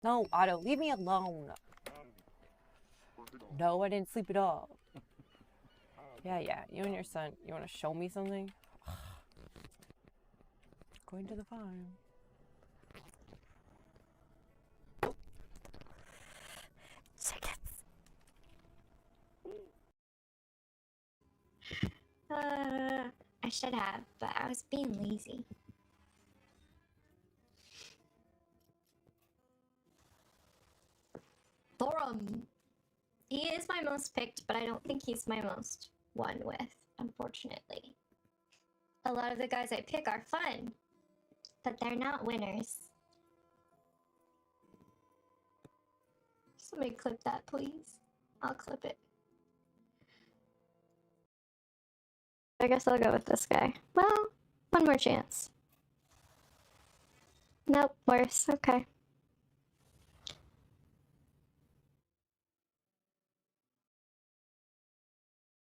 No, Otto, leave me alone. No, I didn't sleep at all. Yeah, you and your son, you want to show me something? Going to the farm. Chickens. I should have, but I was being lazy. Thorum. He is my most picked, but I don't think he's my most won with, unfortunately. A lot of the guys I pick are fun, but they're not winners. Somebody clip that, please. I'll clip it. I guess I'll go with this guy. Well, one more chance. Nope, worse. Okay.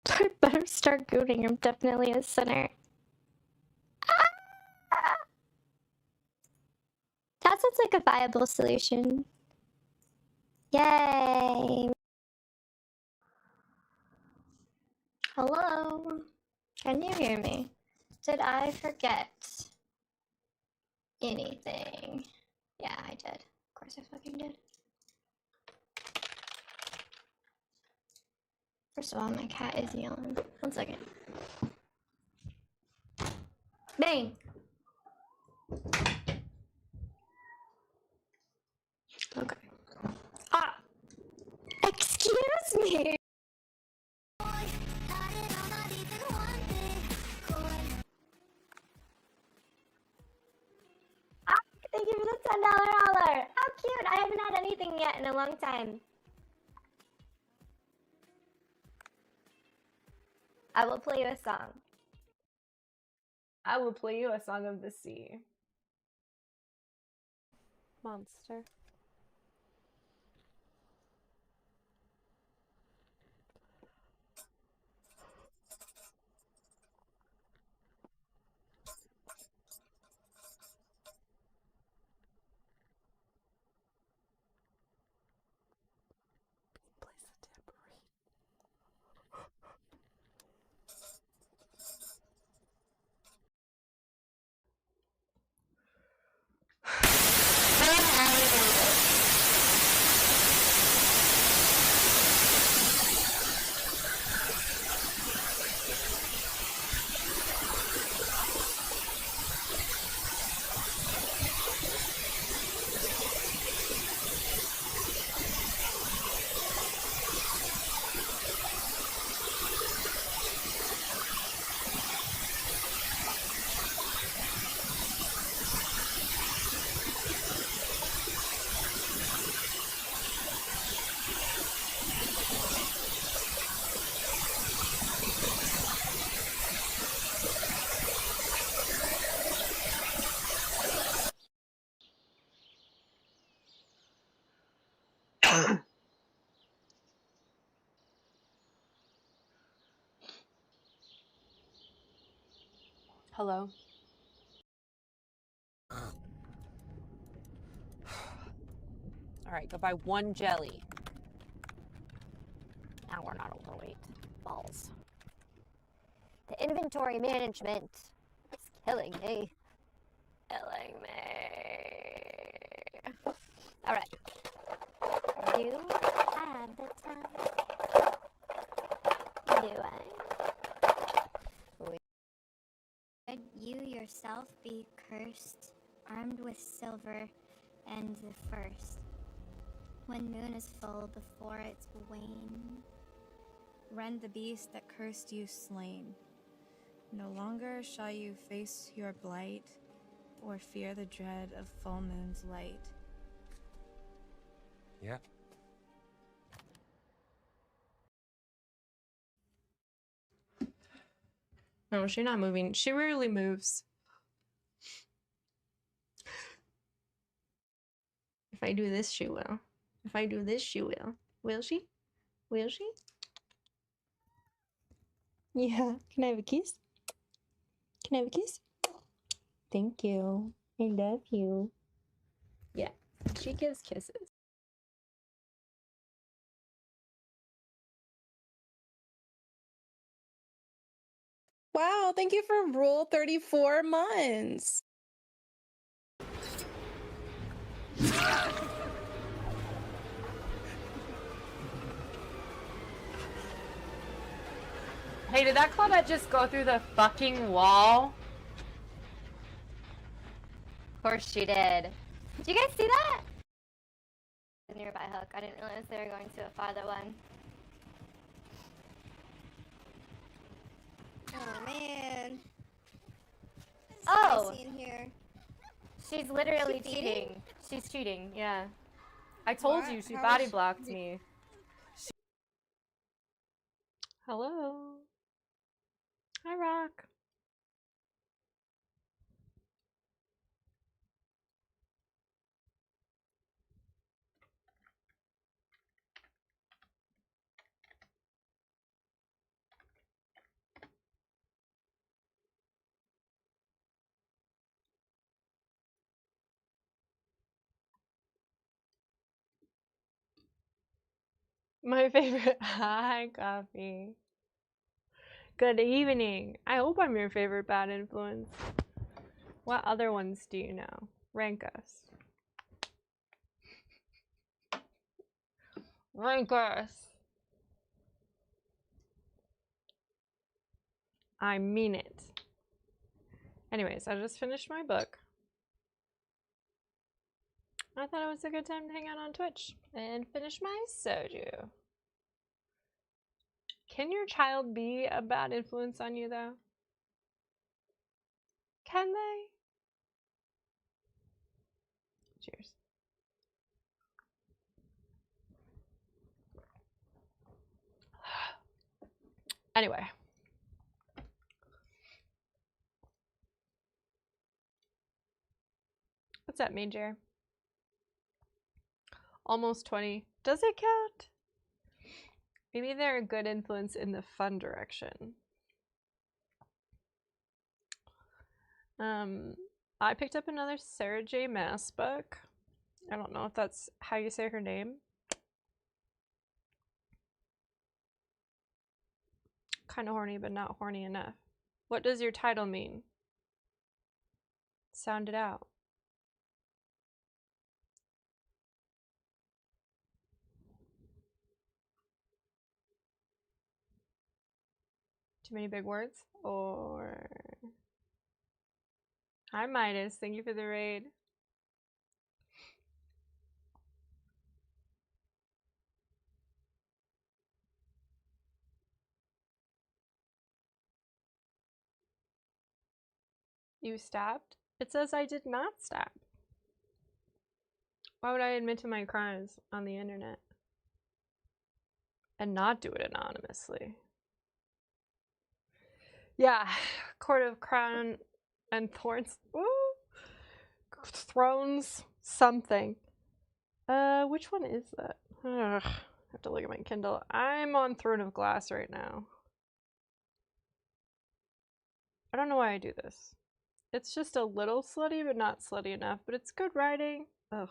I better start gooning. I'm definitely a sinner. Ah! That sounds like a viable solution. Yay! Hello? Can you hear me? Did I forget anything? Yeah, I did. Of course I fucking did. First of all, my cat is yelling. 1 second. Bang! Okay. Ah! Excuse me! Thank you for the $10 holler! How cute! I haven't had anything yet in a long time. I will play you a song. I will play you a song of the sea. Monster. Place the tambourine. Hello? Alright, go buy 1 jelly. Now we're not overweight. Balls. The inventory management is killing me. Killing me. Alright. Do I have the time? Do I? Would you yourself be cursed, armed with silver and the first, when moon is full before its wane? Rend the beast that cursed you slain. No longer shall you face your blight, or fear the dread of full moon's light. Yeah. No, she's not moving. She rarely moves. If I do this, she will. If I do this, she will. Will she? Will she? Yeah. Can I have a kiss? Can I have a kiss? Thank you. I love you. Yeah. She gives kisses. Wow, thank you for Rule 34 months. Hey, did that Claudette just go through the fucking wall? Of course she did. Did you guys see that? A nearby hook. I didn't realize they were going to a farther one. Oh man. Oh! In here. She's literally She cheating. She's cheating, yeah. I told What? you, she How body is she- blocked me. Hello. Hi, Rock. My favorite. Hi, Coffee. Good evening. I hope I'm your favorite bad influence. What other ones do you know? Rank us. Rank us. I mean it. Anyways, I just finished my book. I thought it was a good time to hang out on Twitch and finish my soju. Can your child be a bad influence on you, though? Can they? Cheers. Anyway. What's up, Major? Almost 20. Does it count? Maybe they're a good influence in the fun direction. I picked up another Sarah J. Maas book. I don't know if that's how you say her name. Kind of horny, but not horny enough. What does your title mean? Sound it out. Too many big words? Or... Hi, Midas. Thank you for the raid. You stabbed? It says I did not stab. Why would I admit to my crimes on the internet? And not do it anonymously? Yeah, Court of Crown and Thorns. Ooh. Thrones something. Which one is that? Ugh, I have to look at my Kindle. I'm on Throne of Glass right now. I don't know why I do this. It's just a little slutty, but not slutty enough. But it's good writing. Ugh.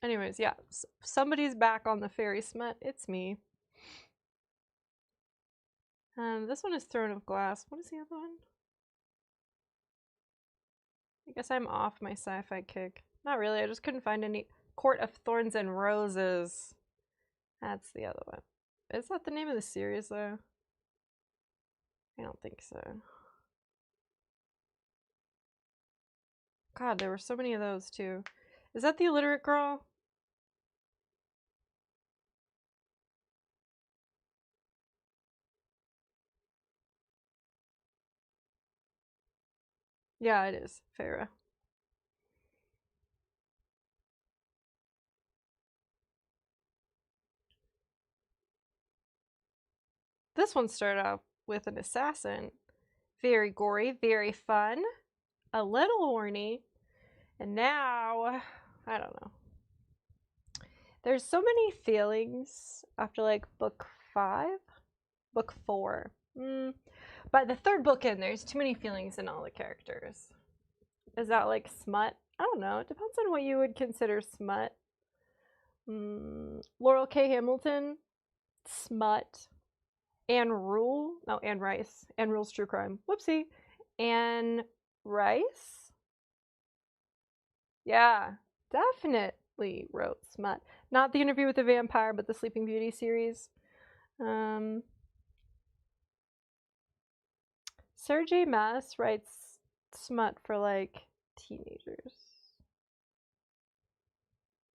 Anyways, yeah. Somebody's back on the fairy smut. It's me. This one is Throne of Glass. What is the other one? I guess I'm off my sci-fi kick. Not really. I just couldn't find any. Court of Thorns and Roses. That's the other one. Is that the name of the series, though? I don't think so. God, there were so many of those, too. Is that the illiterate girl? Yeah, it is. Farah. This one started out with an assassin. Very gory, very fun, a little horny, and now, I don't know. There's so many feelings after like book 5? Book 4. By the third book in, there's too many feelings in all the characters. Is that like smut? I don't know. It depends on what you would consider smut. Laurel K. Hamilton, smut. Anne Rule, no, Anne Rice. Anne Rule's True Crime. Whoopsie. Anne Rice? Yeah, definitely wrote smut. Not The Interview with the Vampire, but the Sleeping Beauty series. Sarah J. Maas writes smut for like teenagers.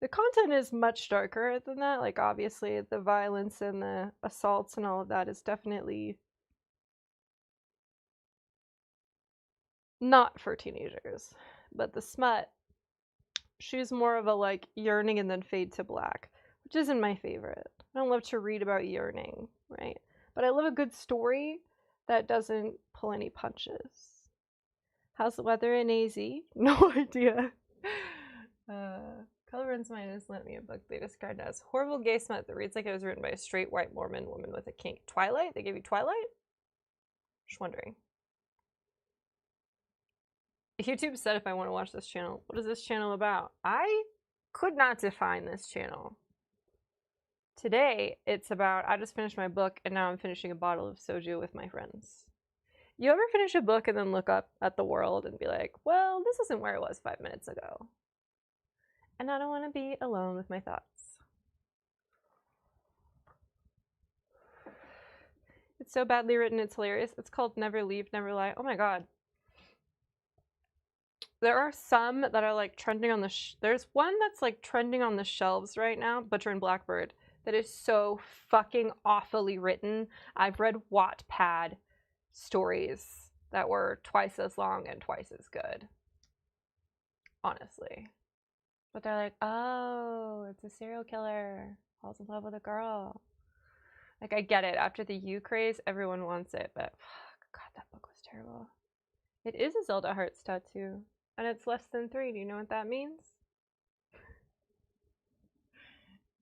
The content is much darker than that. Like, obviously, the violence and the assaults and all of that is definitely not for teenagers. But the smut, she's more of a like yearning and then fade to black, which isn't my favorite. I don't love to read about yearning, right? But I love a good story that doesn't pull any punches. How's the weather in AZ? No idea. Color Runs Mine has lent me a book they described as horrible gay smut that reads like it was written by a straight white Mormon woman with a kink. Twilight? They gave you Twilight? Just wondering. YouTube said if I want to watch this channel. What is this channel about? I could not define this channel. Today, it's about I just finished my book and now I'm finishing a bottle of soju with my friends. You ever finish a book and then look up at the world and be like, well, this isn't where it was 5 minutes ago. And I don't want to be alone with my thoughts. It's so badly written, it's hilarious. It's called Never Leave, Never Lie. Oh my god. There are some that are like trending on the there's one that's like trending on the shelves right now, Butcher and Blackbird, that is so fucking awfully written. I've read Wattpad stories that were twice as long and twice as good. Honestly. But they're like, oh, it's a serial killer. Falls in love with a girl. Like, I get it. After the U craze, everyone wants it. But, God, that book was terrible. It is a Zelda Hearts tattoo. And it's less than 3. Do you know what that means?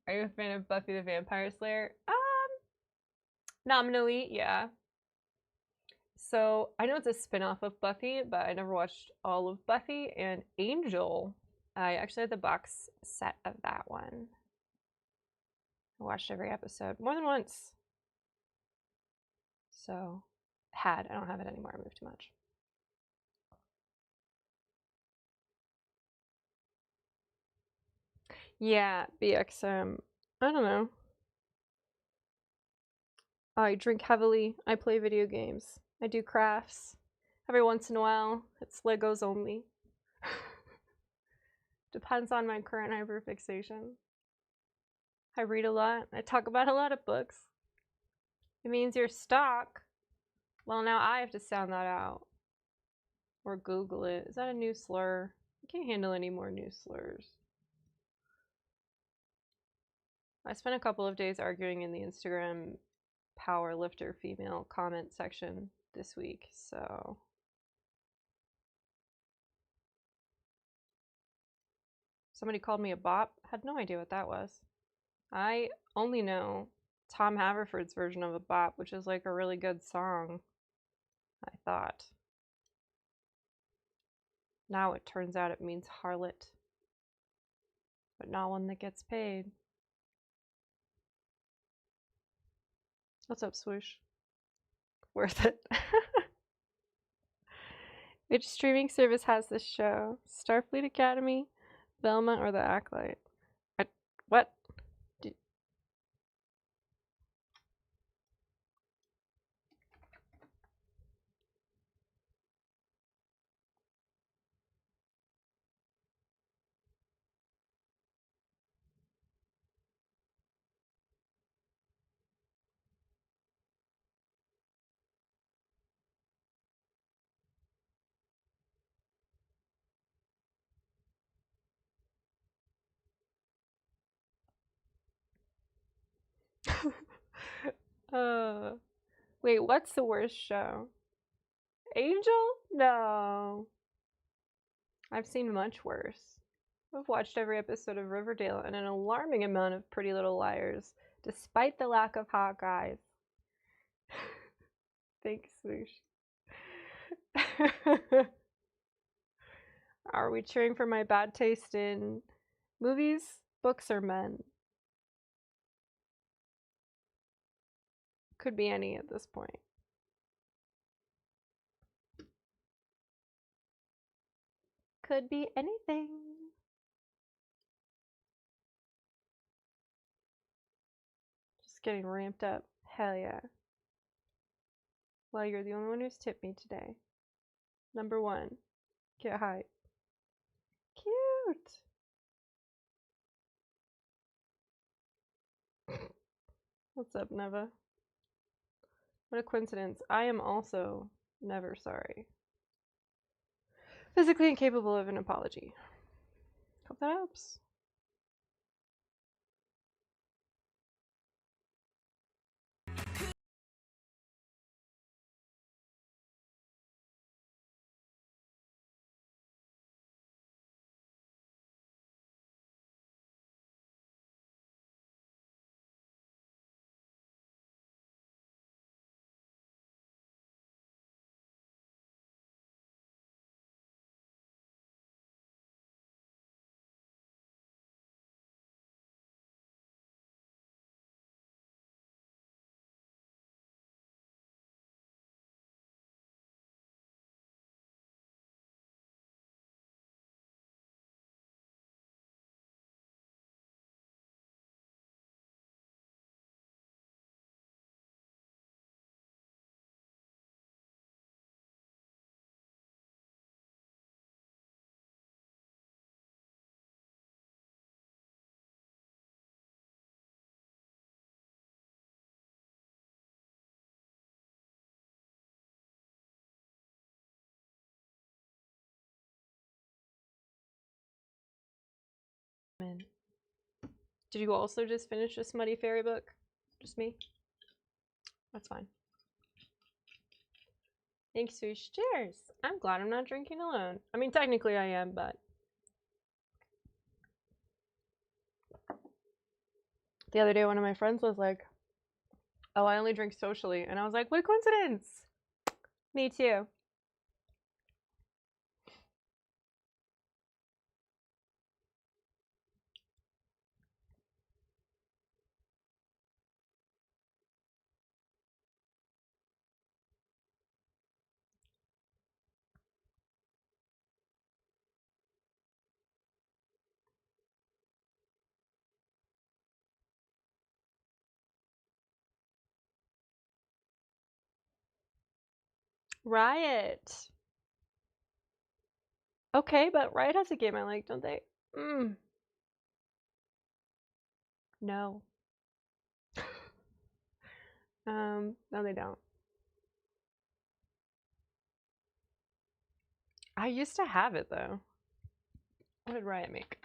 Are you a fan of Buffy the Vampire Slayer? Nominally, yeah. So, I know it's a spin-off of Buffy, but I never watched all of Buffy. And Angel, I actually had the box set of that one. I watched every episode more than once. So, I don't have it anymore. I moved too much. Yeah, BXM. I don't know. I drink heavily. I play video games. I do crafts. Every once in a while, it's Legos only. Depends on my current hyperfixation. I read a lot. I talk about a lot of books. It means you're stuck. Well, now I have to sound that out. Or Google it. Is that a new slur? I can't handle any more new slurs. I spent a couple of days arguing in the Instagram power lifter female comment section this week, so somebody called me a bop. Had no idea what that was. I only know Tom Haverford's version of a bop, which is like a really good song, I thought. Now it turns out it means harlot, but not one that gets paid. What's up, Swoosh? Worth it. Which streaming service has this show? Starfleet Academy, Velma, or The Acolyte? What? Wait, what's the worst show? Angel? No. I've seen much worse. I've watched every episode of Riverdale and an alarming amount of Pretty Little Liars, despite the lack of hot guys. Thanks, Swoosh. Are we cheering for my bad taste in movies, books, or men? Could be any at this point. Could be anything. Just getting ramped up. Hell yeah. Well, you're the only one who's tipped me today. Number 1. Get hype. Cute. What's up, Neva? What a coincidence. I am also never sorry. Physically incapable of an apology. Hope that helps. Did you also just finish a smutty fairy book? Just me? That's fine. Thanks, Swoosh. Cheers! I'm glad I'm not drinking alone. I mean, technically I am, but... The other day, one of my friends was like, oh, I only drink socially. And I was like, what a coincidence! Me too. Riot! Okay, but Riot has a game I like, don't they? No. No they don't. I used to have it though. What did Riot make?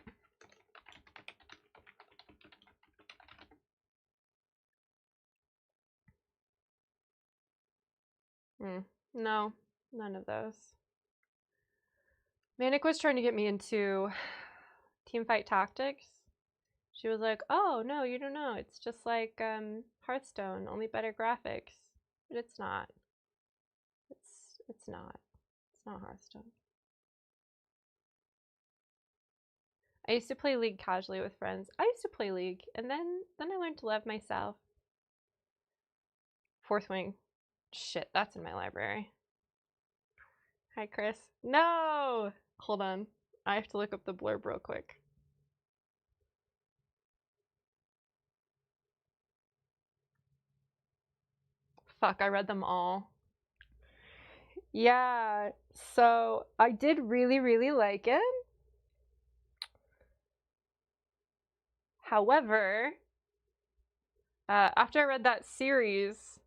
No, none of those. Manic was trying to get me into Teamfight Tactics. She was like, oh, no, you don't know. It's just like Hearthstone, only better graphics. But it's not. It's not. It's not Hearthstone. I used to play League casually with friends. I used to play League, and then I learned to love myself. Fourth Wing. Shit, that's in my library. Hi, Chris. No! Hold on. I have to look up the blurb real quick. Fuck, I read them all. Yeah, so I did really, really like it. However, after I read that series,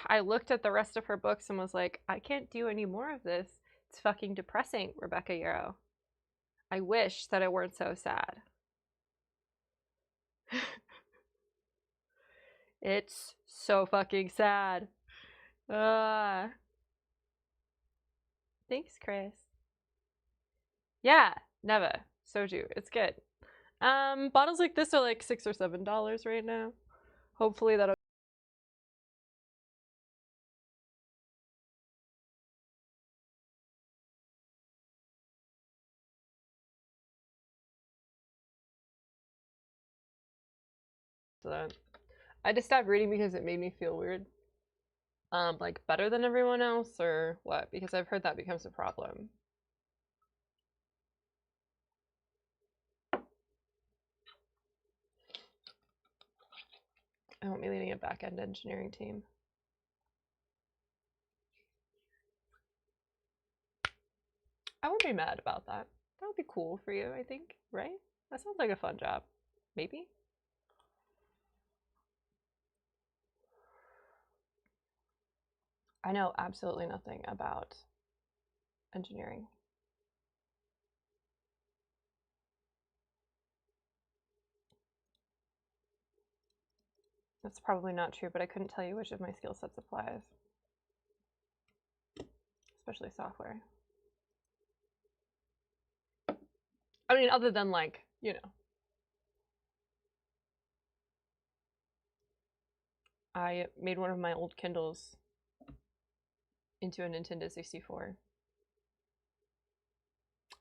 I looked at the rest of her books and was like, I can't do any more of this. It's fucking depressing, Rebecca Yarrow. I wish that it weren't so sad. It's so fucking sad. Thanks, Chris. Yeah, Neva. Soju. It's good. Bottles like this are like $6 or $7 right now. Hopefully that'll to that. I just stopped reading because it made me feel weird. Like better than everyone else or what? Because I've heard that becomes a problem. I won't be leading a back-end engineering team. I wouldn't be mad about that. That would be cool for you, I think, right? That sounds like a fun job. Maybe? I know absolutely nothing about engineering. That's probably not true, but I couldn't tell you which of my skill sets applies. Especially software. I mean, other than like, you know. I made one of my old Kindles into a Nintendo 64.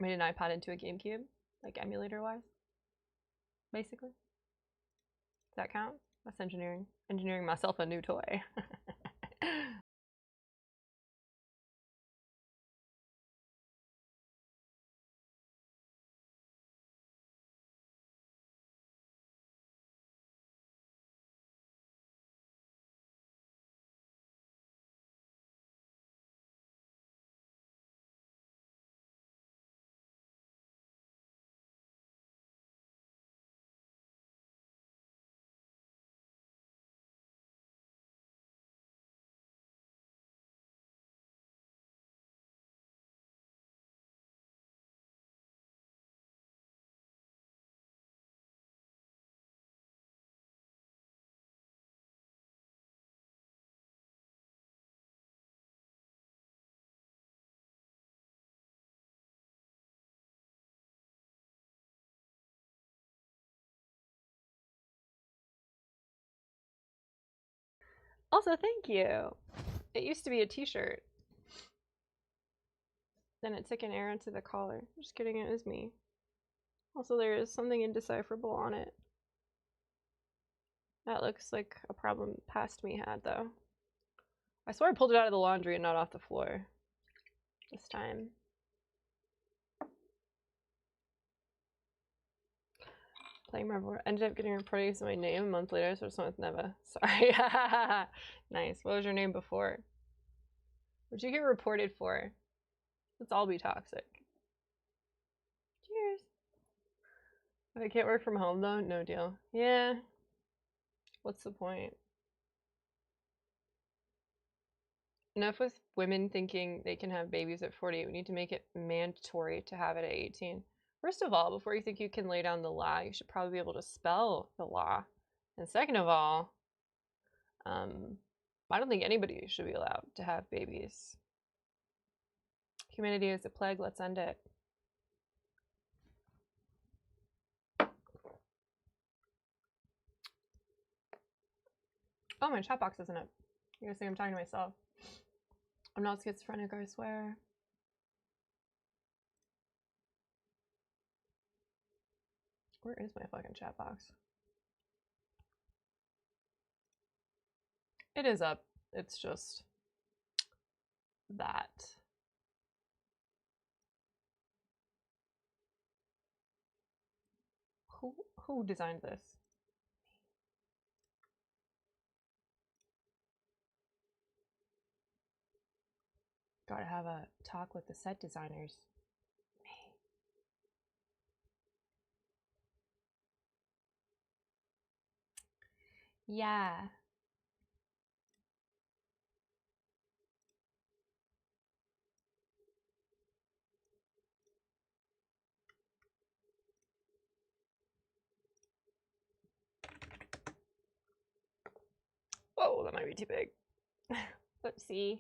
I made an iPad into a GameCube, like emulator-wise, basically. Does that count? That's engineering. Engineering myself a new toy. Also, thank you. It used to be a t-shirt. Then it took an arrow to the collar. Just kidding, it was me. Also, there is something indecipherable on it. That looks like a problem past me had, though. I swear I pulled it out of the laundry and not off the floor. This time. Playing Marvel. Ended up getting reported as my name a month later, so it's not with Neva. Sorry. Nice. What was your name before? What'd you get reported for? Let's all be toxic. Cheers. If I can't work from home though, no deal. Yeah. What's the point? Enough with women thinking they can have babies at 40. We need to make it mandatory to have it at 18. First of all, before you think you can lay down the law, you should probably be able to spell the law. And second of all, I don't think anybody should be allowed to have babies. Humanity is a plague, let's end it. Oh, my chat box isn't up. You guys think I'm talking to myself. I'm not schizophrenic, I swear. Where is my fucking chat box? It is up. It's just that. Who designed this? Gotta have a talk with the set designers. Me. Yeah. Whoa, that might be too big. Oopsie.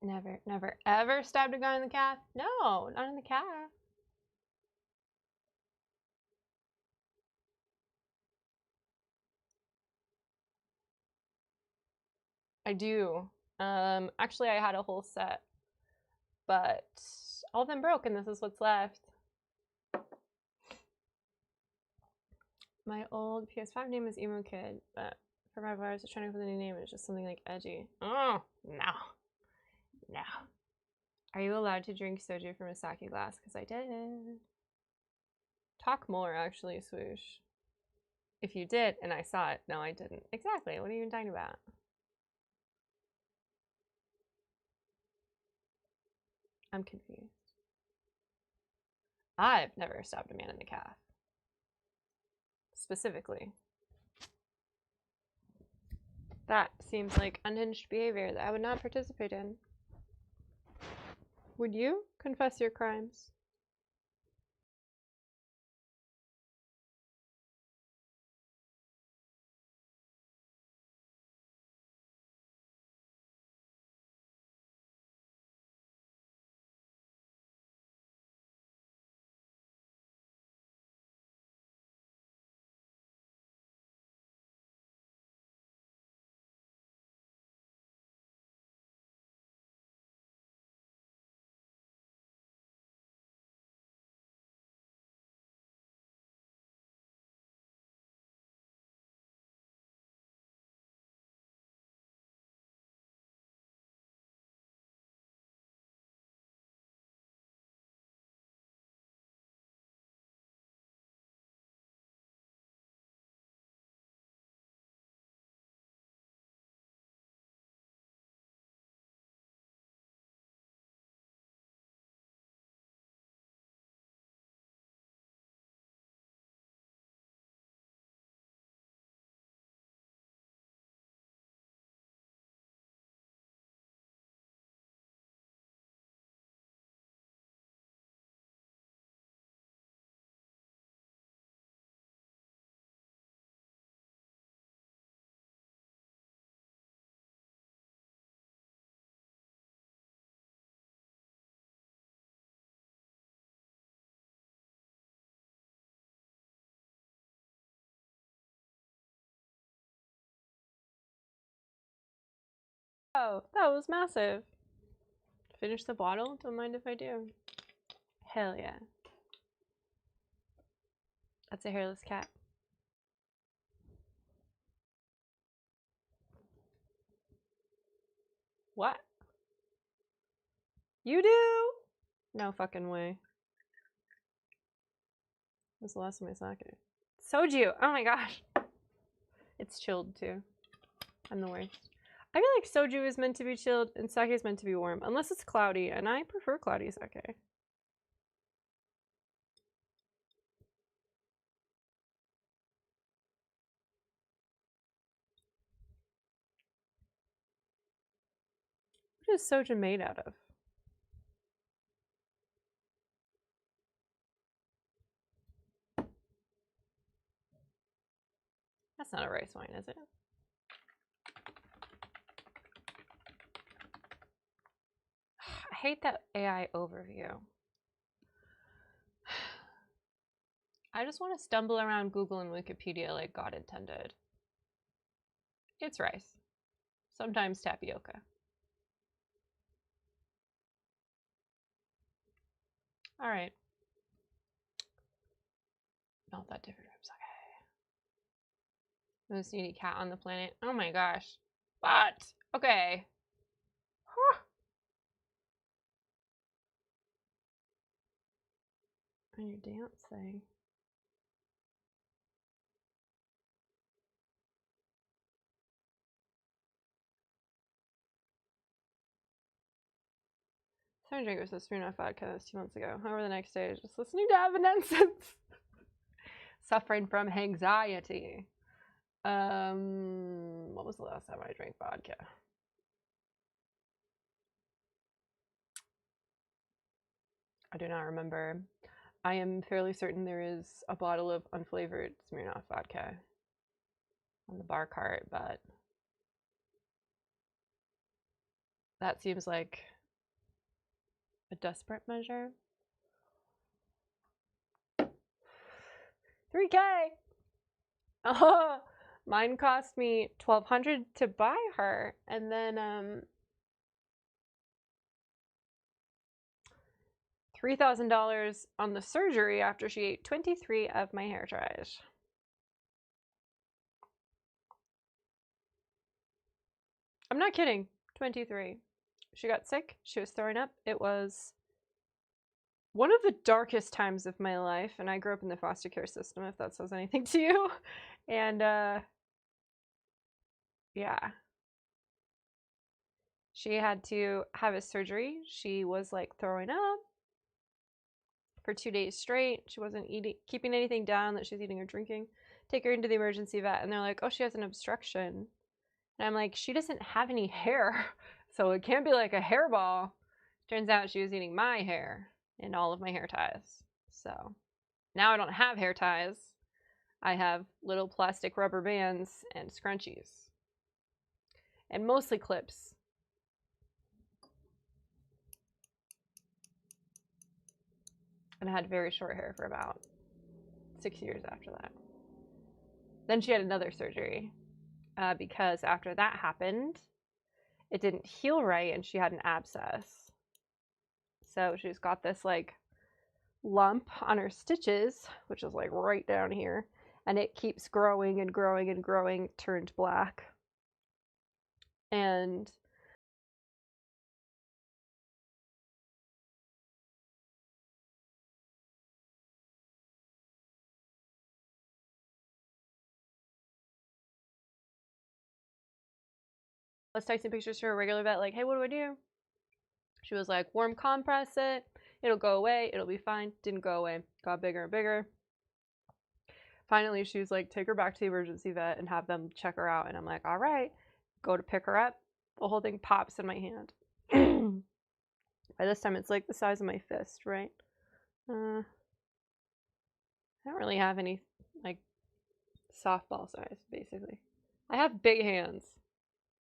Never, never, ever stabbed a guy in the calf? No, not in the calf. I do. Actually, I had a whole set but all of them broke and this is what's left. My old PS5 name is Emo Kid, but for my virus, I was trying to go for the new name. It's just something like edgy. Oh, no. No. Are you allowed to drink soju from a sake glass? Because I did. Talk more, actually, Swoosh. If you did, and I saw it. No, I didn't. Exactly. What are you even talking about? I'm confused. I've never stabbed a man in the calf. Specifically. That seems like unhinged behavior that I would not participate in. Would you confess your crimes? Oh, that was massive. Finish the bottle? Don't mind if I do. Hell yeah. That's a hairless cat. What? You do? No fucking way. When's the last time I saw it? Soju! Oh my gosh. It's chilled too. I'm the worst. I feel like soju is meant to be chilled and sake is meant to be warm. Unless it's cloudy, and I prefer cloudy sake. What is soju made out of? That's not a rice wine, is it? I hate that AI overview. I just want to stumble around Google and Wikipedia like God intended. It's rice. Sometimes tapioca. Alright. Not that different from sake. Most needy cat on the planet. Oh my gosh. But, okay. And your dance thing. Someone drank this Smirnoff vodka 2 months ago. However, the next day, just listening to Evanescence. Suffering from anxiety. What was the last time I drank vodka? I do not remember. I am fairly certain there is a bottle of unflavored Smirnoff vodka on the bar cart, but that seems like a desperate measure. 3K! Oh, mine cost me $1,200 to buy her, and then $3,000 on the surgery after she ate 23 of my hair ties. I'm not kidding. 23. She got sick. She was throwing up. It was one of the darkest times of my life, and I grew up in the foster care system, if that says anything to you. And, yeah. She had to have a surgery. She was, like, throwing up for 2 days straight. She wasn't keeping anything down that she was eating or drinking. Take her into the emergency vet, and they're like, oh, she has an obstruction. And I'm like, she doesn't have any hair, so it can't be like a hairball. Turns out she was eating my hair and all of my hair ties. So now I don't have hair ties. I have little plastic rubber bands and scrunchies. And mostly clips. And I had very short hair for about 6 years after that. Then she had another surgery because after that happened, it didn't heal right and she had an abscess. So she's got this like lump on her stitches, which is like right down here, and it keeps growing and growing and growing, turned black. And I was texting pictures to her regular vet, like, hey, what do I do? She was like, warm compress it, it'll go away, it'll be fine. Didn't go away, got bigger and bigger. Finally, she was like, take her back to the emergency vet and have them check her out. And I'm like, all right, go to pick her up. The whole thing pops in my hand. By this time, it's like the size of my fist, right? I don't really have any, like, softball size, basically. I have big hands.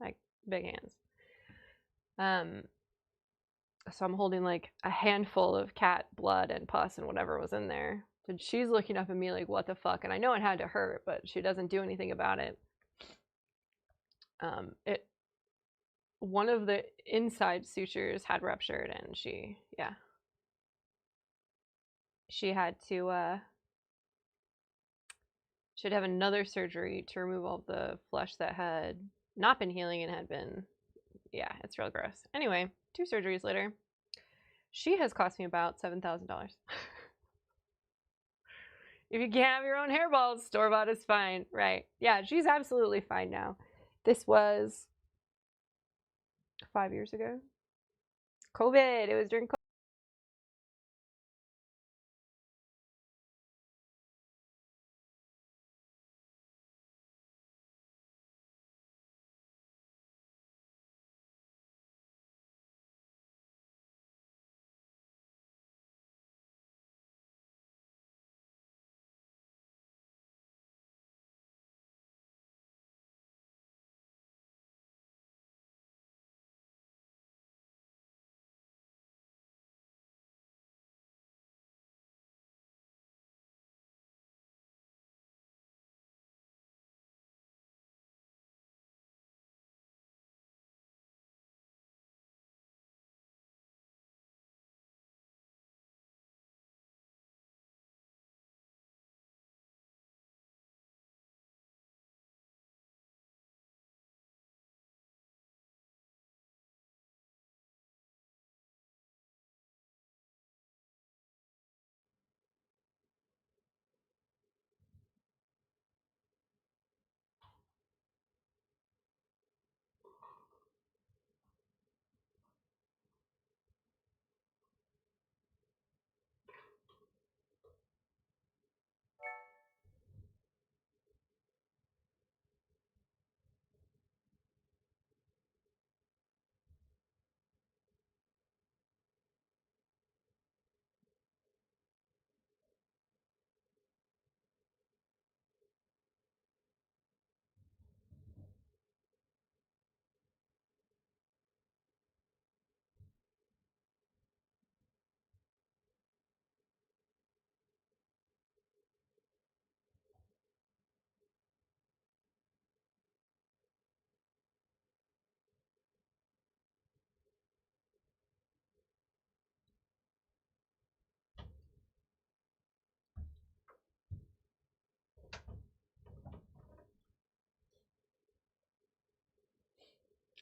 Like, big hands. So I'm holding, like, a handful of cat blood and pus and whatever was in there. And she's looking up at me like, what the fuck? And I know it had to hurt, but she doesn't do anything about it. One of the inside sutures had ruptured, and she had to, she'd have another surgery to remove all the flesh that had not been healing and had been, it's real gross. Anyway, 2 surgeries later, she has cost me about $7,000. If you can't have your own hairballs, store-bought is fine, right? Yeah, she's absolutely fine now. This was 5 years ago. COVID. It was during COVID.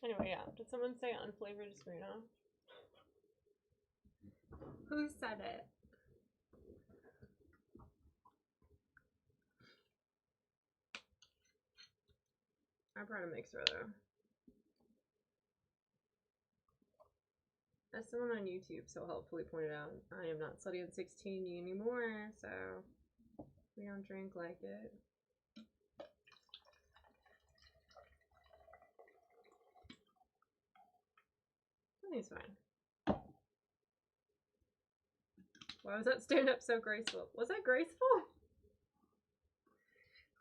Anyway, yeah. Did someone say unflavored Smirnoff? Who said it? I brought a mixer though. As someone on YouTube so helpfully pointed out, I am not studying 16 anymore, so we don't drink like it. Something's fine. Why was that stand up so graceful? Was that graceful?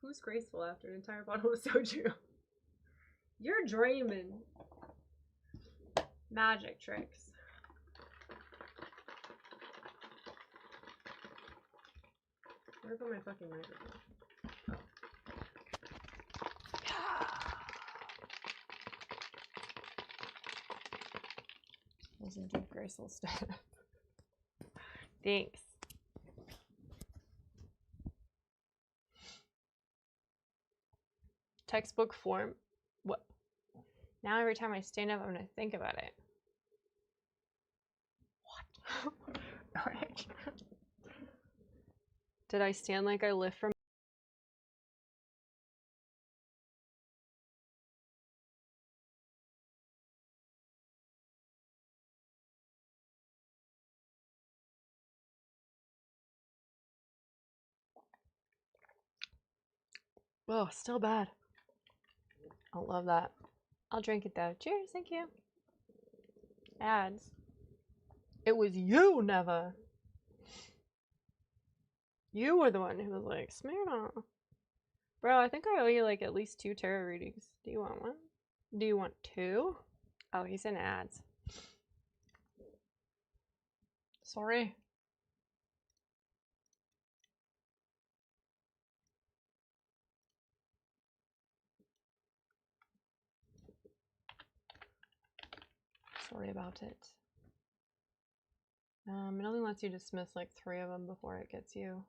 Who's graceful after an entire bottle of soju? You're dreaming. Magic tricks. Where put my fucking microphone? Oh. Was indeed graceful stuff. Thanks. Textbook form. What? Now every time I stand up, I'm gonna think about it. What? Alright. Did I stand like I lift from? Oh, still bad. I love that. I'll drink it though. Cheers, thank you. Ads. It was you, Neva. You were the one who was like, Smirnoff. Bro, I think I owe you like at least 2 tarot readings. Do you want one? Do you want 2? Oh, he's in ads. Sorry. Sorry about it. It only lets you dismiss like 3 of them before it gets you.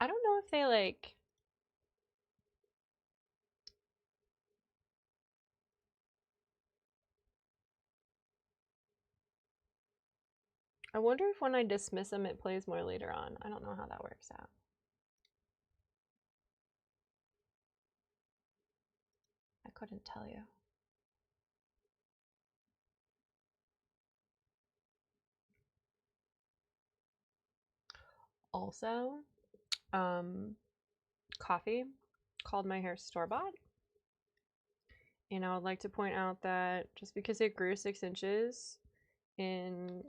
I don't know if they like... I wonder if when I dismiss them it plays more later on. I don't know how that works out. I couldn't tell you. Also, coffee called my hair store-bought. And I would like to point out that just because it grew 6 inches in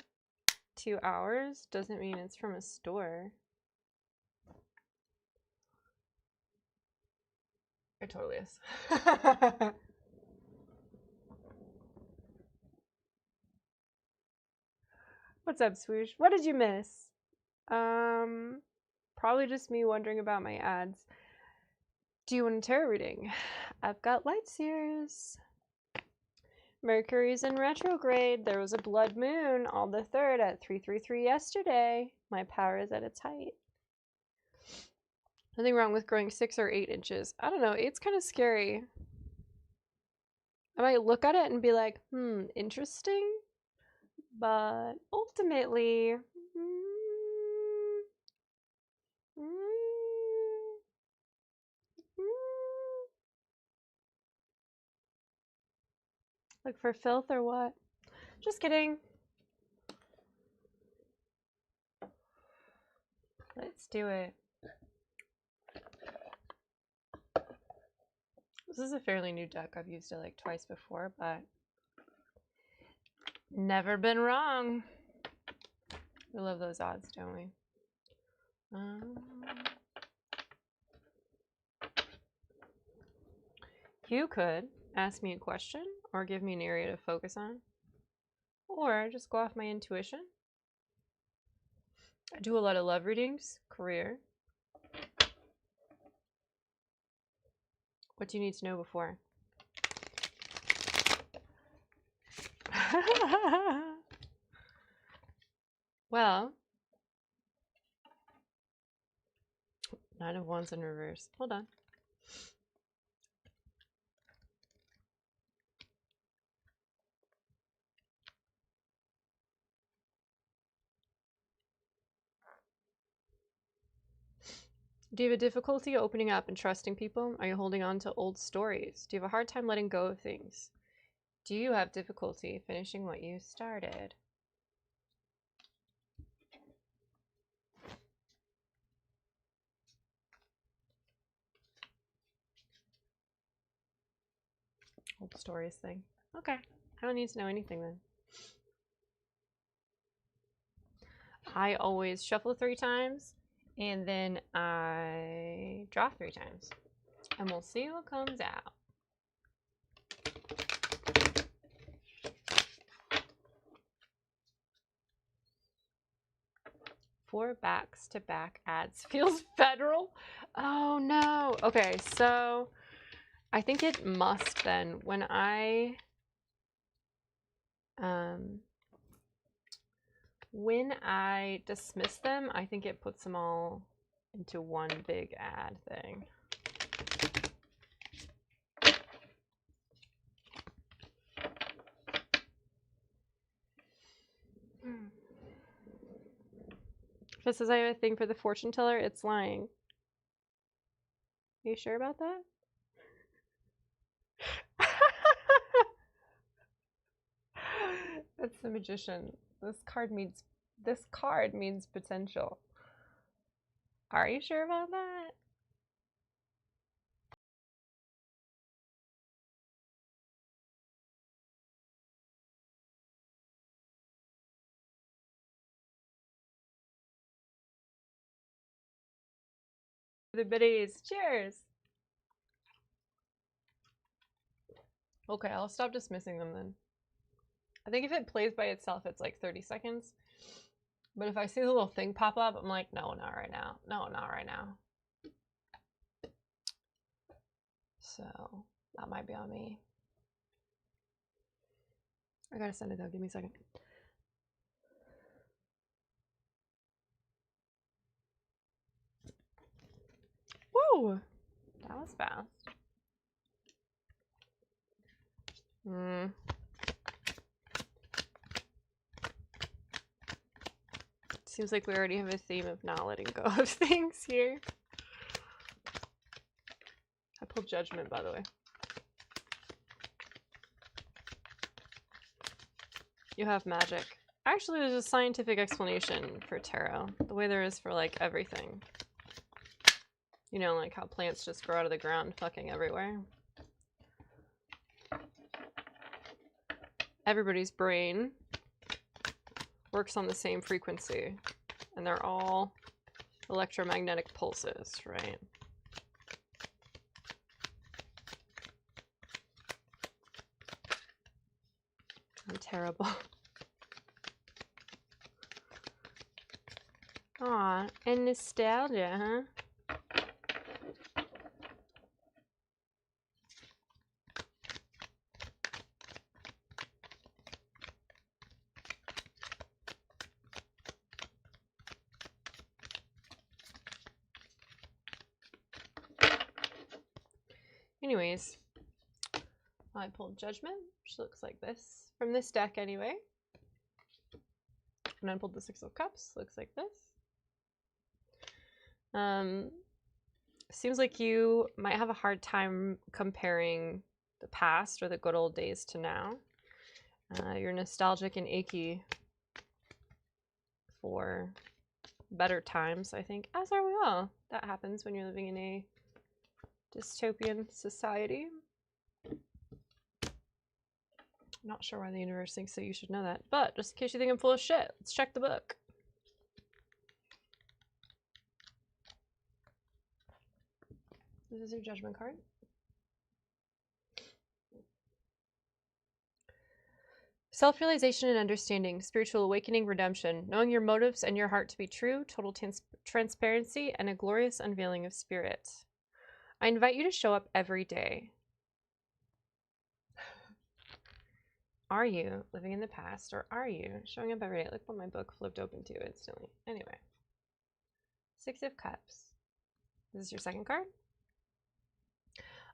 2 hours doesn't mean it's from a store. It totally is. What's up, Swoosh? What did you miss? Probably just me wondering about my ads. Do you want a tarot reading? I've got lights years. Mercury's in retrograde. There was a blood moon on the 3rd at 333 yesterday. My power is at its height. Nothing wrong with growing 6 or 8 inches. I don't know. It's kind of scary. I might look at it and be like, interesting. But ultimately, look for filth or what? Just kidding. Let's do it. This is a fairly new deck. I've used it like twice before, but never been wrong. We love those odds, don't we? You could ask me a question or give me an area to focus on, or just go off my intuition. I do a lot of love readings, career. What do you need to know before? Well, 9 of Wands in reverse. Hold on. Do you have a difficulty opening up and trusting people? Are you holding on to old stories? Do you have a hard time letting go of things? Do you have difficulty finishing what you started? Old stories thing. Okay. I don't need to know anything then. I always shuffle 3 times and then I draw 3 times. And we'll see what comes out. Four backs-to-back ads feels federal. Oh no. Okay, so I think it must then when I dismiss them, I think it puts them all into one big ad thing. If it says I have a thing for the fortune teller, it's lying. Are you sure about that? That's the magician. This card means potential. Are you sure about that? The biddies. Cheers. Okay, I'll stop dismissing them then. I think if it plays by itself, it's like 30 seconds. But if I see the little thing pop up, I'm like, no, not right now. No, not right now. So that might be on me. I gotta send it though. Give me a second. Whoa! That was fast. Seems like we already have a theme of not letting go of things here. I pulled Judgment, by the way. You have magic. Actually, there's a scientific explanation for tarot, the way there is for like everything. You know, like how plants just grow out of the ground fucking everywhere. Everybody's brain works on the same frequency, and they're all electromagnetic pulses, right? I'm terrible. Aw, and nostalgia, huh? Anyways, I pulled Judgment, which looks like this. From this deck anyway. And I pulled the Six of Cups, looks like this. Seems like you might have a hard time comparing the past or the good old days to now. You're nostalgic and achy for better times, I think, as are we all. That happens when you're living in a dystopian society. I'm not sure why the universe thinks that you should know that, but just in case you think I'm full of shit, let's check the book. This is your Judgment card. Self-realization and understanding, spiritual awakening, redemption, knowing your motives and your heart to be true, total transparency, and a glorious unveiling of spirit. I invite you to show up every day. Are you living in the past, or are you showing up every day? Look what my book flipped open to instantly. Anyway. Six of Cups. This is your second card.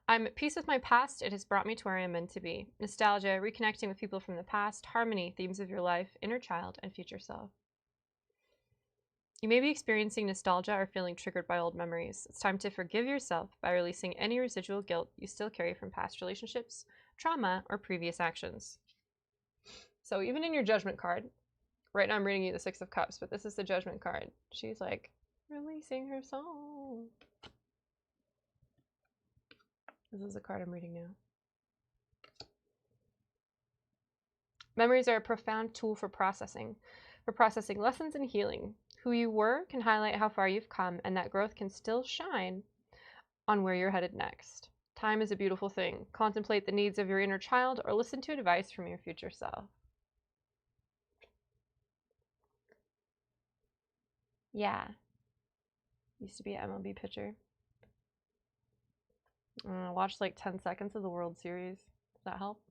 I'm at peace with my past. It has brought me to where I am meant to be. Nostalgia, reconnecting with people from the past, harmony, themes of your life, inner child, and future self. You may be experiencing nostalgia or feeling triggered by old memories. It's time to forgive yourself by releasing any residual guilt you still carry from past relationships, trauma, or previous actions. So even in your judgment card, right now I'm reading you the Six of Cups, but this is the judgment card. She's like releasing her soul. This is the card I'm reading now. Memories are a profound tool for processing lessons and healing. Who you were can highlight how far you've come, and that growth can still shine on where you're headed next. Time is a beautiful thing. Contemplate the needs of your inner child or listen to advice from your future self. Yeah. Used to be an MLB pitcher. Watched like 10 seconds of the World Series. Does that help?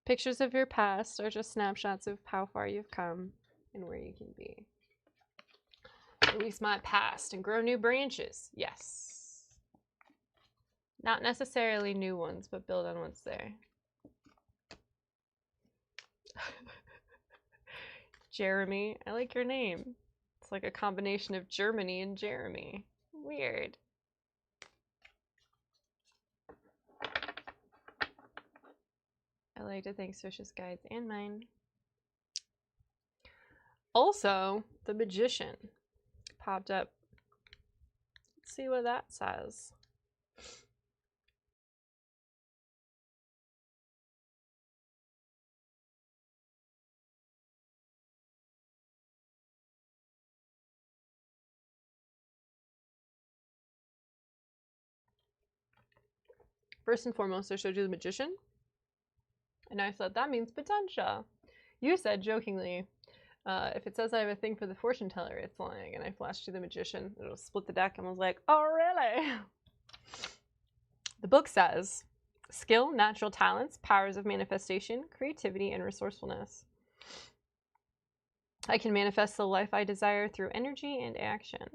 Pictures of your past are just snapshots of how far you've come and where you can be. Release my past and grow new branches. Yes. Not necessarily new ones, but build on what's there. Jeremy. I like your name. It's like a combination of Germany and Jeremy. Weird. I like to thank Swish's guides and mine. Also, the Magician popped up. Let's see what that says. First and foremost, I showed you the Magician. And I said, that means potential. You said jokingly, if it says I have a thing for the fortune teller, it's lying. And I flashed you the Magician. It'll split the deck and was like, oh, really? The book says, skill, natural talents, powers of manifestation, creativity, and resourcefulness. I can manifest the life I desire through energy and action.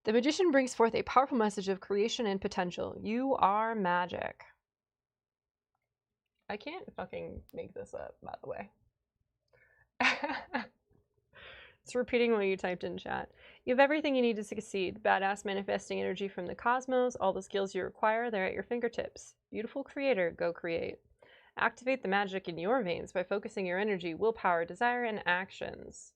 The Magician brings forth a powerful message of creation and potential. You are magic. I can't fucking make this up, by the way. It's repeating what you typed in chat. You have everything you need to succeed. Badass manifesting energy from the cosmos. All the skills you require, they're at your fingertips. Beautiful creator, go create. Activate the magic in your veins by focusing your energy, willpower, desire, and actions.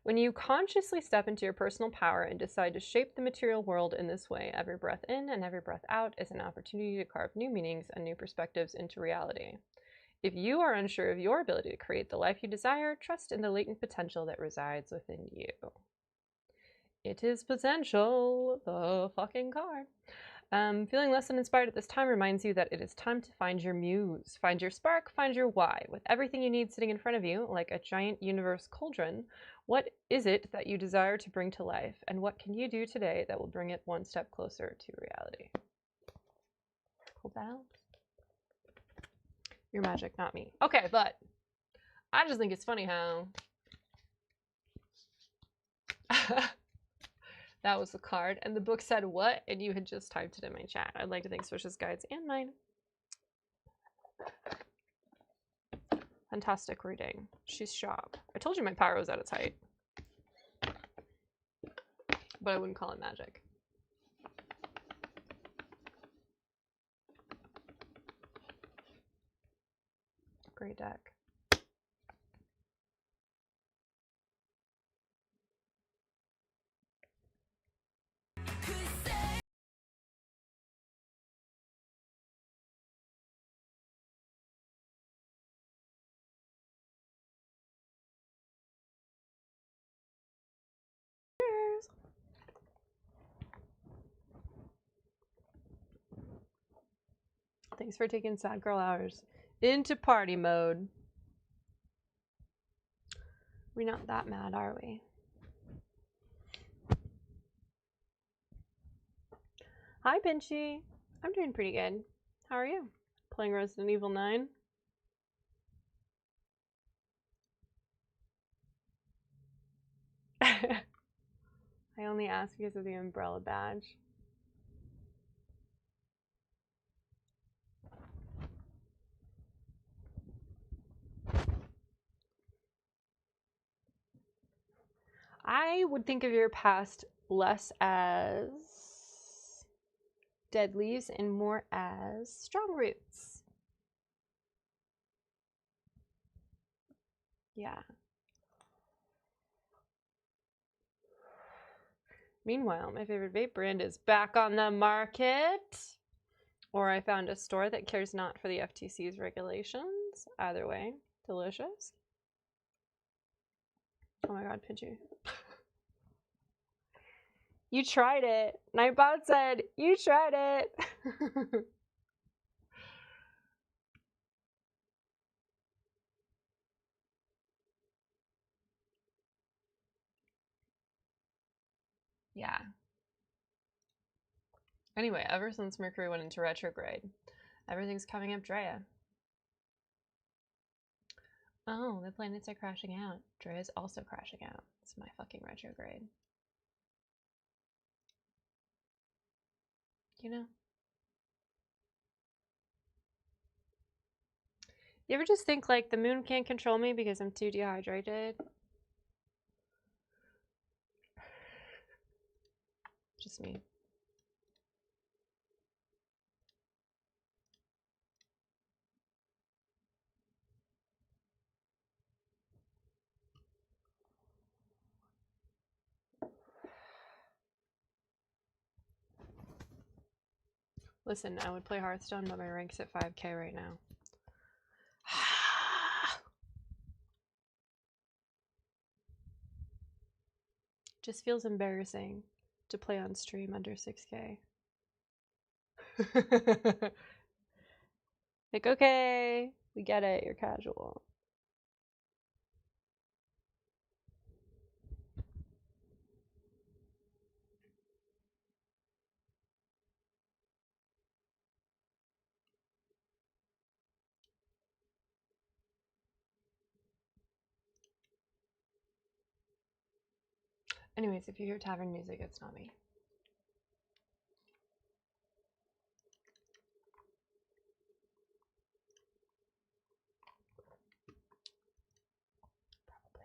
When you consciously step into your personal power and decide to shape the material world in this way, every breath in and every breath out is an opportunity to carve new meanings and new perspectives into reality. If you are unsure of your ability to create the life you desire, trust in the latent potential that resides within you. It is potential, the fucking card. Feeling less than inspired at this time reminds you that it is time to find your muse, find your spark, find your why. With everything you need sitting in front of you, like a giant universe cauldron, what is it that you desire to bring to life, and what can you do today that will bring it one step closer to reality? Hope that helps. Your magic, not me. Okay, but I just think it's funny how that was the card, and the book said what, and you had just typed it in my chat. I'd like to thank Swish's guides and mine. Fantastic reading. She's sharp. I told you my power was at its height, but I wouldn't call it magic. Great deck. Cheers. Thanks for taking sad girl hours into party mode. We're not that mad, are we? Hi, Pinchy. I'm doing pretty good. How are you? Playing Resident Evil 9? I only ask because of the umbrella badge. I would think of your past less as dead leaves and more as strong roots. Yeah. Meanwhile, my favorite vape brand is back on the market. Or I found a store that cares not for the FTC's regulations. Either way, delicious. Oh my god, Pidgey. You tried it. Nightbot said, you tried it. Yeah. Anyway, ever since Mercury went into retrograde, everything's coming up Drea. Oh, the planets are crashing out. Drea's also crashing out. It's my fucking retrograde. You know? You ever just think like the moon can't control me because I'm too dehydrated? Just me. Listen, I would play Hearthstone, but my rank's at 5k right now. Just feels embarrassing to play on stream under 6k. Like, okay, we get it, you're casual. Anyways, if you hear tavern music, it's not me. Probably.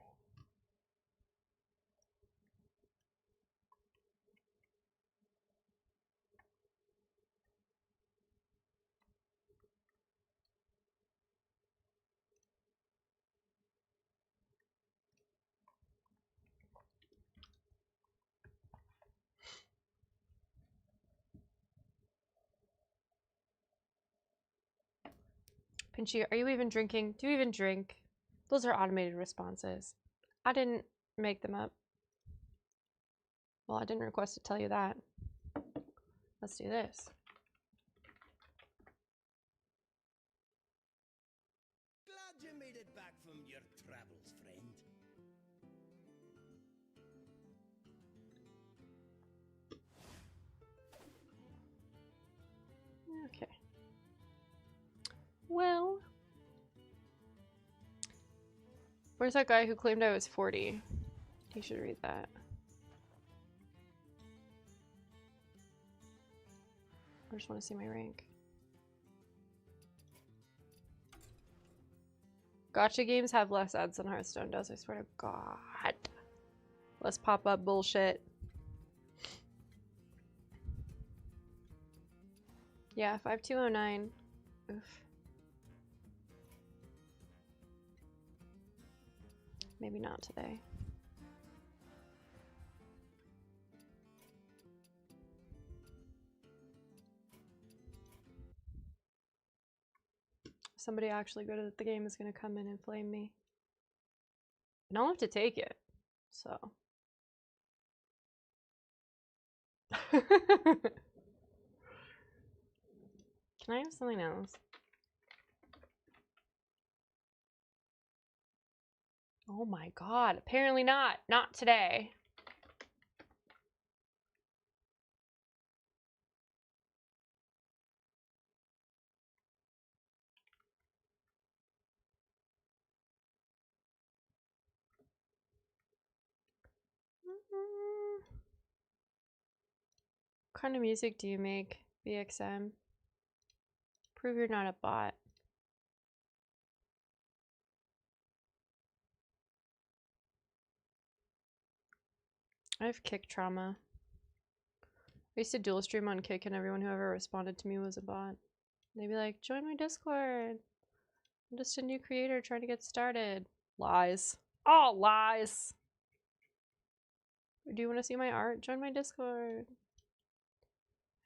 Pinchy, are you even drinking? Do you even drink? Those are automated responses. I didn't make them up. Well, I didn't request to tell you that. Let's do this. Glad you made it back from your travels, friend. Okay. Well, where's that guy who claimed I was 40? He should read that. I just want to see my rank. Gotcha games have less ads than Hearthstone does, I swear to God. Less pop-up bullshit. Yeah, 5209. Oof. Maybe not today. Somebody actually good at the game is going to come in and flame me. And I'll have to take it, so. Can I have something else? Oh my god, apparently not. Not today. What kind of music do you make, BXM? Prove you're not a bot. I have Kick trauma. I used to dual stream on Kick and everyone who ever responded to me was a bot. They'd be like, join my Discord. I'm just a new creator trying to get started. Lies. All lies. Do you want to see my art? Join my Discord.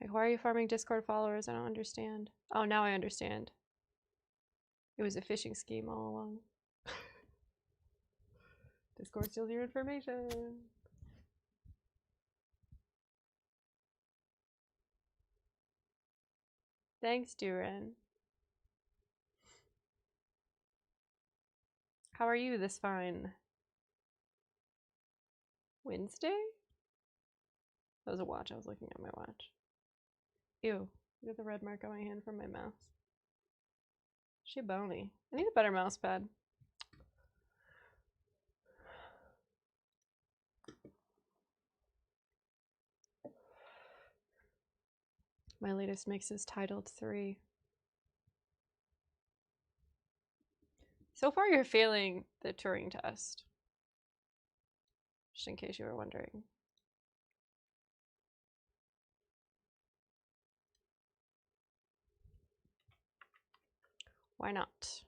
Like, why are you farming Discord followers? I don't understand. Oh, now I understand. It was a phishing scheme all along. Discord steals your information. Thanks, Duran. How are you this fine Wednesday? That was a watch. I was looking at my watch. Ew. Look at the red mark on my hand from my mouse. She bony. I need a better mouse pad. My latest mix is titled 3. So far, you're failing the Turing test. Just in case you were wondering. Why not?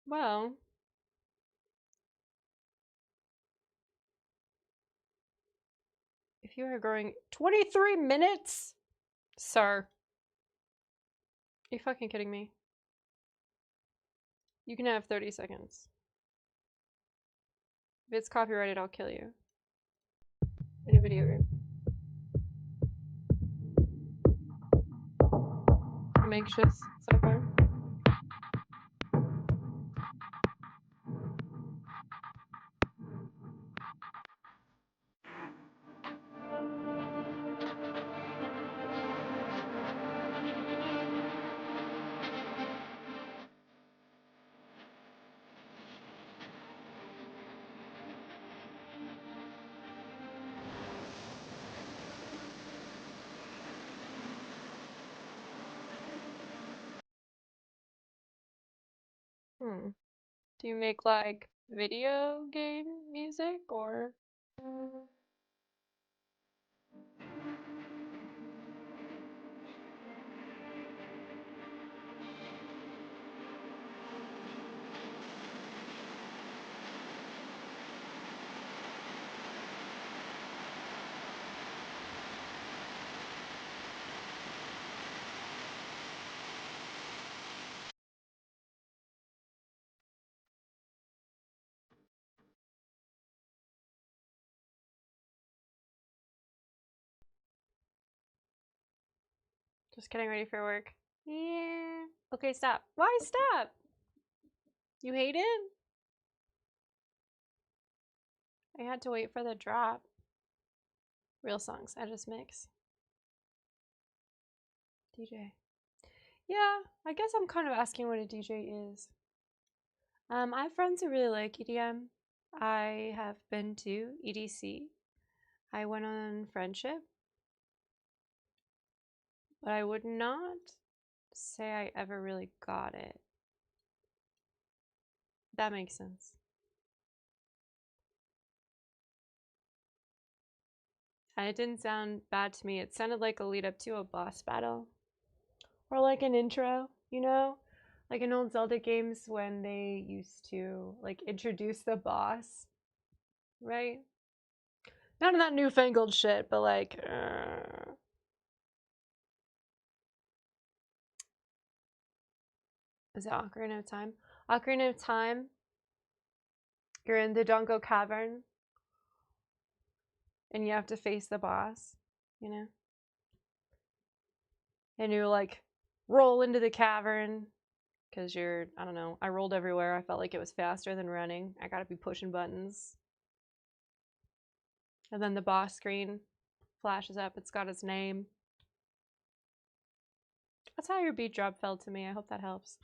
Well, if you are growing 23 minutes, sir. Are you fucking kidding me? You can have 30 seconds. If it's copyrighted, I'll kill you. In a video game. I'm anxious so far. Do you make like video game music or? Just getting ready for work. Yeah. Okay, stop. Why stop? You hate it? I had to wait for the drop. Real songs. I just mix. DJ. Yeah, I guess I'm kind of asking what a DJ is. I have friends who really like EDM. I have been to EDC. I went on Friendship. But I would not say I ever really got it. That makes sense. And it didn't sound bad to me. It sounded like a lead up to a boss battle. Or like an intro, you know? Like in old Zelda games when they used to like introduce the boss. Right? None of that newfangled shit, but like is it Ocarina of Time? Ocarina of Time. You're in the Dongo Cavern. and you have to face the boss, you know? And you like roll into the cavern because you're, I don't know, I rolled everywhere. I felt like it was faster than running. I gotta be pushing buttons. And then the boss screen flashes up. It's got his name. That's how your beat drop felt to me. I hope that helps.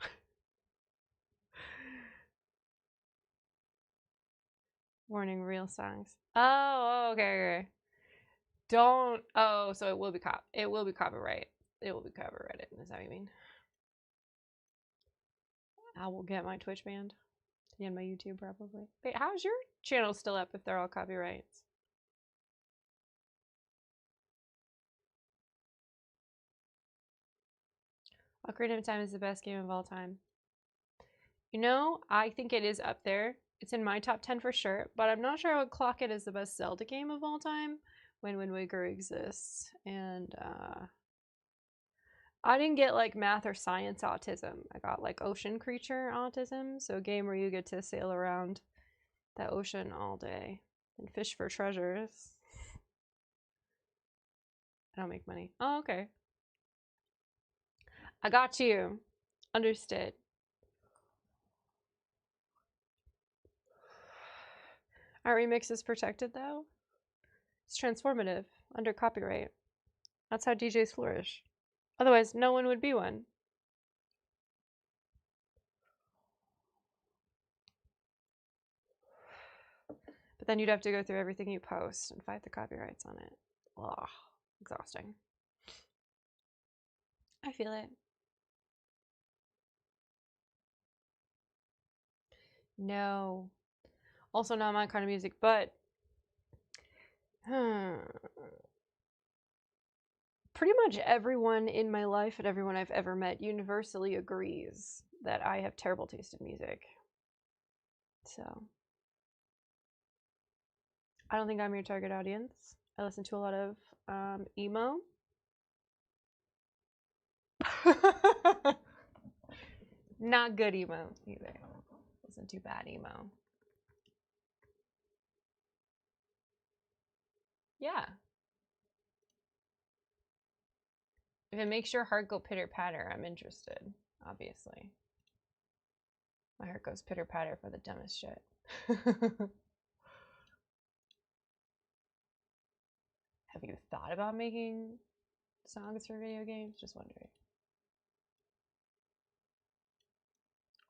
Warning, real songs. Oh, okay. Don't. Oh, so it will be It will be copyright. It will be copyrighted. Is that what you mean? I will get my Twitch banned and my YouTube probably. Wait, how's your channel still up if they're all copyrights? Ocarina of Time is the best game of all time. You know, I think it is up there. It's in my top 10 for sure, but I'm not sure I would clock it as the best Zelda game of all time when Wind Waker exists. And I didn't get like math or science autism. I got like ocean creature autism. So a game where you get to sail around the ocean all day and fish for treasures. I don't make money. Oh, okay. I got you. Understood. Our remix is protected though. It's transformative under copyright. That's how DJs flourish. Otherwise, no one would be one. But then you'd have to go through everything you post and fight the copyrights on it. Ugh, exhausting. I feel it. No. Also not my kind of music, but pretty much everyone in my life and everyone I've ever met universally agrees that I have terrible taste in music. So I don't think I'm your target audience. I listen to a lot of emo. Not good emo either. Listen to bad emo. Yeah. If it makes your heart go pitter patter, I'm interested, obviously. My heart goes pitter patter for the dumbest shit. Have you thought about making songs for video games? Just wondering.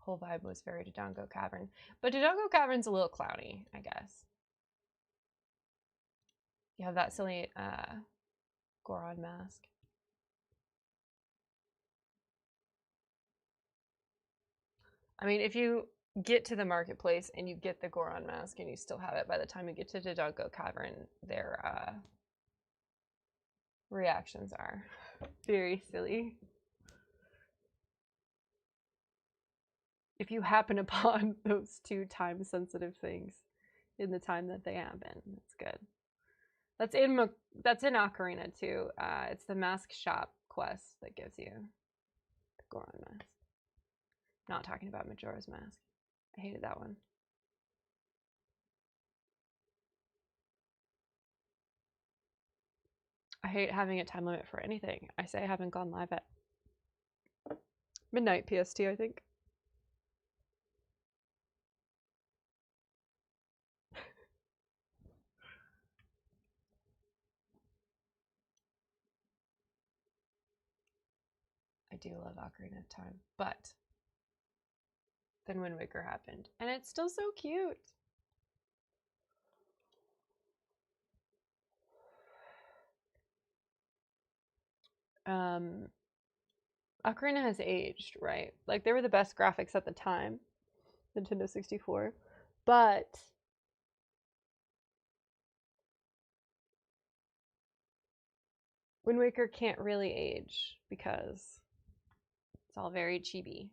Whole vibe was very Dodongo Cavern. But Dodongo Cavern's a little clowny, I guess. You have that silly Goron mask. I mean, if you get to the marketplace and you get the Goron mask and you still have it by the time you get to Dodongo Cavern, their reactions are very silly. If you happen upon those two time-sensitive things in the time that they happen, that's good. That's in Ocarina too. It's the mask shop quest that gives you the Goron mask. Not talking about Majora's Mask. I hated that one. I hate having a time limit for anything. I say I haven't gone live at midnight PST, I think. I do love Ocarina of Time, but then Wind Waker happened, and it's still so cute. Ocarina has aged, right? Like, they were the best graphics at the time, Nintendo 64, but Wind Waker can't really age because it's all very chibi.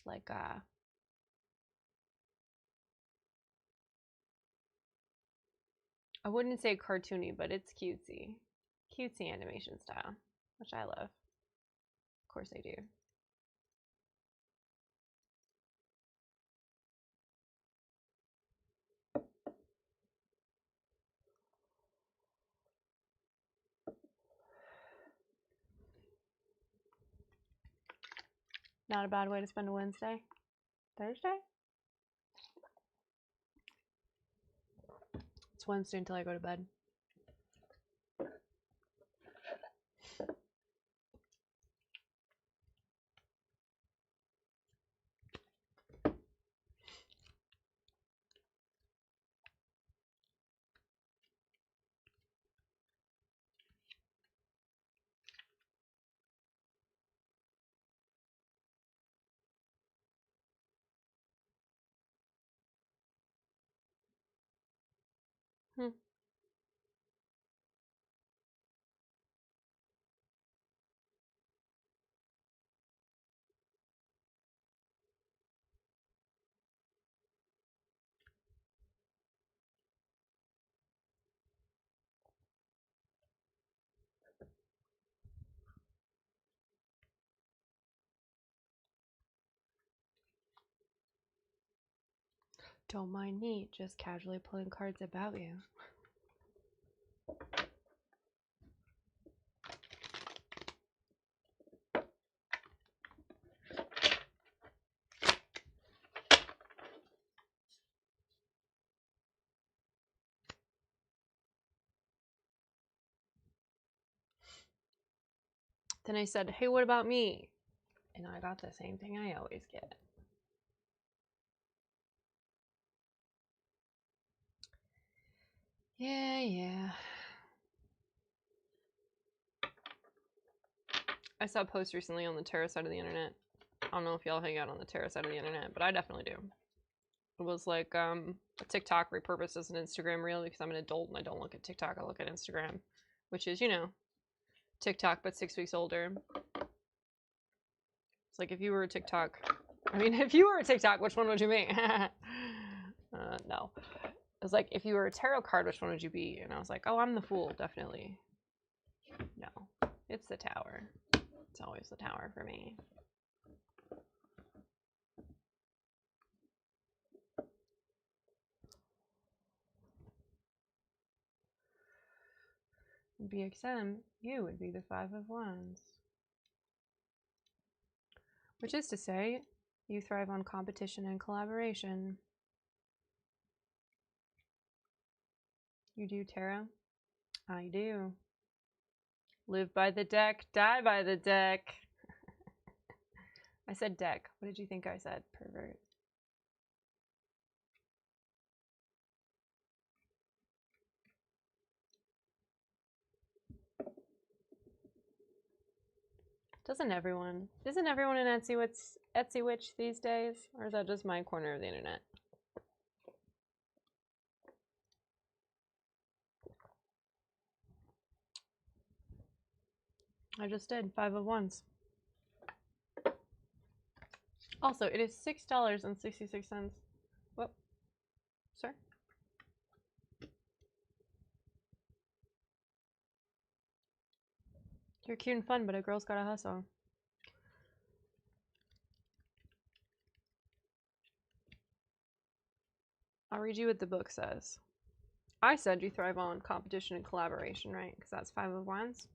Like, I wouldn't say cartoony, but it's cutesy. Cutesy animation style, which I love. Of course I do. Not a bad way to spend a Wednesday. Thursday? It's Wednesday until I go to bed. Don't mind me, just casually pulling cards about you. Then I said, hey, what about me? And I got the same thing I always get. Yeah. I saw a post recently on the tarot side of the internet. I don't know if y'all hang out on the tarot side of the internet, but I definitely do. It was like a TikTok repurposed as an Instagram reel because I'm an adult and I don't look at TikTok. I look at Instagram, which is, you know, TikTok but 6 weeks older. It's like if you were a TikTok, if you were a TikTok, which one would you be? No. It was like, if you were a tarot card, which one would you be? And I was like, oh, I'm the Fool, definitely. No, it's the Tower. It's always the Tower for me. BXM, you would be the Five of Wands. Which is to say, you thrive on competition and collaboration. You do, Tara? I do. Live by the deck, die by the deck. I said deck. What did you think I said, pervert? Isn't everyone an Etsy witch these days? Or is that just my corner of the internet? I just did 5 of Wands. Also, it is $6.66. Whoop. Sir? You're cute and fun, but a girl's gotta hustle. I'll read you what the book says. I said you thrive on competition and collaboration, right? Because that's 5 of Wands.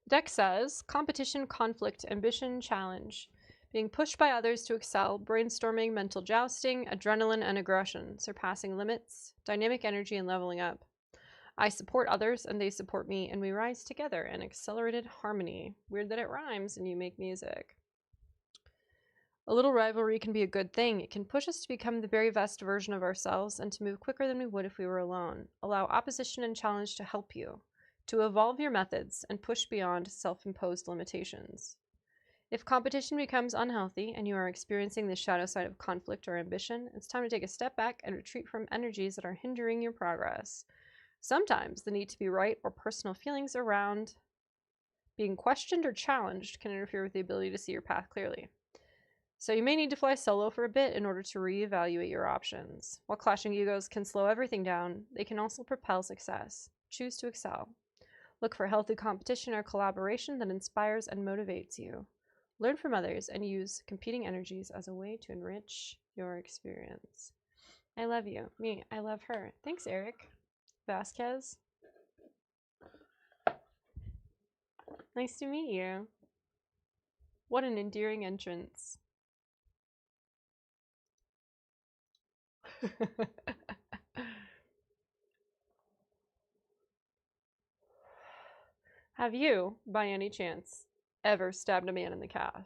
Deck says competition, conflict, ambition, challenge. Being pushed by others to excel, brainstorming, mental jousting, adrenaline and aggression, surpassing limits, dynamic energy, and leveling up. I support others and they support me, and we rise together in accelerated harmony. Weird that it rhymes and you make music. A little rivalry can be a good thing. It can push us to become the very best version of ourselves and to move quicker than we would if we were alone. Allow opposition and challenge to help you, to evolve your methods and push beyond self-imposed limitations. If competition becomes unhealthy and you are experiencing the shadow side of conflict or ambition, it's time to take a step back and retreat from energies that are hindering your progress. Sometimes the need to be right or personal feelings around being questioned or challenged can interfere with the ability to see your path clearly. So you may need to fly solo for a bit in order to reevaluate your options. While clashing egos can slow everything down, they can also propel success. Choose to excel. Look for healthy competition or collaboration that inspires and motivates you. Learn from others and use competing energies as a way to enrich your experience. I love you. Me, I love her. Thanks, Eric Vasquez. Nice to meet you. What an endearing entrance. Have you, by any chance, ever stabbed a man in the calf?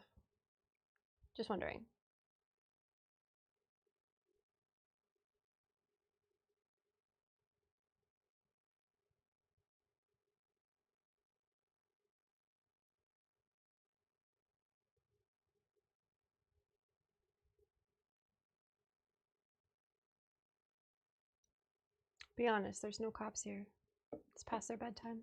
Just wondering. Be honest, there's no cops here. It's past their bedtime.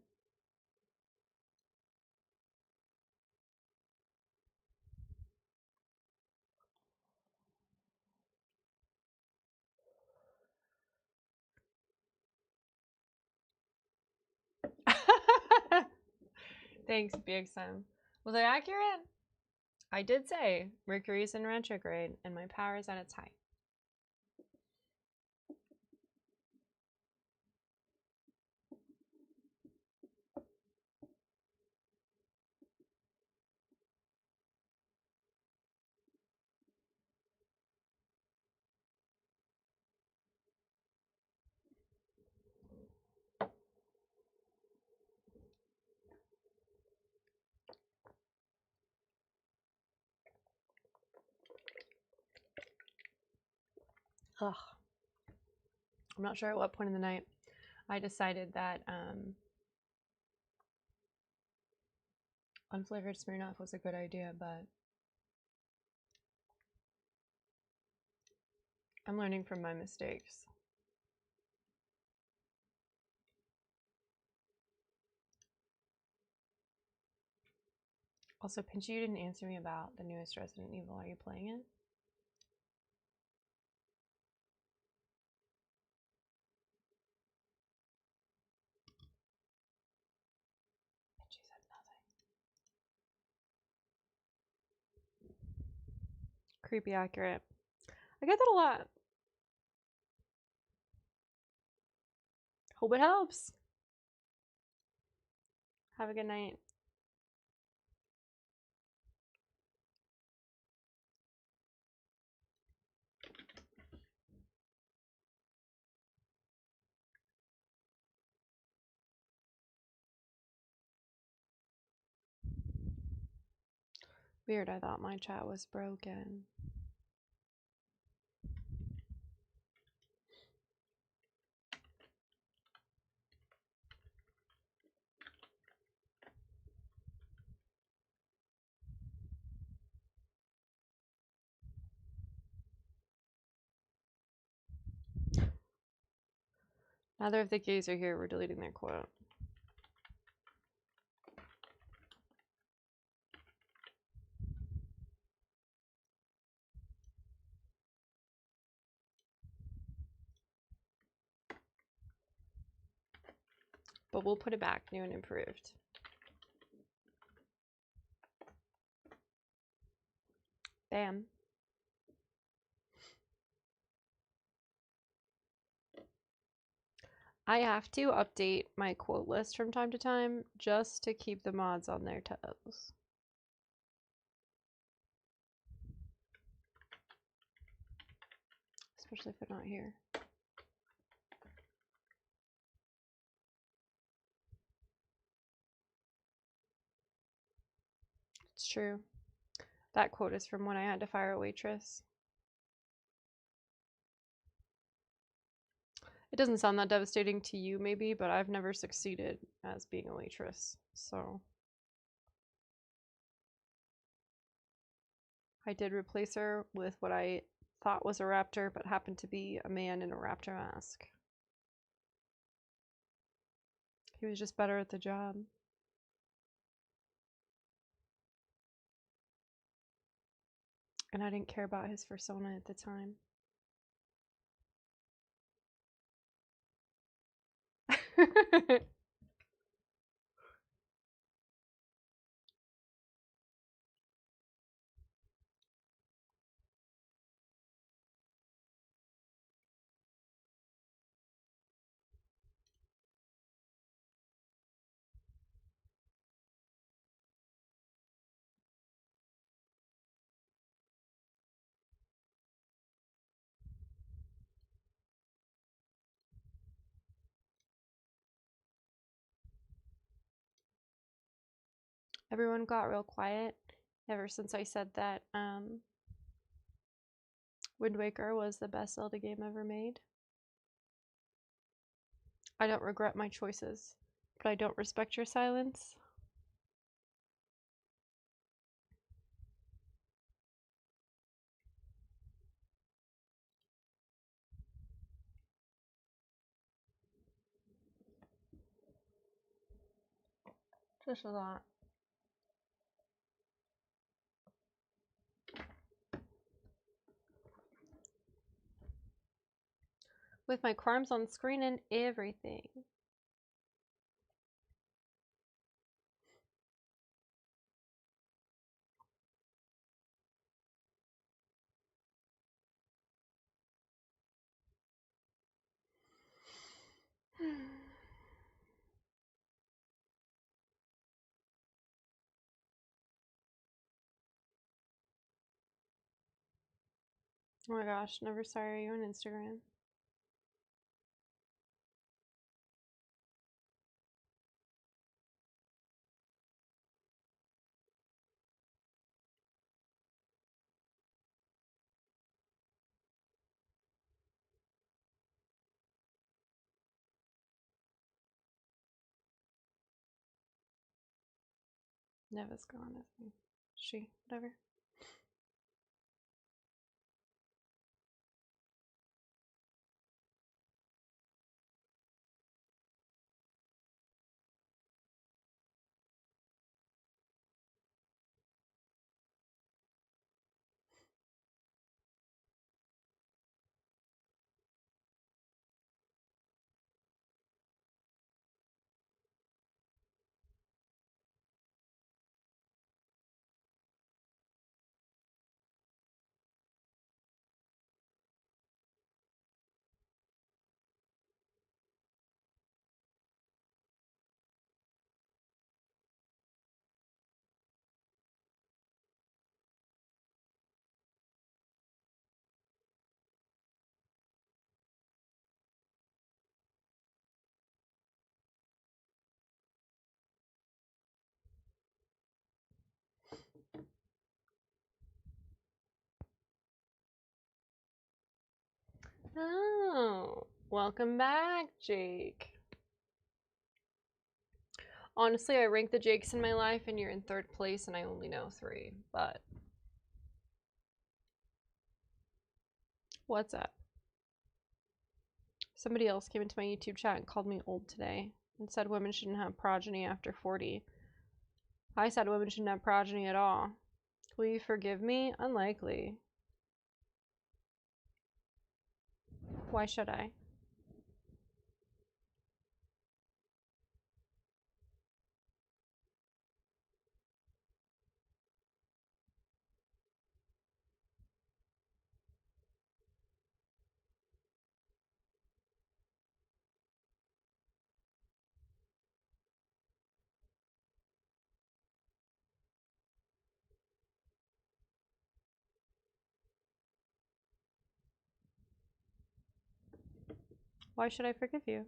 Thanks, Big Sam. Was I accurate? I did say Mercury is in retrograde and my power is at its height. Ugh. I'm not sure at what point in the night I decided that unflavored Smirnoff was a good idea, but I'm learning from my mistakes. Also, Pinchy, you didn't answer me about the newest Resident Evil. Are you playing it? Pinchy said nothing. Creepy accurate. I get that a lot. Hope it helps. Have a good night. Weird, I thought my chat was broken. Neither of the gays are here. We're deleting their quote. But we'll put it back, new and improved. Bam. I have to update my quote list from time to time just to keep the mods on their toes. Especially if they're not here. It's true. That quote is from when I had to fire a waitress. It doesn't sound that devastating to you, maybe, but I've never succeeded as being a waitress, so. I did replace her with what I thought was a raptor, but happened to be a man in a raptor mask. He was just better at the job. And I didn't care about his persona at the time. Everyone got real quiet ever since I said that Wind Waker was the best Zelda game ever made. I don't regret my choices, but I don't respect your silence. Just a lot. With my crimes on screen and everything. Oh my gosh, never saw you on Instagram. Neva's gone, isn't he? She, whatever. Oh, welcome back, Jake. Honestly, I rank the Jakes in my life and you're in 3rd place and I only know 3, but... What's up? Somebody else came into my YouTube chat and called me old today and said women shouldn't have progeny after 40. I said women shouldn't have progeny at all. Will you forgive me? Unlikely. Why should I? Why should I forgive you?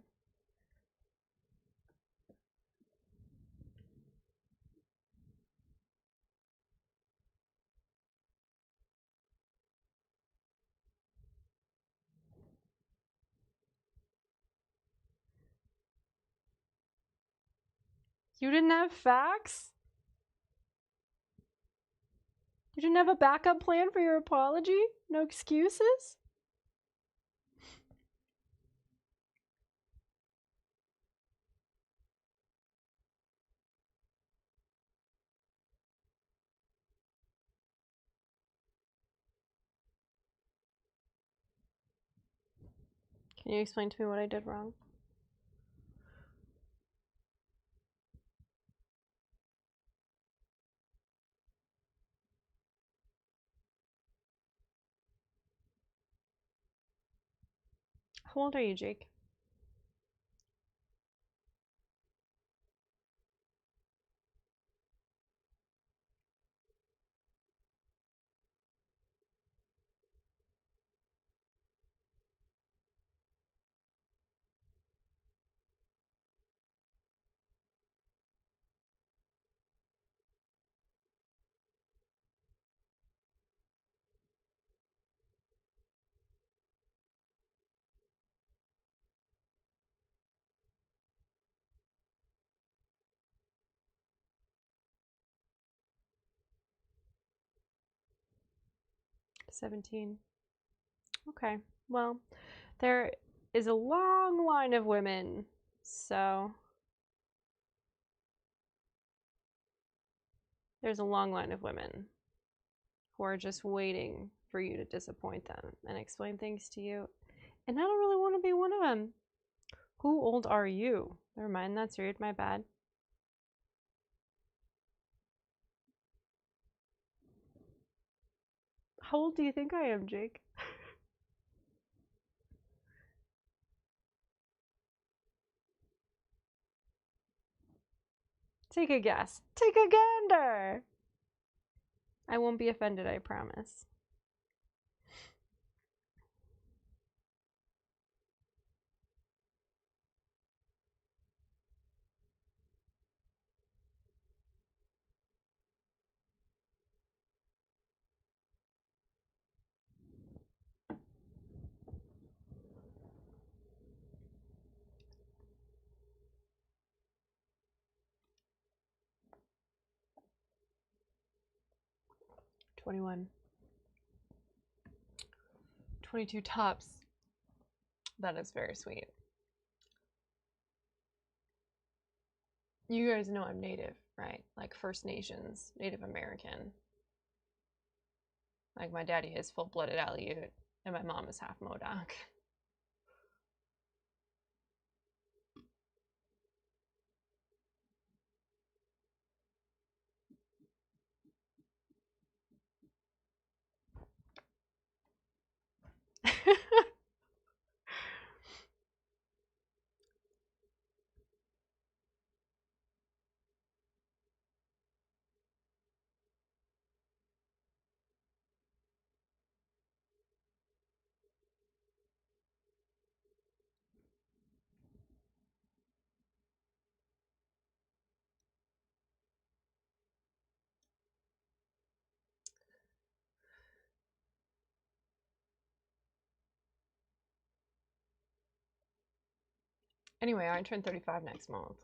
You didn't have facts? You didn't have a backup plan for your apology? No excuses? Can you explain to me what I did wrong? How old are you, Jake? 17. Okay, well, there is a long line of women, so there's a long line of women who are just waiting for you to disappoint them and explain things to you. And I don't really want to be one of them. Who old are you? Never mind, that's rude, my bad. How old do you think I am, Jake? Take a guess. Take a gander! I won't be offended, I promise. $21. 22 tops. That is very sweet. You guys know I'm Native, right? Like First Nations, Native American. Like my daddy is full-blooded Aleut, and my mom is half Modoc. Anyway, I turn 35 next month.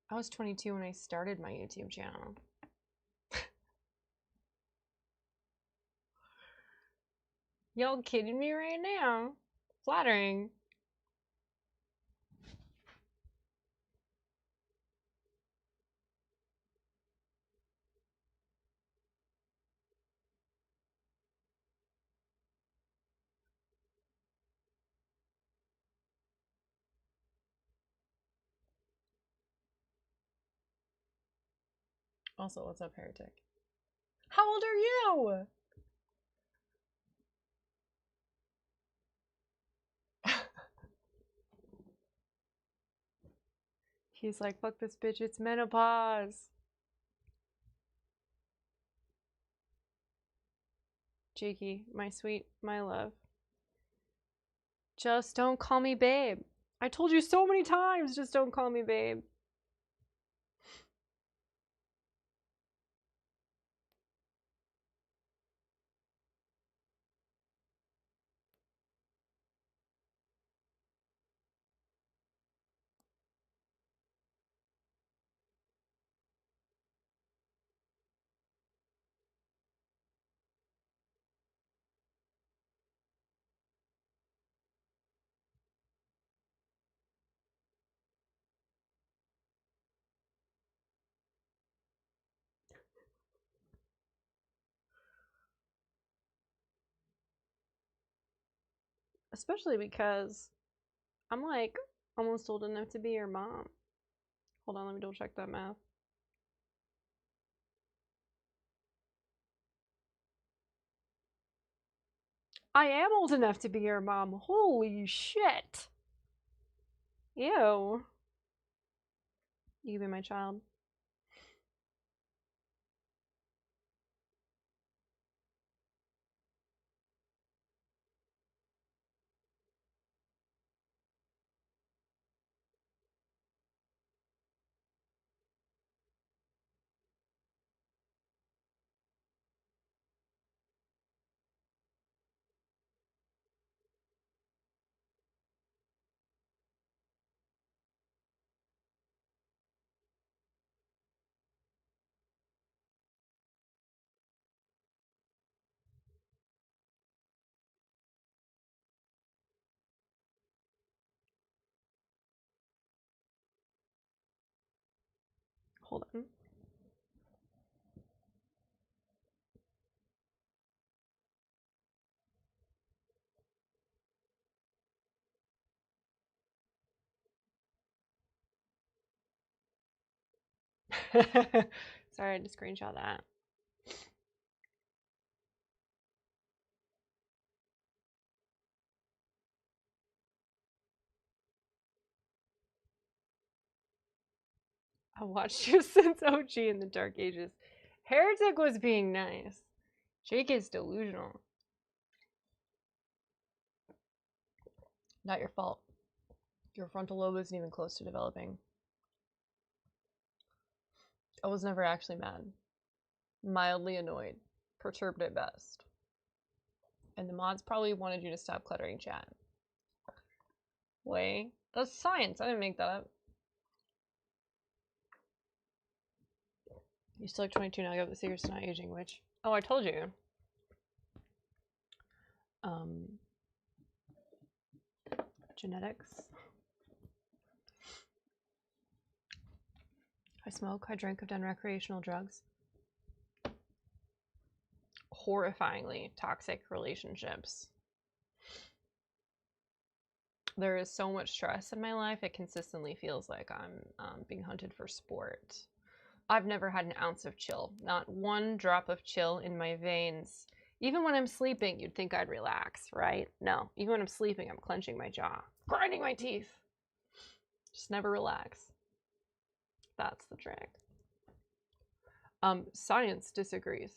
I was 22 when I started my YouTube channel. Y'all kidding me right now? Flattering. Also, what's up, Heretic? How old are you? He's like, fuck this bitch, it's menopause. Jakey, my sweet, my love. Just don't call me babe. I told you so many times, just don't call me babe. Especially because I'm like almost old enough to be your mom. Hold on, let me double check that math. I am old enough to be your mom. Holy shit. Ew. You can be my child. Hold on. Sorry, I had to screenshot that. I watched you since OG in the Dark Ages. Heretic was being nice. Jake is delusional. Not your fault. Your frontal lobe isn't even close to developing. I was never actually mad. Mildly annoyed. Perturbed at best. And the mods probably wanted you to stop cluttering chat. Way. That's science. I didn't make that up. You still look 22 now. I got the secrets to not aging, which... Oh, I told you. Genetics. I smoke, I drink, I've done recreational drugs. Horrifyingly toxic relationships. There is so much stress in my life, it consistently feels like I'm being hunted for sport. I've never had an ounce of chill. Not one drop of chill in my veins. Even when I'm sleeping, you'd think I'd relax, right? No. Even when I'm sleeping, I'm clenching my jaw, grinding my teeth. Just never relax. That's the trick. Science disagrees.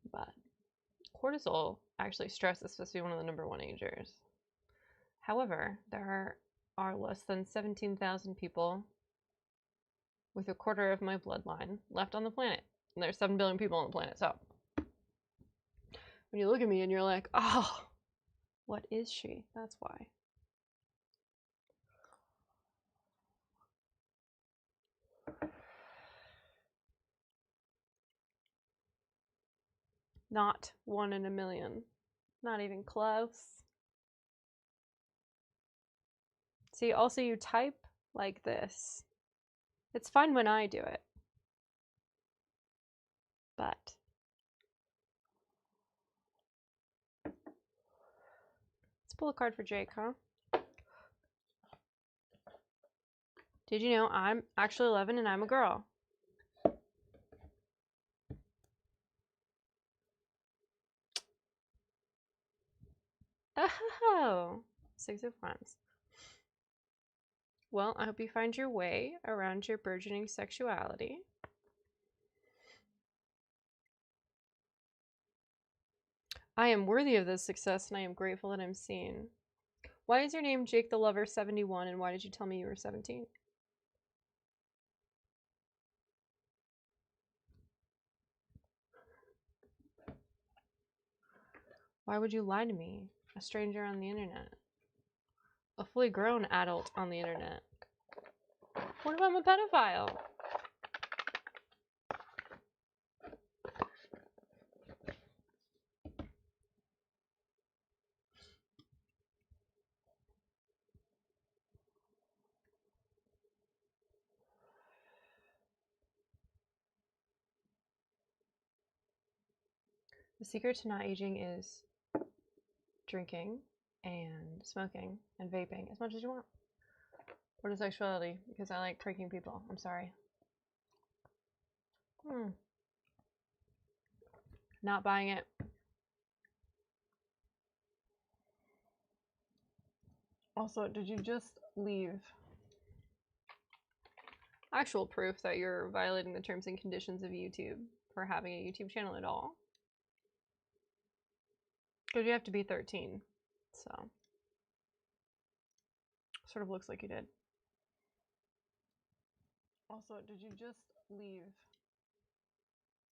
But cortisol, actually stress is supposed to be one of the #1 agers. However, there are less than 17,000 people with a quarter of my bloodline left on the planet. And there's 7 billion people on the planet, so when you look at me and you're like, oh, what is she? That's why. Not 1 in a million. Not even close. See, also you type like this. It's fine when I do it. But let's pull a card for Jake, huh? Did you know I'm actually 11 and I'm a girl? Oh, 6 of Wands. Well, I hope you find your way around your burgeoning sexuality. I am worthy of this success and I am grateful that I'm seen. Why is your name Jake the Lover 71 and why did you tell me you were 17? Why would you lie to me? A stranger on the internet. A fully grown adult on the internet. What if I'm a pedophile? The secret to not aging is drinking and smoking and vaping as much as you want. What is sexuality? Because I like pranking people. I'm sorry. Not buying it. Also, did you just leave actual proof that you're violating the terms and conditions of YouTube for having a YouTube channel at all? Because you have to be 13, so sort of looks like you did. Also, did you just leave?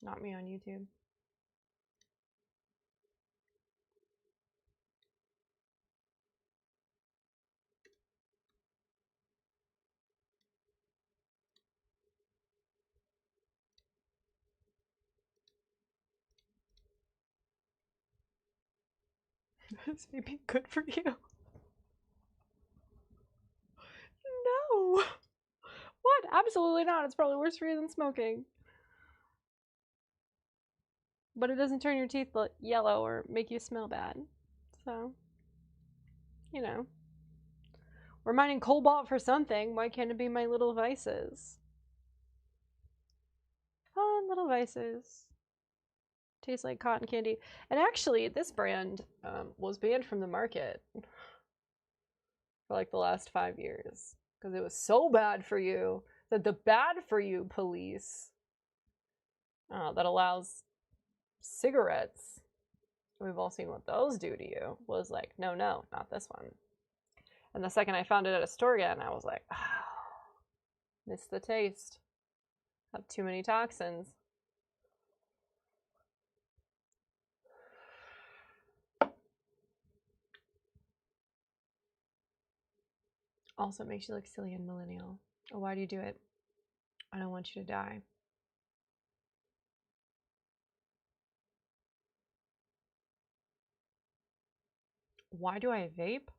Not me on YouTube. Is vaping good for you? No. What? Absolutely not. It's probably worse for you than smoking. But it doesn't turn your teeth yellow or make you smell bad. So, you know. We're mining cobalt for something. Why can't it be my little vices? Fun little vices. Tastes like cotton candy. And actually, this brand was banned from the market for like the last 5 years because it was so bad for you that the bad for you police that allows cigarettes, we've all seen what those do to you, was like, no, not this one. And the second I found it at a store again, I was like, oh, miss the taste. Have too many toxins. Also, it makes you look silly and millennial. Oh, why do you do it? I don't want you to die. Why do I vape?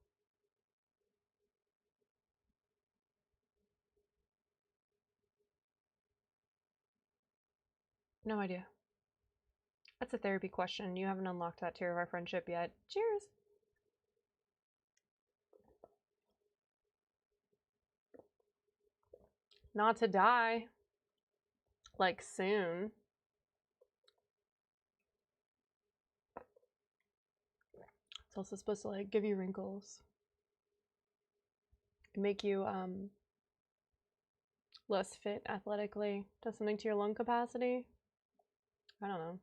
No idea. That's a therapy question. You haven't unlocked that tier of our friendship yet. Cheers! Not to die. Like, soon. It's also supposed to, like, give you wrinkles. Make you, less fit athletically. Does something to your lung capacity. I don't know.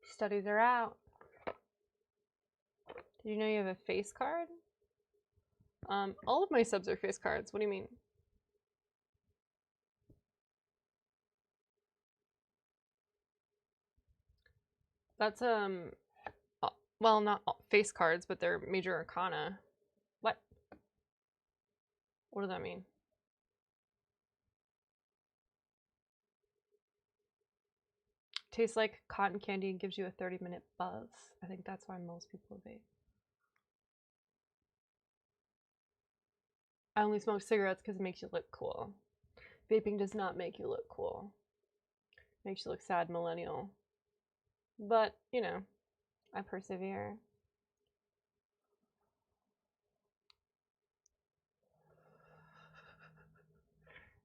Studies are out. Did you know you have a face card? All of my subs are face cards. What do you mean? That's, well, not face cards, but they're major arcana. What? What does that mean? Tastes like cotton candy and gives you a 30-minute buzz. I think that's why most people vape. I only smoke cigarettes because it makes you look cool. Vaping does not make you look cool. It makes you look sad millennial. But, you know, I persevere.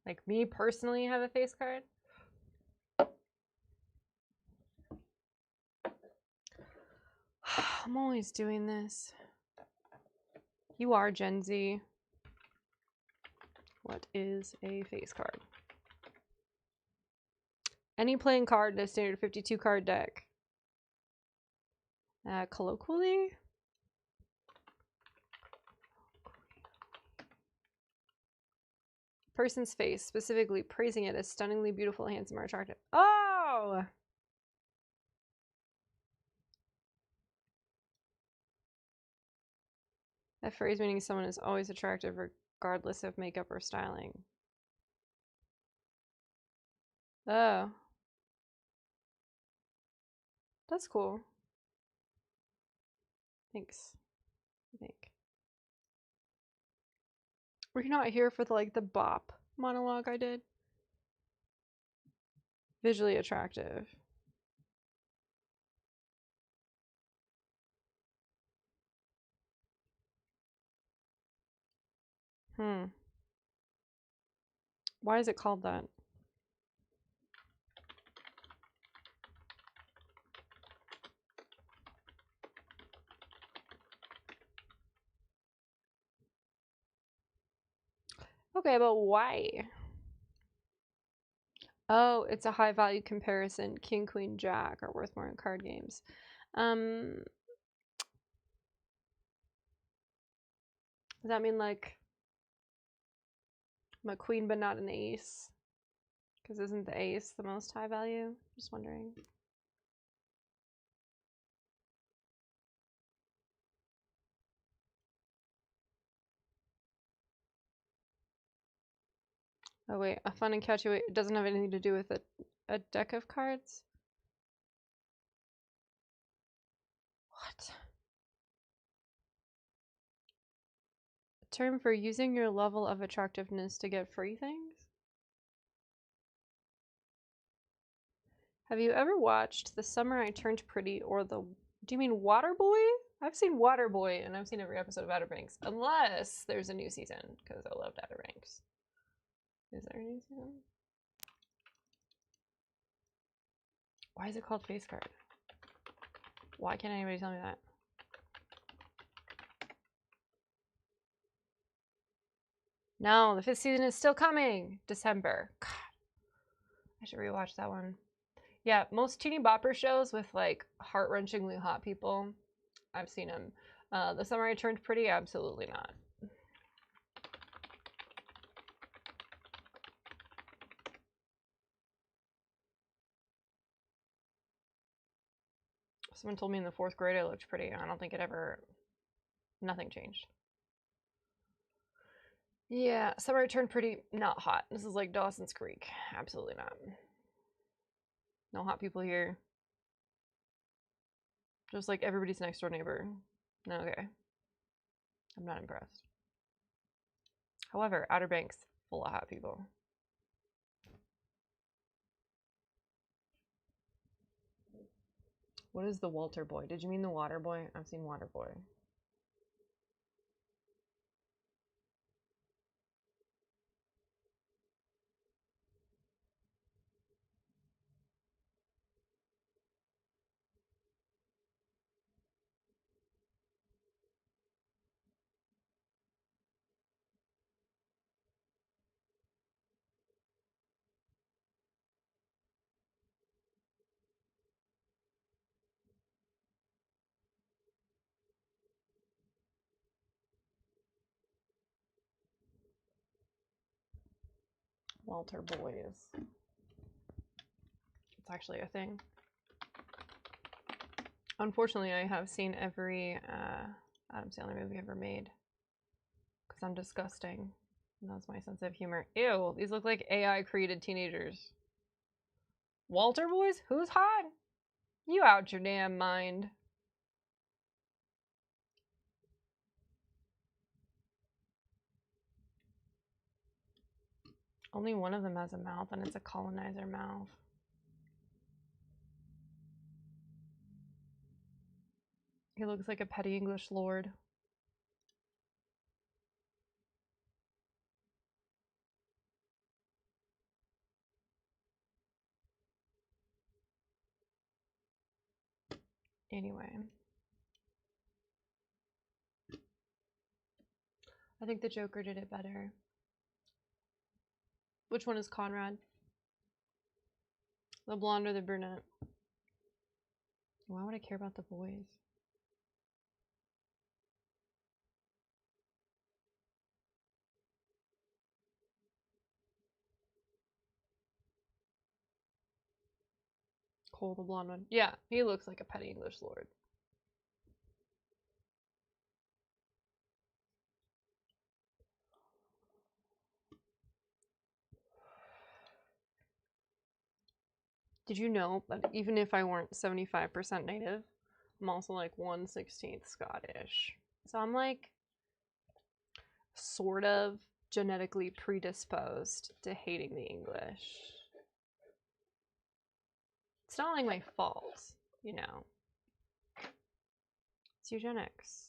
Like, me personally have a face card? I'm always doing this. You are Gen Z. What is a face card? Any playing card in a standard 52 card deck. Colloquially? Person's face, specifically praising it as stunningly beautiful, handsome, or attractive. Oh! That phrase meaning someone is always attractive regardless of makeup or styling. Oh. That's cool. Thanks. I think. Were you not here for the bop monologue I did? Visually attractive. Why is it called that? Okay, but why? Oh, it's a high value comparison. King, Queen, Jack are worth more in card games. Does that mean like I'm a queen but not an ace? Because isn't the ace the most high value? Just wondering. Oh wait, a fun and catchy way. It doesn't have anything to do with a deck of cards? What? Term for using your level of attractiveness to get free things? Have you ever watched The Summer I Turned Pretty or the... Do you mean Waterboy? I've seen Waterboy and I've seen every episode of Outer Banks. Unless there's a new season, because I loved Outer Banks. Is there a new season? Why is it called Face Card? Why can't anybody tell me that? No, the 5th season is still coming! December. God. I should rewatch that one. Yeah, most teeny bopper shows with like heart-wrenchingly hot people, I've seen them. The Summer I Turned Pretty, absolutely not. Someone told me in the 4th grade I looked pretty. I don't think it ever... Nothing changed. Yeah, Summer I Turned Pretty, not hot. This is like Dawson's Creek. Absolutely not. No hot people here. Just like everybody's next door neighbor. Okay. I'm not impressed. However, Outer Banks, full of hot people. What is the Walter Boy? Did you mean the Water Boy? I've seen Water Boy. Walter Boys. It's actually a thing. Unfortunately, I have seen every Adam Sandler movie ever made. Because I'm disgusting. And that's my sense of humor. Ew, these look like AI created teenagers. Walter Boys? Who's hot? You out your damn mind. Only one of them has a mouth, and it's a colonizer mouth. He looks like a petty English lord. Anyway. I think the Joker did it better. Which one is Conrad? The blonde or the brunette? Why would I care about the boys? Cole, the blonde one. Yeah, he looks like a petty English lord. Did you know that even if I weren't 75% native, I'm also like 1/16 Scottish. So I'm like sort of genetically predisposed to hating the English. It's not like my fault, you know. It's eugenics.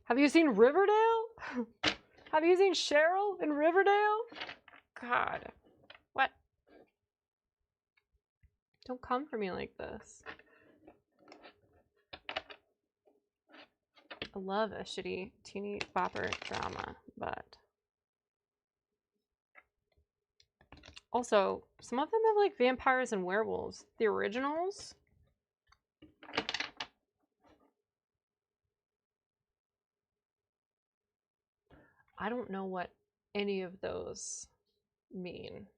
Have you seen Riverdale? Have you seen Cheryl in Riverdale? God. What? Don't come for me like this. I love a shitty teeny bopper drama, but... Also, some of them have like vampires and werewolves. The originals? I don't know what any of those mean.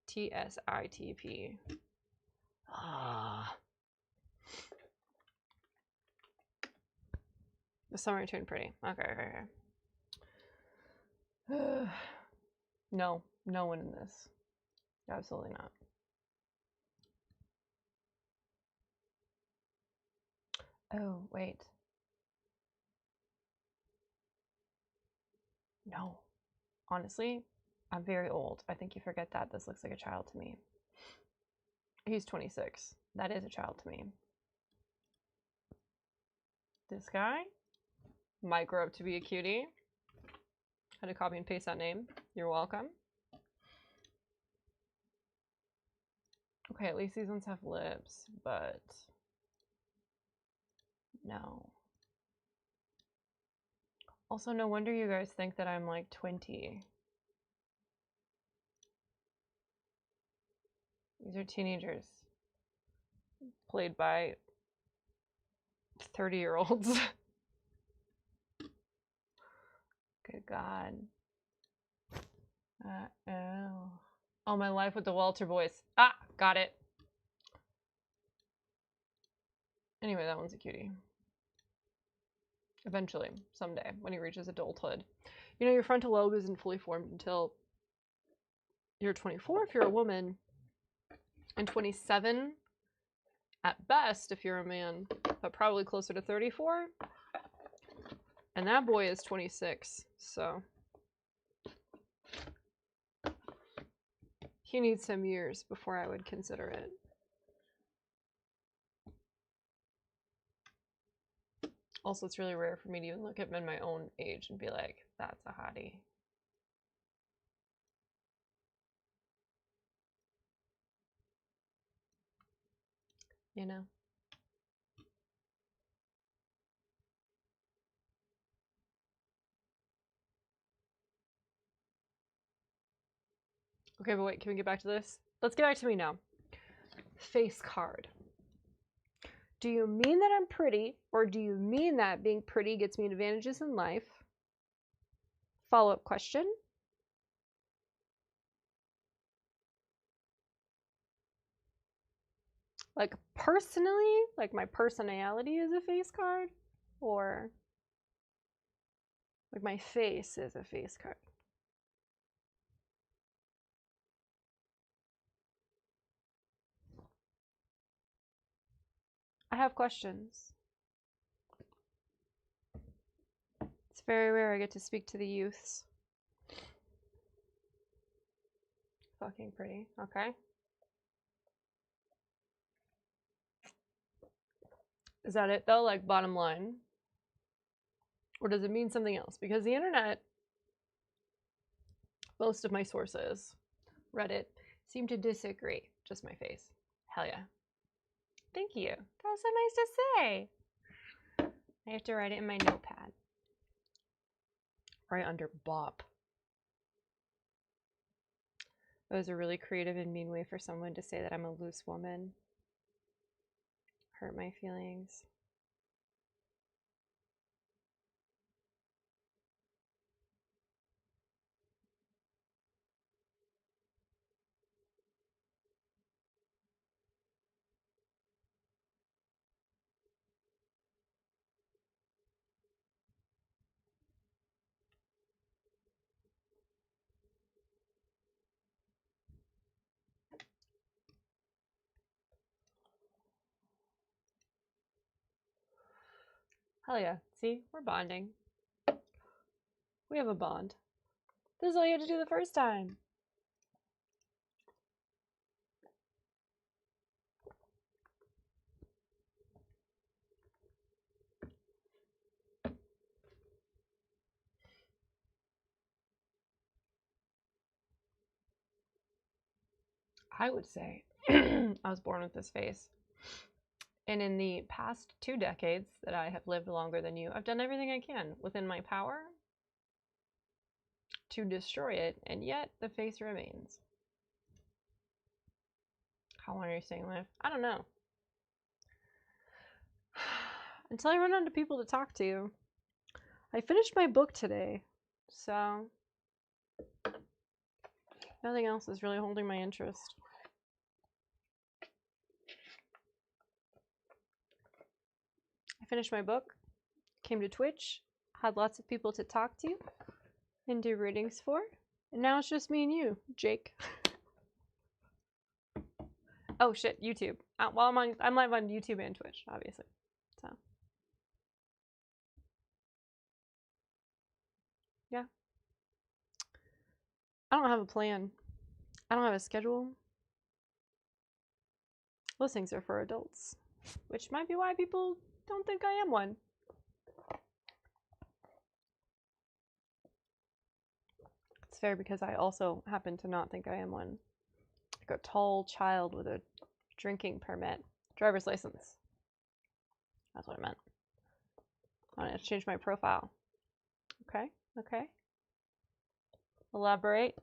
TSITP. Ah. The Summer I Turned Pretty. Okay. No one in this. Absolutely not. Oh, wait. No. Honestly, I'm very old. I think you forget that. This looks like a child to me. He's 26. That is a child to me. This guy might grow up to be a cutie. Had to copy and paste that name. You're welcome. Okay, at least these ones have lips, but no. Also, no wonder you guys think that I'm like 20. These are teenagers played by 30-year-olds. Good God. Oh. Oh, my life with the Walter boys. Ah, got it. Anyway, that one's a cutie. Eventually, someday, when he reaches adulthood. You know, your frontal lobe isn't fully formed until you're 24 if you're a woman, and 27 at best if you're a man, but probably closer to 34. And that boy is 26, so he needs some years before I would consider it. Also, it's really rare for me to even look at men my own age and be like, that's a hottie. You know? Okay, but wait, can we get back to this? Let's get back to me now. Face card. Do you mean that I'm pretty, or do you mean that being pretty gets me advantages in life? Follow-up question. Like, personally, like my personality is a face card, or like my face is a face card? I have questions. It's very rare I get to speak to the youths. Fucking pretty. Okay. Is that it though? Like, bottom line? Or does it mean something else? Because the internet, most of my sources, Reddit, seem to disagree. Just my face. Hell yeah. Thank you. That was so nice to say. I have to write it in my notepad. Right under bop. That was a really creative and mean way for someone to say that I'm a loose woman. Hurt my feelings. Hell yeah. See? We're bonding. We have a bond. This is all you had to do the first time. I would say I was born with this face. And in the past 2 decades that I have lived longer than you, I've done everything I can within my power to destroy it, and yet the face remains. How long are you staying alive? I don't know. Until I run into people to talk to. I finished my book today, so nothing else is really holding my interest. I finished my book, came to Twitch, had lots of people to talk to and do readings for, and now it's just me and you, Jake. Oh shit, YouTube. Well, I'm live on YouTube and Twitch, obviously. So yeah, I don't have a plan. I don't have a schedule. Those things are for adults, which might be why people don't think I am one. It's fair because I also happen to not think I am one. Like a tall child with a drinking permit, driver's license. That's what I meant. I wanted to change my profile. Okay, okay. Elaborate.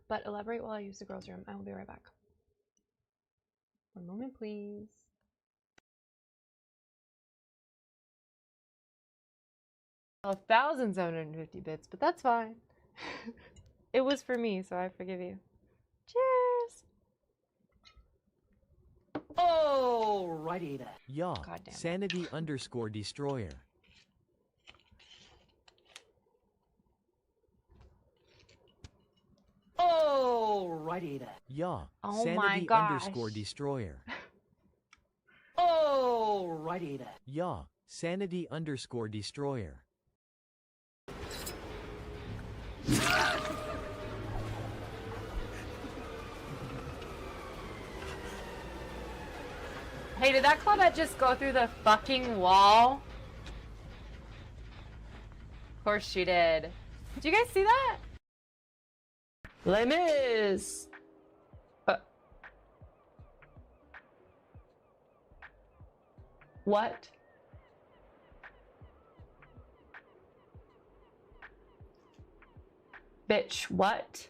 But elaborate while I use the girls' room. I will be right back. One moment, please. Oh, 1,750 bits, but that's fine. It was for me, so I forgive you. Cheers! Alrighty then. Yaw. Goddamn. Sanity_destroyer. Alrighty then. Yaw. Oh my gosh. Sanity_destroyer. Alrighty then. Yaw. Sanity_destroyer. Hey, did that Claudette just go through the fucking wall? Of course she did. Did you guys see that? Les Mis! What? Bitch, what?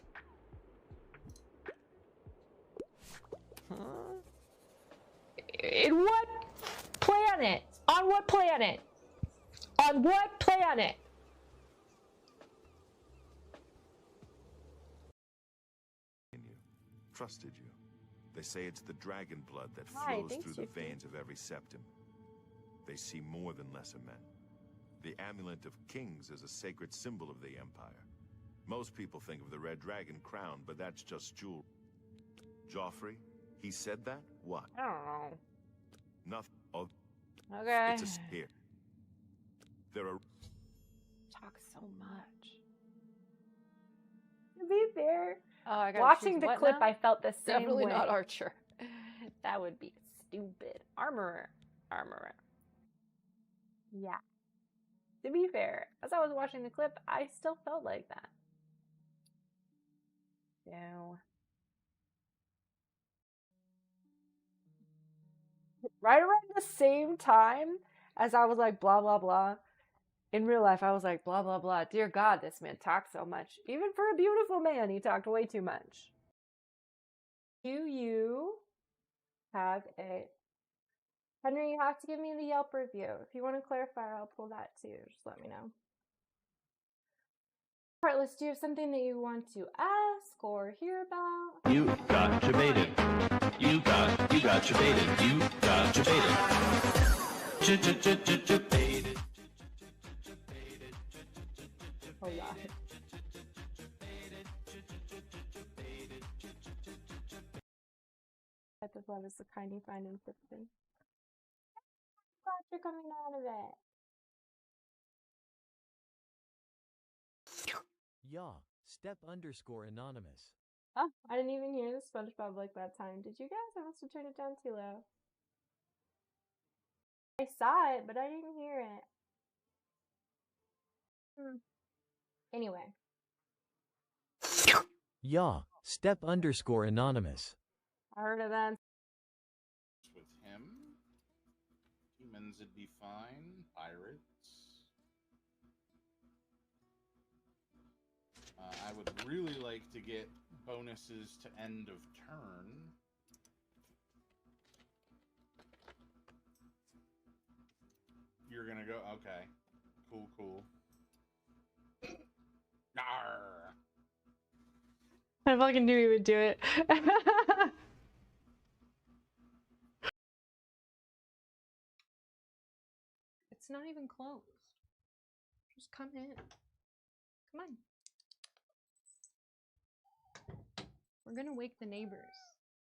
Huh? In what planet? On what planet? On what planet? In you, trusted you. They say it's the dragon blood that Hi, flows thanks, through the Yuki. veins of every septum. They see more than lesser men. The amulet of kings is a sacred symbol of the empire. Most people think of the red dragon crown, but that's just jewelry. Joffrey, he said that? What? I don't know. Nothing. Oh, Okay. it's a here. There are. Talk so much. To be fair, Oh, I gotta watching choose the what clip, now? I felt the same Definitely way. not Archer. That would be stupid. Armorer. Armorer. Yeah. To be fair, as I was watching the clip, I still felt like that. So, right around the same time as I was like, blah, blah, blah, in real life, I was like, blah, blah, blah. Dear God, this man talks so much. Even for a beautiful man, he talked way too much. Do you have a... Henry, you have to give me the Yelp review. If you want to clarify, I'll pull that too. Just let me know. Heartless, do you have something that you want to ask or hear about? You got debated. You got debated. You got debated. Debated. Oh God. Type of love is the kind you find in sympathy. Glad you're coming out of it. Yaw. Step_anonymous. Oh, I didn't even hear the SpongeBob like that time. Did you guys? I must have turned it down too low. I saw it, but I didn't hear it. Anyway. Yaw. Step_anonymous. I heard of that. With him, humans would be fine. Pirates. I would really like to get bonuses to end of turn. You're gonna go? Okay. Cool, cool. Arr. I fucking knew he would do it. It's not even closed. Just come in. Come on. We're gonna wake the neighbors.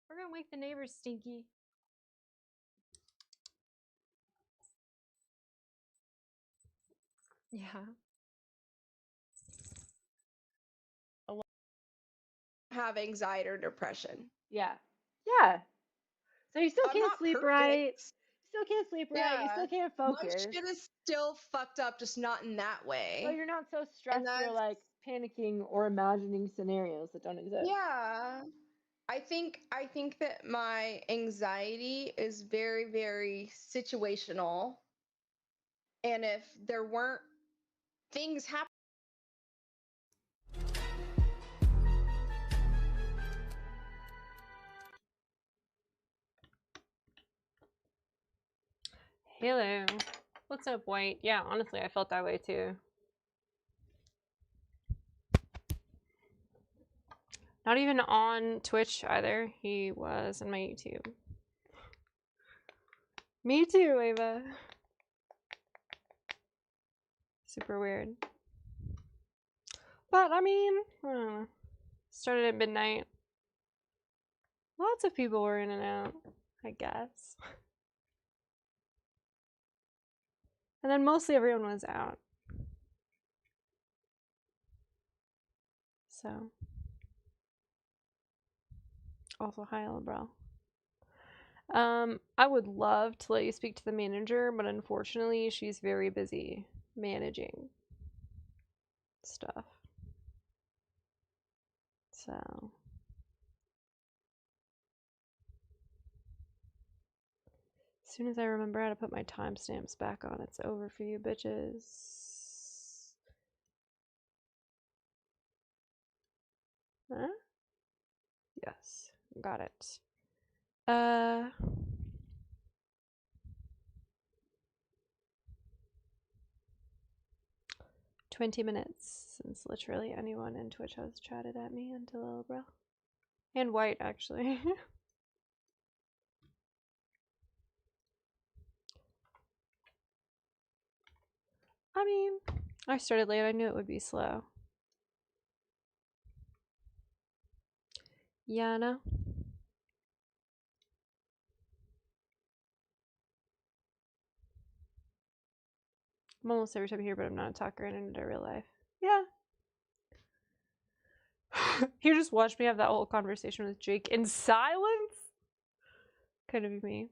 We're gonna wake the neighbors, Stinky. Yeah. Have anxiety or depression. Yeah. Yeah. So you still I'm can't not sleep perfect. right. You still can't sleep right. You Yeah. still can't My focus. shit is still fucked up, just not in that way. So you're not so stressed you're that's like panicking or imagining scenarios that don't exist. yeah. I think that my anxiety is very, very situational. And if there weren't things happening. Hello. What's up, White? Yeah, honestly, I felt that way too. Not even on Twitch either. He was on my YouTube. Me too, Ava. Super weird. But, I mean, I don't know. Started at midnight. Lots of people were in and out, I guess. And then mostly everyone was out. So. Also, hi, Bro. I would love to let you speak to the manager, but unfortunately, she's very busy managing stuff. So. As soon as I remember how to put my timestamps back on, it's over for you bitches. Huh? Yes, got it. 20 minutes since literally anyone in Twitch has chatted at me until Elbra. And White, actually. I mean, I started late. I knew it would be slow. Yeah, I know. I'm almost every time here, but I'm not a talker in real life. Yeah. You just watched me have that whole conversation with Jake in silence? Could be me.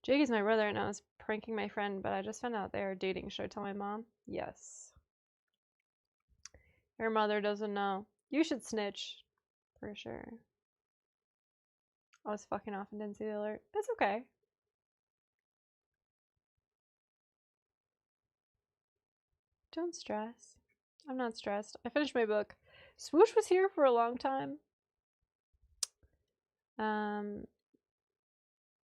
Jake is my brother and I was pranking my friend, but I just found out they are dating. Should I tell my mom? Yes. Your mother doesn't know. You should snitch. For sure. I was fucking off and didn't see the alert. It's okay. Don't stress. I'm not stressed. I finished my book. Swoosh was here for a long time.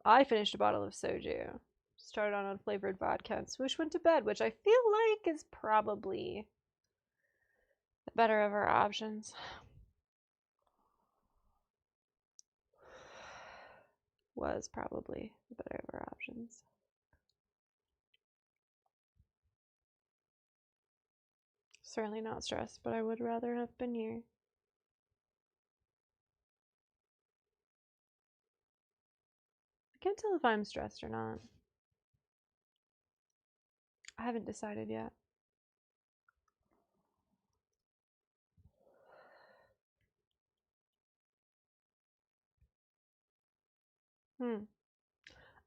I finished a bottle of soju. Started on unflavored vodka and Swoosh went to bed, which I feel like is probably the better of our options. Was probably the better of our options. Certainly not stressed, but I would rather have been here. I can't tell if I'm stressed or not. I haven't decided yet.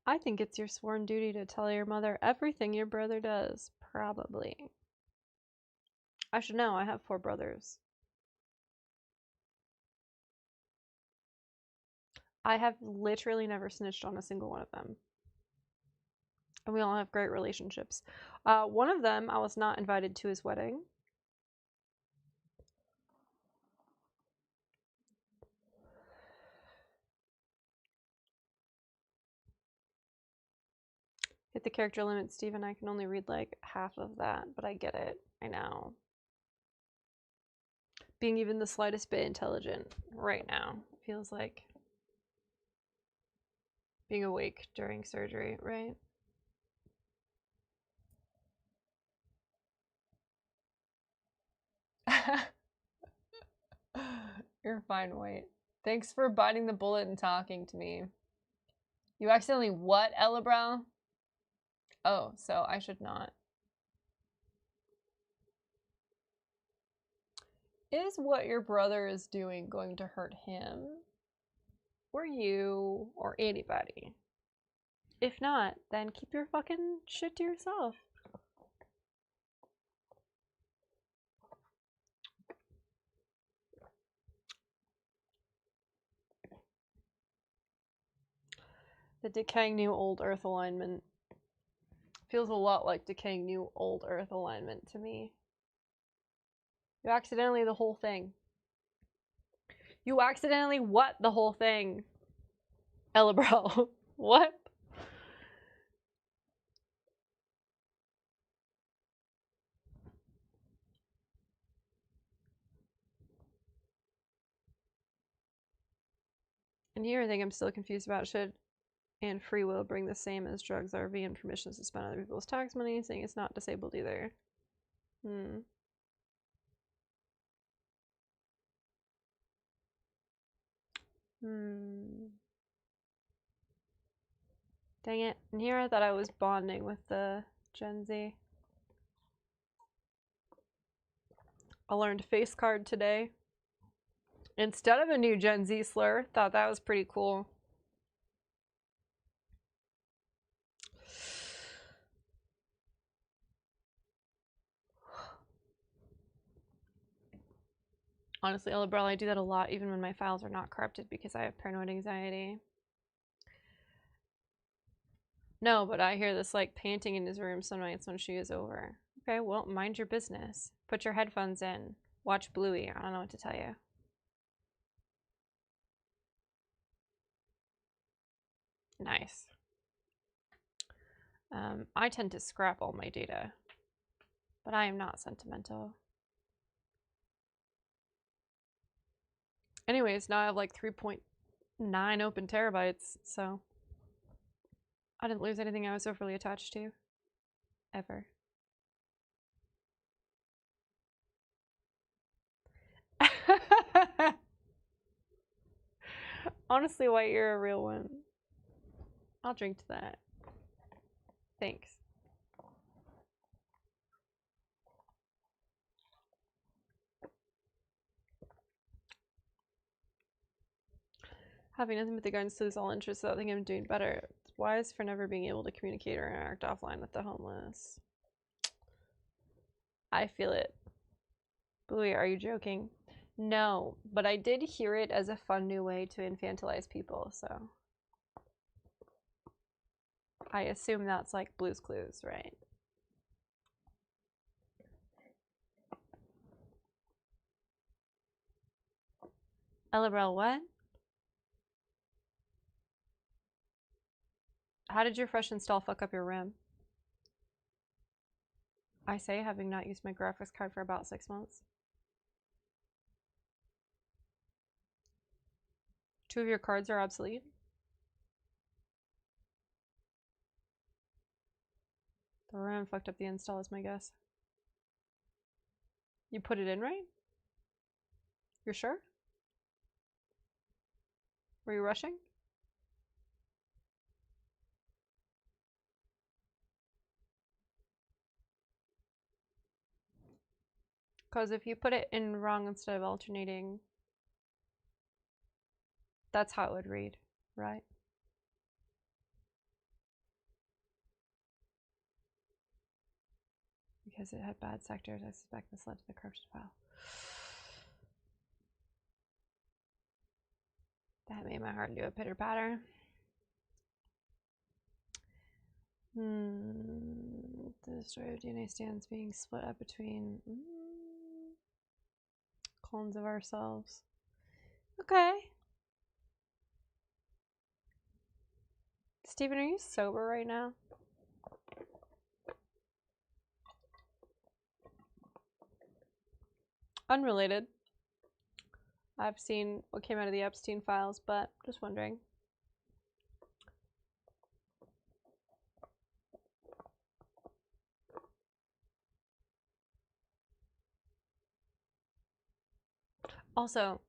I think it's your sworn duty to tell your mother everything your brother does. Probably. I should know, I have 4 brothers. I have literally never snitched on a single one of them. And we all have great relationships. One of them, I was not invited to his wedding. Hit the character limit, Steven. I can only read like half of that, but I get it. I know. Being even the slightest bit intelligent right now feels like being awake during surgery, right? You're fine, White. Thanks for biting the bullet and talking to me. You accidentally what, Elabrow? Oh, so I should not. Is what your brother is doing going to hurt him? Or you? Or anybody? If not, then keep your fucking shit to yourself. The decaying new old Earth alignment feels a lot like decaying new old Earth alignment to me. You accidentally the whole thing. You accidentally what the whole thing? Elabro. What? And here I think I'm still confused about should and free will bring the same as drugs, RV, and permissions to spend other people's tax money, saying it's not disabled either. Dang it. And here I thought I was bonding with the Gen Z. I learned face card today. Instead of a new Gen Z slur. Thought that was pretty cool. Honestly, Elabro, I do that a lot even when my files are not corrupted because I have paranoid anxiety. No, but I hear this like panting in his room some nights when she is over. Okay, well, mind your business. Put your headphones in. Watch Bluey. I don't know what to tell you. Nice. I tend to scrap all my data, but I am not sentimental. Anyways, now I have like 3.9 open terabytes, so I didn't lose anything I was overly attached to. Ever. Honestly, White, you're a real one. I'll drink to that. Thanks. Having nothing but the guidance to lose all interest without thinking I'm doing better. It's wise for never being able to communicate or interact offline with the homeless. I feel it. Bluey, are you joking? No, but I did hear it as a fun new way to infantilize people, so I assume that's like Blue's Clues, right? Elabro, what? How did your fresh install fuck up your RAM? I say, having not used my graphics card for about 6 months. 2 of your cards are obsolete? The RAM fucked up the install is my guess. You put it in right? You're sure? Were you rushing? Because if you put it in wrong instead of alternating, that's how it would read, right? Because it had bad sectors, I suspect this led to the corrupted file. That made my heart do a pitter patter. The story of DNA stands being split up between clones of ourselves. Okay. Steven, are you sober right now? Unrelated. I've seen what came out of the Epstein files, but just wondering. Also,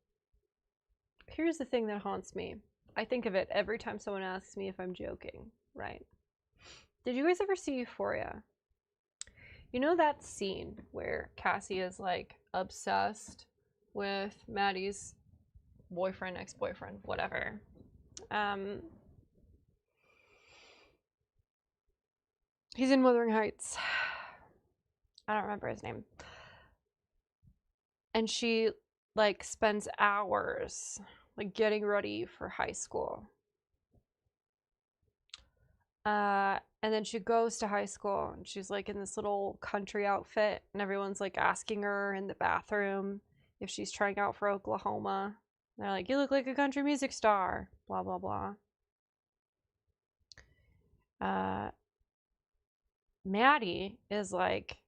here's the thing that haunts me. I think of it every time someone asks me if I'm joking, right? Did you guys ever see Euphoria? You know that scene where Cassie is like obsessed with Maddie's boyfriend, ex-boyfriend, whatever. He's in Wuthering Heights. I don't remember his name. And she like spends hours like getting ready for high school. And then she goes to high school and she's like in this little country outfit and everyone's like asking her in the bathroom if she's trying out for Oklahoma. And they're like, you look like a country music star, blah, blah, blah. Maddie is like,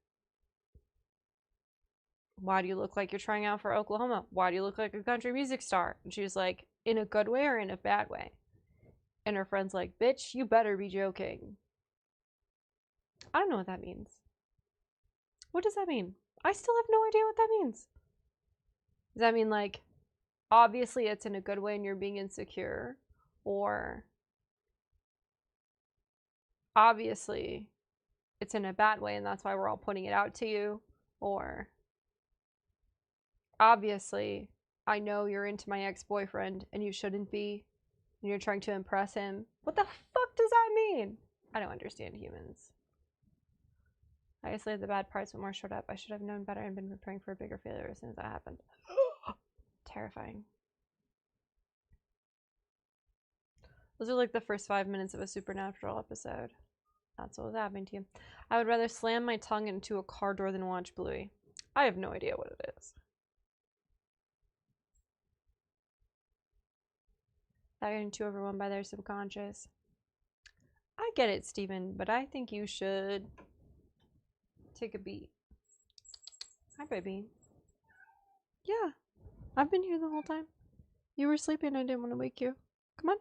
why do you look like you're trying out for Oklahoma? Why do you look like a country music star? And she's like, in a good way or in a bad way? And her friend's like, bitch, you better be joking. I don't know what that means. What does that mean? I still have no idea what that means. Does that mean like, obviously it's in a good way and you're being insecure? Or obviously it's in a bad way and that's why we're all putting it out to you? Or obviously I know you're into my ex-boyfriend and you shouldn't be and you're trying to impress him. What the fuck does that mean? I don't understand humans. I isolated the bad parts when more showed up. I should have known better and been preparing for a bigger failure as soon as that happened. Terrifying. Those are like the first 5 minutes of a Supernatural episode. That's what was happening to you. I would rather slam my tongue into a car door than watch Bluey. I have no idea what it is. They're getting too overwhelmed by their subconscious. I get it, Steven, but I think you should take a beat. Hi, baby. Yeah, I've been here the whole time. You were sleeping, I didn't want to wake you. Come on.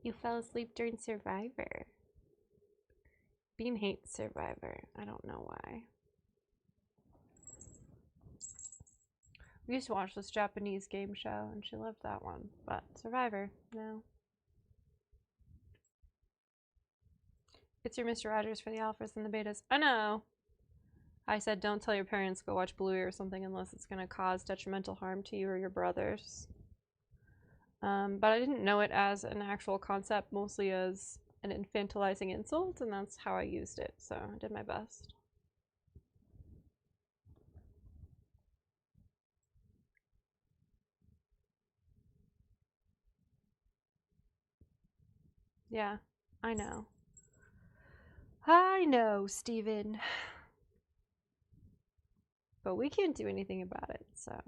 You fell asleep during Survivor. Bean hates Survivor. I don't know why. We used to watch this Japanese game show and she loved that one, but Survivor, no. It's your Mr. Rogers for the alphas and the betas. I know. I said don't tell your parents go watch Bluey or something unless it's going to cause detrimental harm to you or your brothers. But I didn't know it as an actual concept, mostly as an infantilizing insult, and that's how I used it, so I did my best. Yeah, I know. I know, Steven. But we can't do anything about it, so.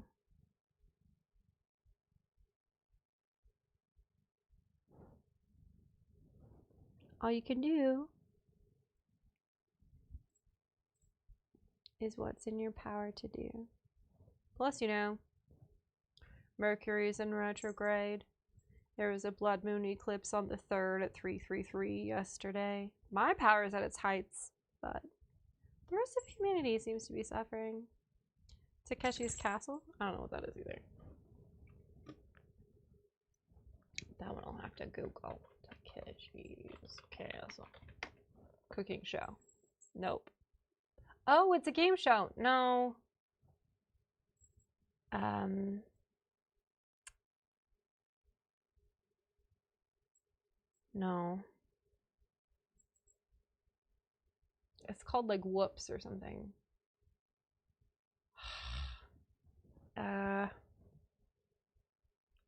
All you can do is what's in your power to do. Plus, you know, Mercury's in retrograde. There was a blood moon eclipse on the 3rd at 333 yesterday. My power is at its heights, but the rest of humanity seems to be suffering. Takeshi's Castle? I don't know what that is either. That one I'll have to Google. Takeshi's Castle. Cooking show. Nope. Oh, it's a game show. No. No. It's called like Whoops or something.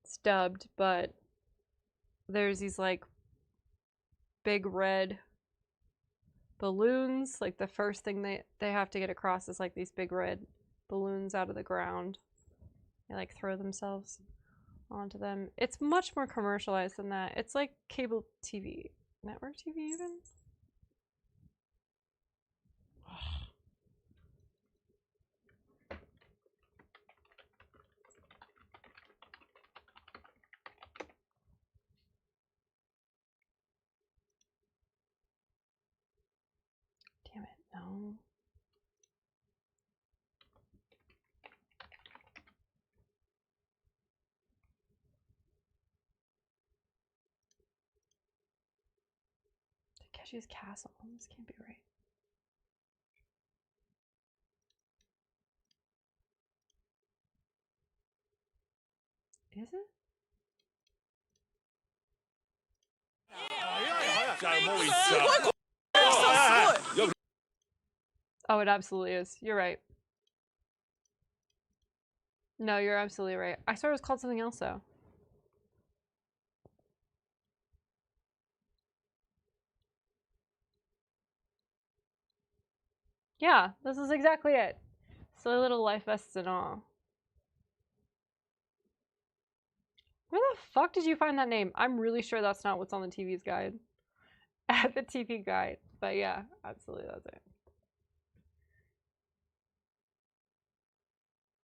It's dubbed, but there's these like big red balloons. Like the first thing they have to get across is like these big red balloons out of the ground. They like throw themselves onto them. It's much more commercialized than that. It's like cable TV, network TV even. Damn it, no. know. Takeshi's Castle. This can't be right. Is it? Oh, it absolutely is. You're right. No, you're absolutely right. I swear it was called something else, though. Yeah, this is exactly it. Silly little life vests and all. Where the fuck did you find that name? I'm really sure that's not what's on the TV's guide. At the TV guide. But yeah, absolutely that's it.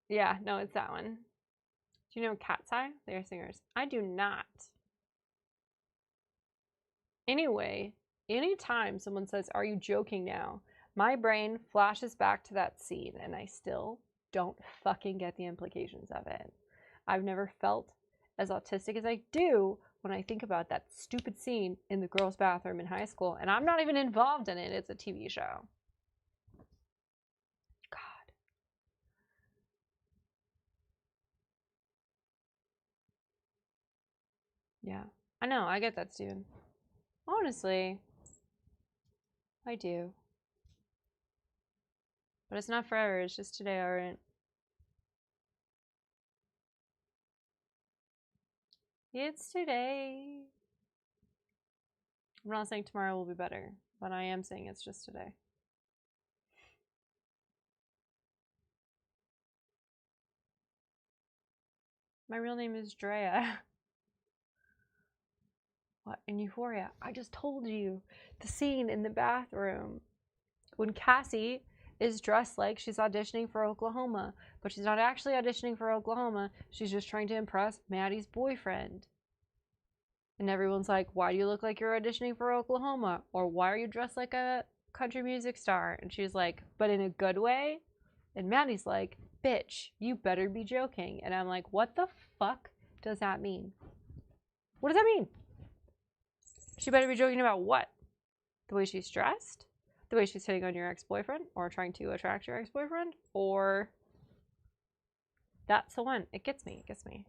Yeah, no, it's that one. Do you know Cat's Eye? They are singers. I do not. Anyway, anytime someone says, "Are you joking now?" my brain flashes back to that scene and I still don't fucking get the implications of it. I've never felt as autistic as I do when I think about that stupid scene in the girls' bathroom in high school, and I'm not even involved in it. It's a TV show. God. Yeah. I know, I get that, Steven. Honestly, I do. But it's not forever, it's just today, alright? It's today. I'm not saying tomorrow will be better, but I am saying it's just today. My real name is Drea. What? In Euphoria? I just told you. The scene in the bathroom when Cassie is dressed like she's auditioning for Oklahoma, but she's not actually auditioning for Oklahoma. She's just trying to impress Maddie's boyfriend. And everyone's like, why do you look like you're auditioning for Oklahoma? Or why are you dressed like a country music star? And she's like, but in a good way? And Maddie's like, bitch, you better be joking. And I'm like, what the fuck does that mean? What does that mean? She better be joking about what? The way she's dressed? The way she's hitting on your ex-boyfriend? Or trying to attract your ex-boyfriend? Or... That's the one. It gets me. It gets me.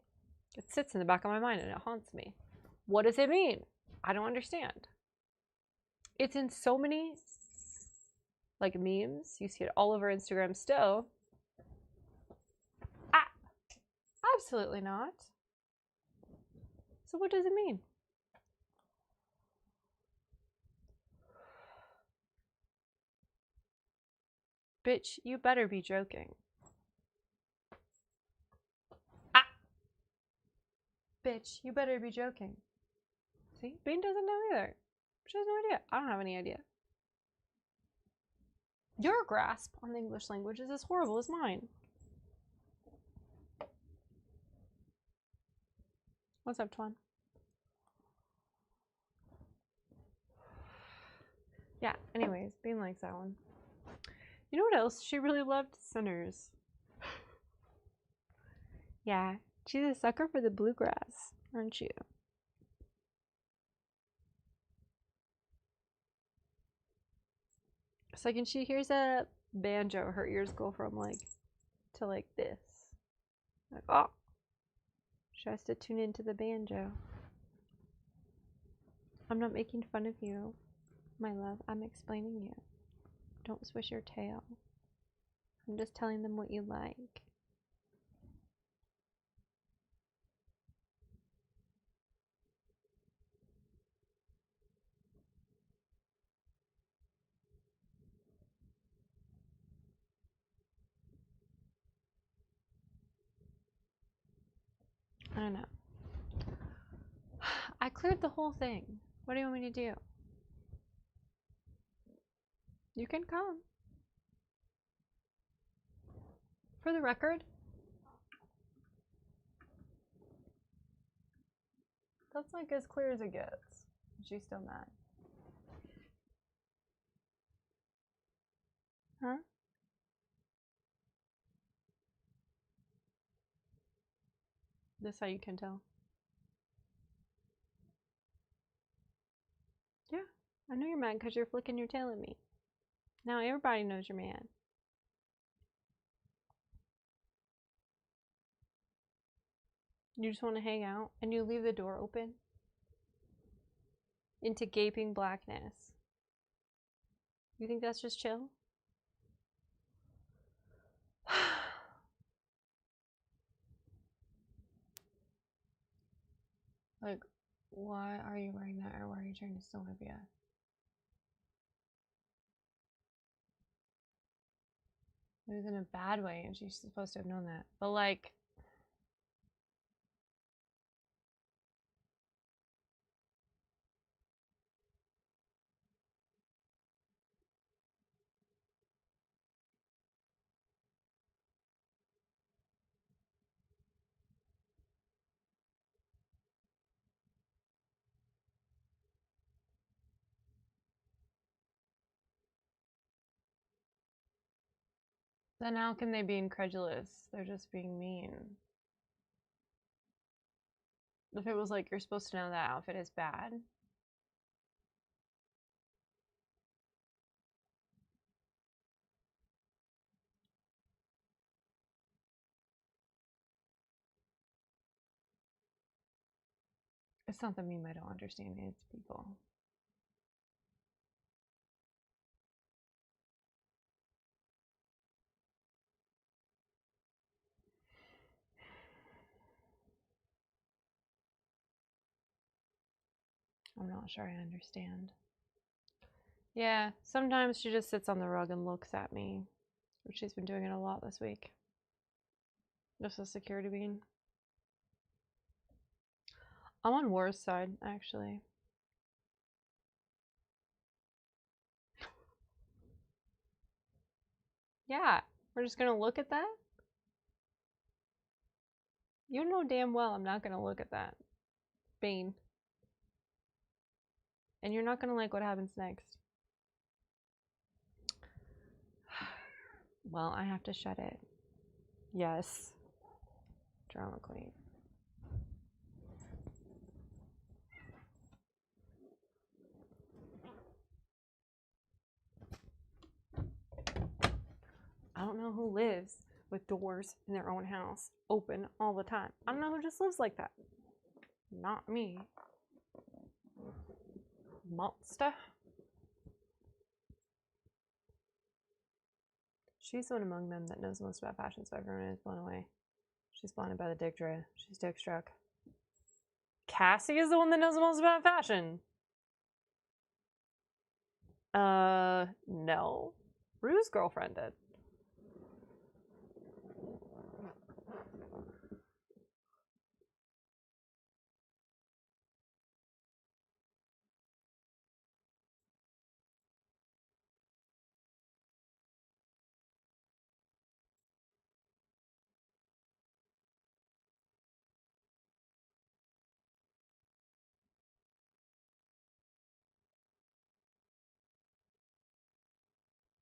It sits in the back of my mind and it haunts me. What does it mean? I don't understand. It's in so many like memes. You see it all over Instagram still. Ah, absolutely not. So what does it mean? Bitch, you better be joking. Ah! Bitch, you better be joking. See? Bean doesn't know either. She has no idea. I don't have any idea. Your grasp on the English language is as horrible as mine. What's up, Twan? Yeah, anyways, Bean likes that one. You know what else she really loved? Sinners. Yeah, she's a sucker for the bluegrass, aren't you? It's like when she hears a banjo, her ears go from like to like this. Like, oh, she has to tune into the banjo. I'm not making fun of you, my love. I'm explaining you. Don't swish your tail. I'm just telling them what you like. I don't know. I cleared the whole thing. What do you want me to do? You can come. For the record, that's like as clear as it gets. She's still mad. Huh? This how you can tell. Yeah, I know you're mad because you're flicking your tail at me. Now everybody knows you're mad. You just want to hang out and you leave the door open into gaping blackness. You think that's just chill? Like, why are you wearing that, or why are you trying to steal my BS? It was in a bad way, and she's supposed to have known that. But like, then how can they be incredulous? They're just being mean. If it was like, you're supposed to know that outfit is bad. It's not the meme I don't understand, it's people. I'm not sure I understand. Yeah, sometimes she just sits on the rug and looks at me. She's been doing it a lot this week. Just a security bean. I'm on War's side, actually. Yeah, we're just gonna look at that? You know damn well I'm not gonna look at that. Bean. And you're not gonna like what happens next. Well, I have to shut it. Yes. Drama queen. I don't know who lives with doors in their own house open all the time. I don't know who just lives like that. Not me. Monster. She's the one among them that knows most about fashion, so everyone is blown away. She's blinded by the dick dread. She's dick struck. Cassie is the one that knows the most about fashion. No. Rue's girlfriend did.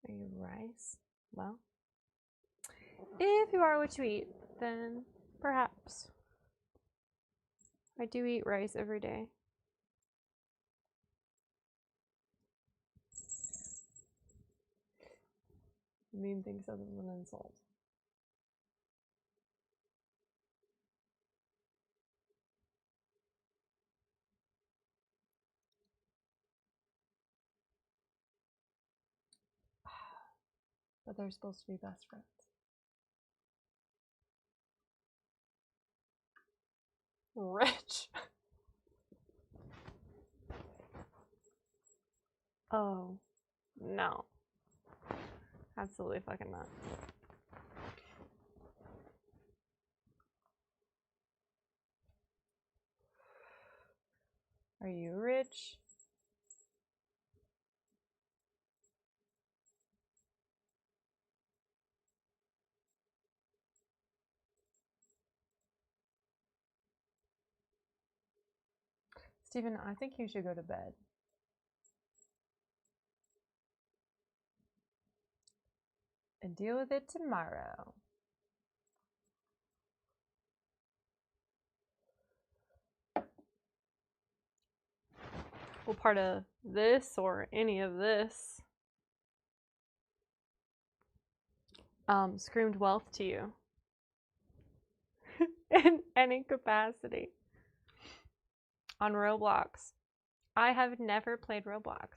Are you rice? Well, if you are what you eat, then perhaps. I do eat rice every day. The meme thinks of it as an insult. But they're supposed to be best friends. Rich. Oh, no. Absolutely fucking not. Are you rich? Steven, I think you should go to bed. and deal with it tomorrow. Well, part of this or any of this screamed wealth to you in any capacity on Roblox. I have never played Roblox.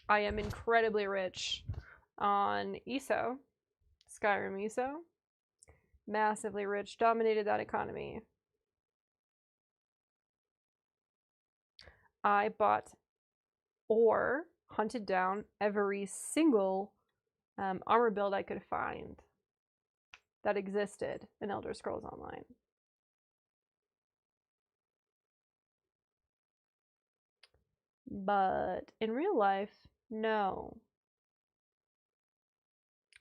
I am incredibly rich on ESO, Skyrim ESO. Massively rich, dominated that economy. I bought or hunted down every single armor build I could find that existed in Elder Scrolls Online. But in real life, no.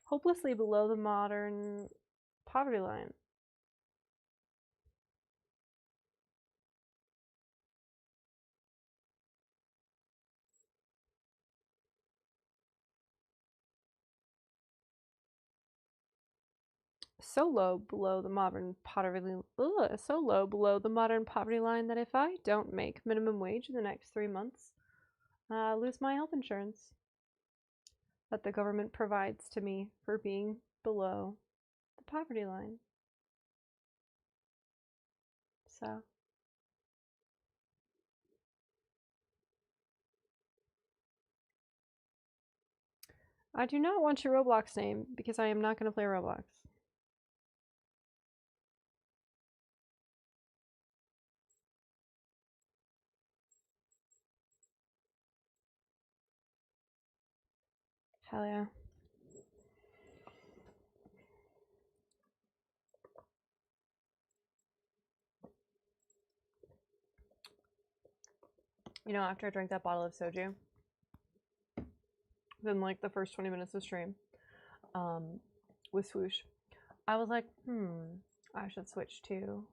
Hopelessly below the modern poverty line. So low below the modern poverty line that if I don't make minimum wage in the next 3 months, I'll lose my health insurance that the government provides to me for being below the poverty line. So I do not want your Roblox name because I am not going to play Roblox. Hell yeah. You know, after I drank that bottle of soju, then like the first 20 minutes of stream, with Swoosh, I was like, I should switch to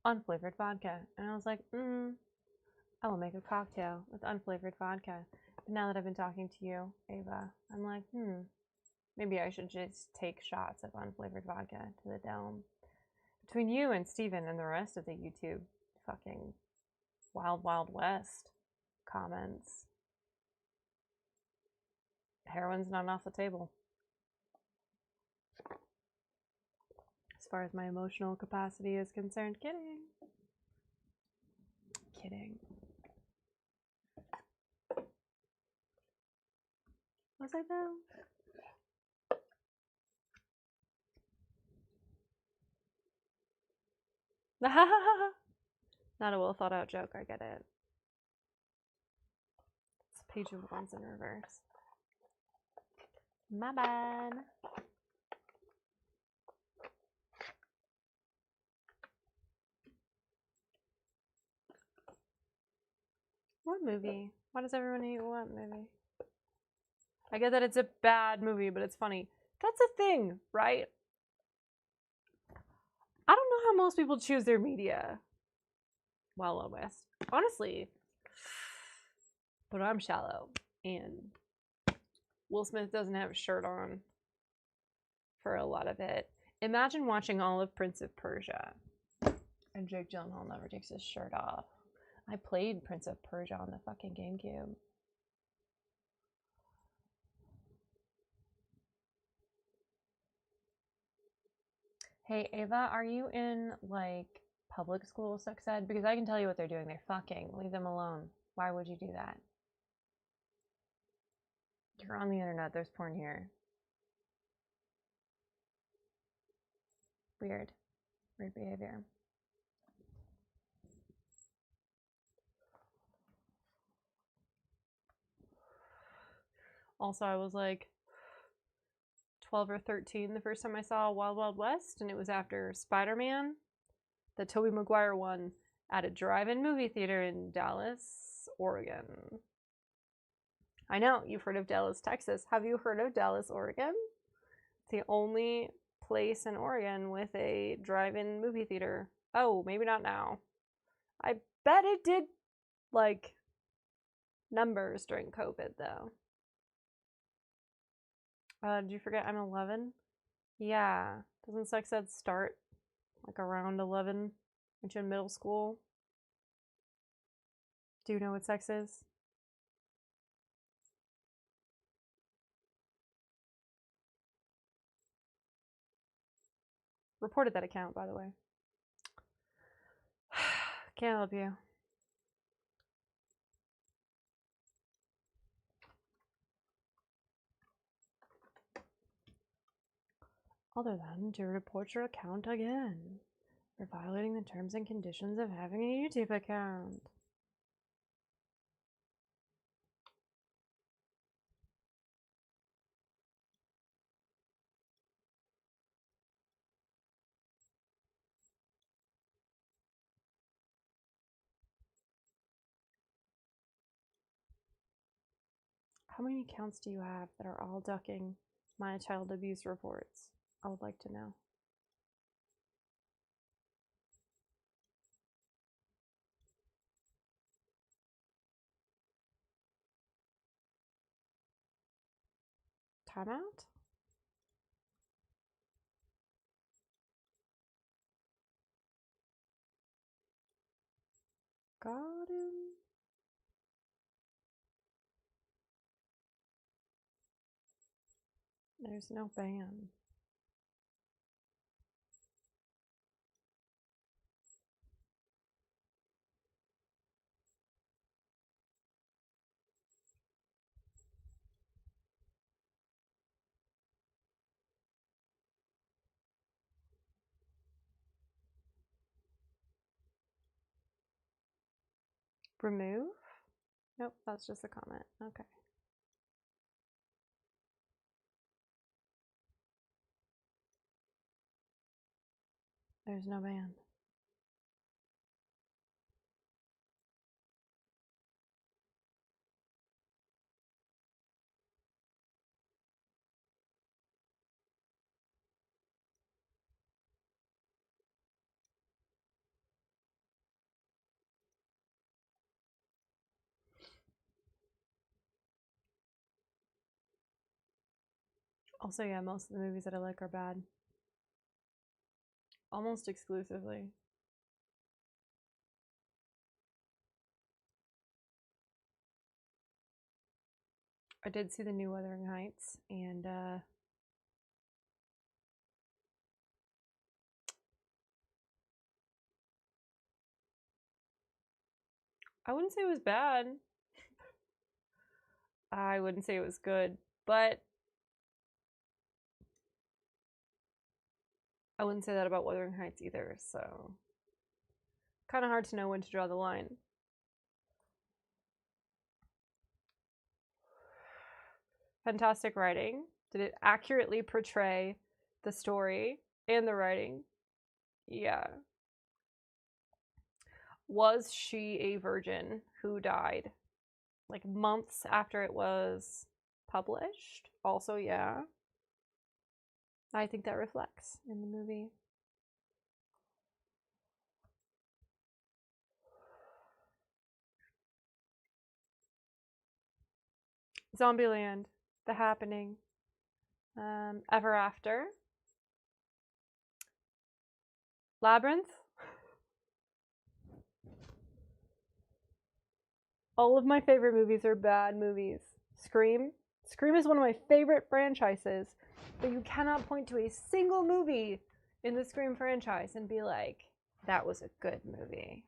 unflavored vodka. And I was like, I will make a cocktail with unflavored vodka. But now that I've been talking to you, Ava, I'm like, maybe I should just take shots of unflavored vodka to the dome. Between you and Steven and the rest of the YouTube fucking Wild Wild West comments, heroin's not off the table. As far as my emotional capacity is concerned. Kidding. Kidding. Was I though? Not a well thought out joke, I get it. It's page of wands in reverse. My bad. What movie? Why does everyone hate what movie? I get that it's a bad movie, but it's funny. That's a thing, right? I don't know how most people choose their media. Wild Wild West. Honestly. But I'm shallow. And Will Smith doesn't have a shirt on for a lot of it. Imagine watching all of Prince of Persia. And Jake Gyllenhaal never takes his shirt off. I played Prince of Persia on the fucking GameCube. Hey, Ava, are you in, like, public school sex ed? Because I can tell you what they're doing. They're fucking. Leave them alone. Why would you do that? You're on the internet. There's porn here. Weird. Weird behavior. Also, I was like 12 or 13 the first time I saw Wild Wild West, and it was after Spider-Man, the Tobey Maguire one, at a drive-in movie theater in Dallas, Oregon. I know, you've heard of Dallas, Texas. Have you heard of Dallas, Oregon? It's the only place in Oregon with a drive-in movie theater. Oh, maybe not now. I bet it did, like, numbers during COVID, though. Did you forget I'm 11? Yeah. Doesn't sex ed start like around 11 when you're in middle school? Do you know what sex is? Reported that account, by the way. Can't help you. Other than to report your account again for violating the terms and conditions of having a YouTube account. How many accounts do you have that are all ducking my child abuse reports? I would like to know. Timeout? Got him. There's no ban. Remove? Nope, that's just a comment. Okay. There's no ban. Also, yeah, most of the movies that I like are bad. Almost exclusively. I did see the new Wuthering Heights, and I wouldn't say it was bad. I wouldn't say it was good, but I wouldn't say that about Wuthering Heights either, so kind of hard to know when to draw the line. Fantastic writing. Did it accurately portray the story and the writing? Yeah. Was she a virgin who died like months after it was published? Also, yeah. I think that reflects in the movie. Zombieland, The Happening, Ever After, Labyrinth. All of my favorite movies are bad movies. Scream. Scream is one of my favorite franchises, but you cannot point to a single movie in the Scream franchise and be like, that was a good movie.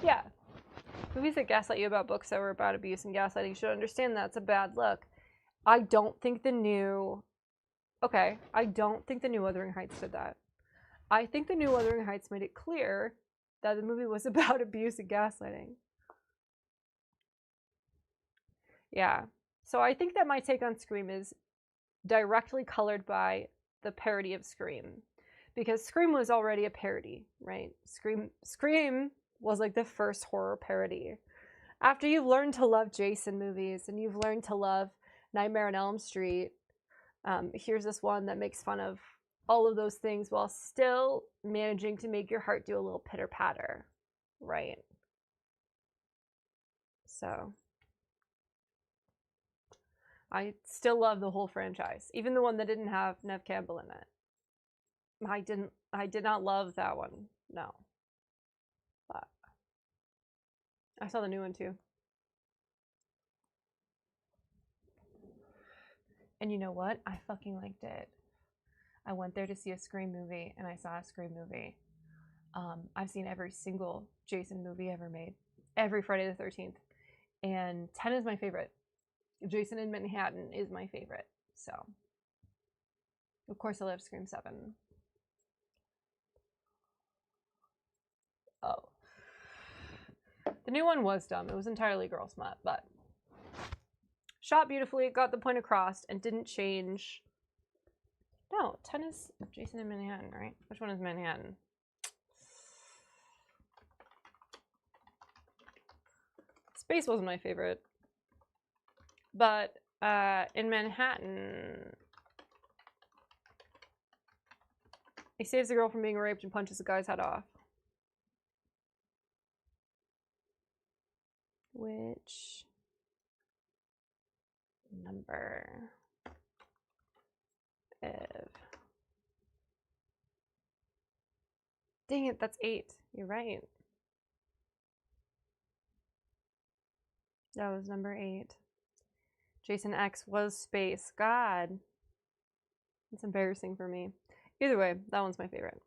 Yeah. Movies that gaslight you about books that were about abuse and gaslighting should understand that's a bad look. I don't think the new... Okay, I don't think the new Wuthering Heights did that. I think the new Wuthering Heights made it clear that the movie was about abuse and gaslighting. Yeah. So I think that my take on Scream is directly colored by the parody of Scream. Because Scream was already a parody, right? Scream was like the first horror parody. After you've learned to love Jason movies and you've learned to love Nightmare on Elm Street, here's this one that makes fun of all of those things while still managing to make your heart do a little pitter-patter, right? So I still love the whole franchise, even the one that didn't have Nev Campbell in it. I did not love that one. No. But I saw the new one too. And you know what? I fucking liked it. I went there to see a Scream movie, and I saw a Scream movie. I've seen every single Jason movie ever made. Every Friday the 13th. And 10 is my favorite. Jason in Manhattan is my favorite. So, of course, I love Scream 7. Oh. The new one was dumb. It was entirely girl smut, but shot beautifully, got the point across, and didn't change. No, 10 is Jason in Manhattan, right? Which one is Manhattan? Space wasn't my favorite. But in Manhattan, he saves the girl from being raped and punches the guy's head off. Which number of... Dang it, that's 8. You're right. That was number 8. Jason X was space. God. That's embarrassing for me. Either way, that one's my favorite.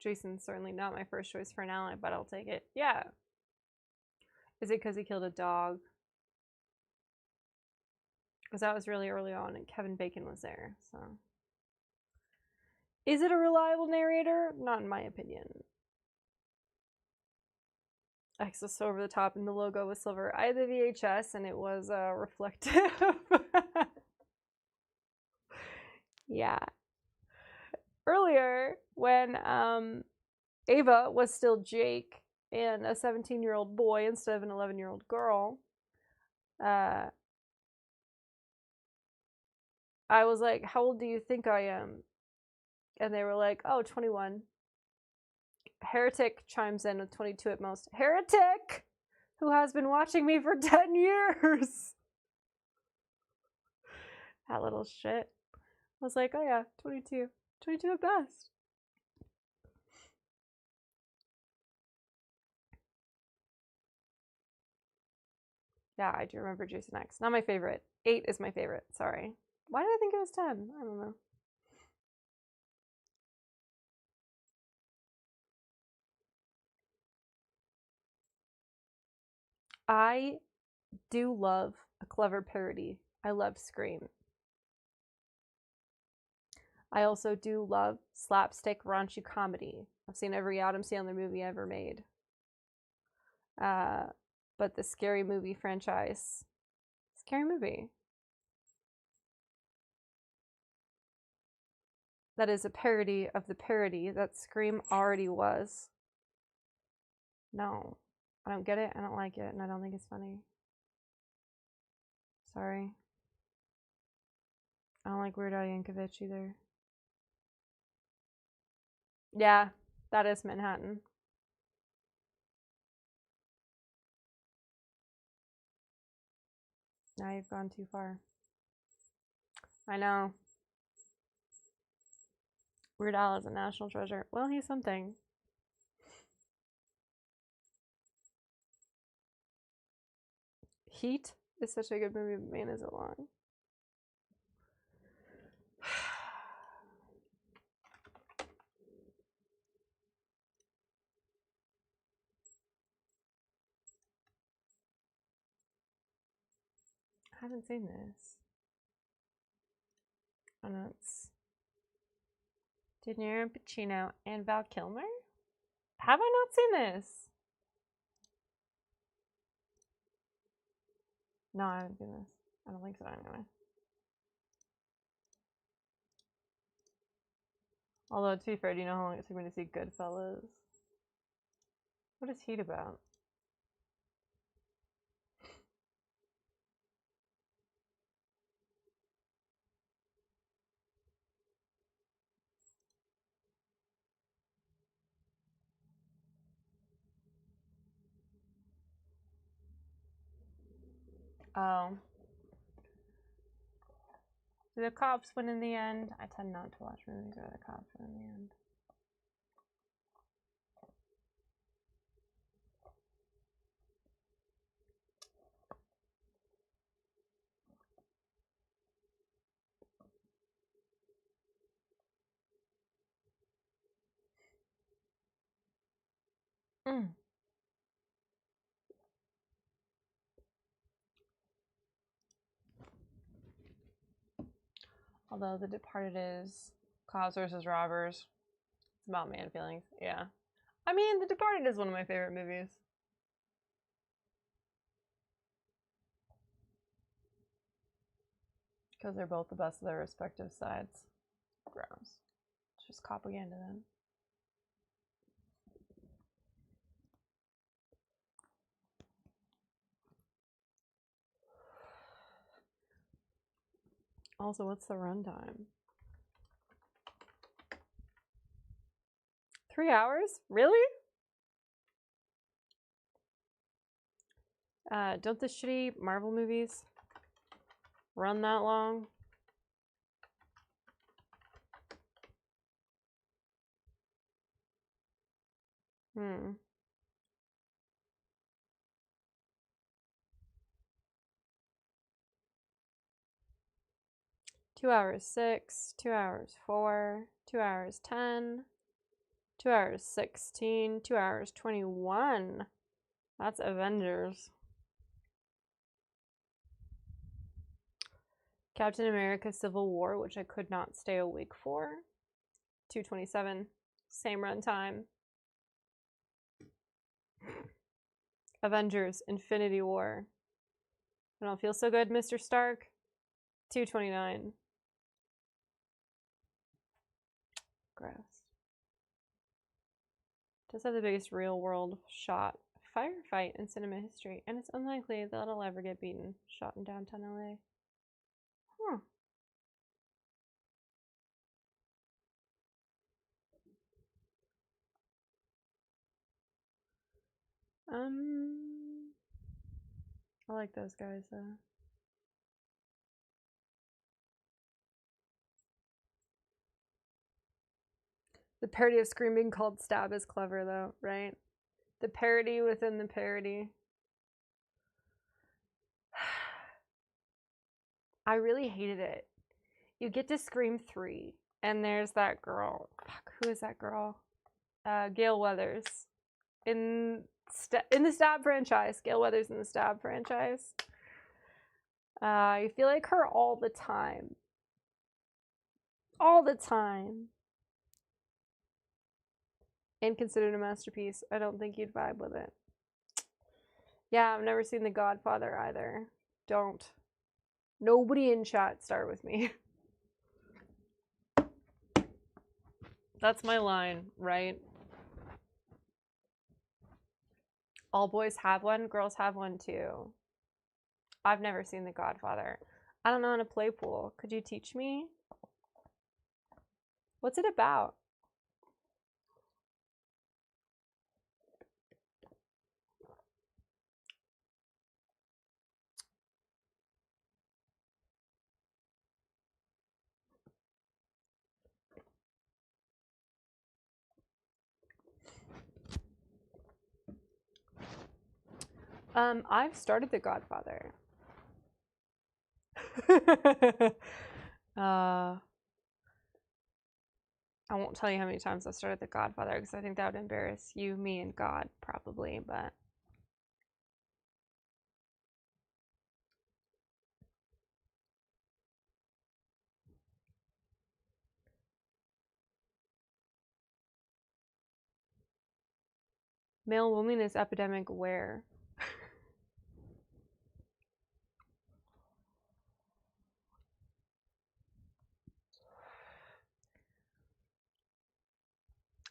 Jason's certainly not my first choice for an ally, but I'll take it. Yeah. Is it because he killed a dog? Because that was really early on and Kevin Bacon was there, so. Is it a reliable narrator? Not in my opinion. X was so over the top and the logo was silver. I had the VHS and it was reflective. Yeah. Earlier, when Ava was still Jake and a 17-year-old boy instead of an 11-year-old girl, I was like, how old do you think I am? And they were like, oh, 21. Heretic chimes in with 22 at most. Heretic! Who has been watching me for 10 years! That little shit. I was like, oh yeah, 22. 22 at best. Yeah, I do remember Jason X. Not my favorite. 8 is my favorite. Sorry. Why did I think it was 10? I don't know. I do love a clever parody. I love Scream. I also do love slapstick raunchy comedy. I've seen every Adam Sandler movie ever made. But the Scary Movie franchise, Scary Movie. That is a parody of the parody that Scream already was. No, I don't get it, I don't like it, and I don't think it's funny. Sorry. I don't like Weird Al Yankovic either. Yeah, that is Manhattan. Now you've gone too far. I know. Weird Al is a national treasure. Well, he's something. Heat is such a good movie, but man, is it long. I haven't seen this. Oh no, it's De Niro and Pacino and Val Kilmer? Have I not seen this? No, I haven't seen this. I don't think so anyway. Although, to be fair, do you know how long it took me to see Goodfellas? What is Heat about? Oh. Do the cops win in the end? I tend not to watch movies where the cops win in the end. Mm. Although The Departed is cops versus robbers. It's about man feelings. Yeah. I mean, The Departed is one of my favorite movies. Because they're both the best of their respective sides. Gross. It's just propaganda then. Also, what's the runtime? 3 hours? Really? Don't the shitty Marvel movies run that long? Hmm. Two hours 6, 2 hours 4, 2 hours 10, 2 hours 16, 2 hours 21. That's Avengers. Captain America Civil War, which I could not stay awake for. 227. Same runtime. Avengers Infinity War. I don't feel so good, Mr. Stark. 229. Gross. Does have the biggest real world shot firefight in cinema history, and it's unlikely that it'll ever get beaten. Shot in downtown LA. Huh. I like those guys though. The parody of Scream being called Stab is clever though, right? The parody within the parody. I really hated it. You get to Scream 3, and there's that girl. Fuck, who is that girl? Gale Weathers. In the Stab franchise. Gale Weathers in the Stab franchise. I feel like her all the time. All the time. And considered a masterpiece. I don't think you'd vibe with it. Yeah, I've never seen The Godfather either. Don't. Nobody in chat start with me. That's my line, right? All boys have one, girls have one too. I've never seen The Godfather. I don't know how to play pool. Could you teach me? What's it about? I've started The Godfather. I won't tell you how many times I've started The Godfather because I think that would embarrass you, me, and God probably, but male loneliness epidemic where?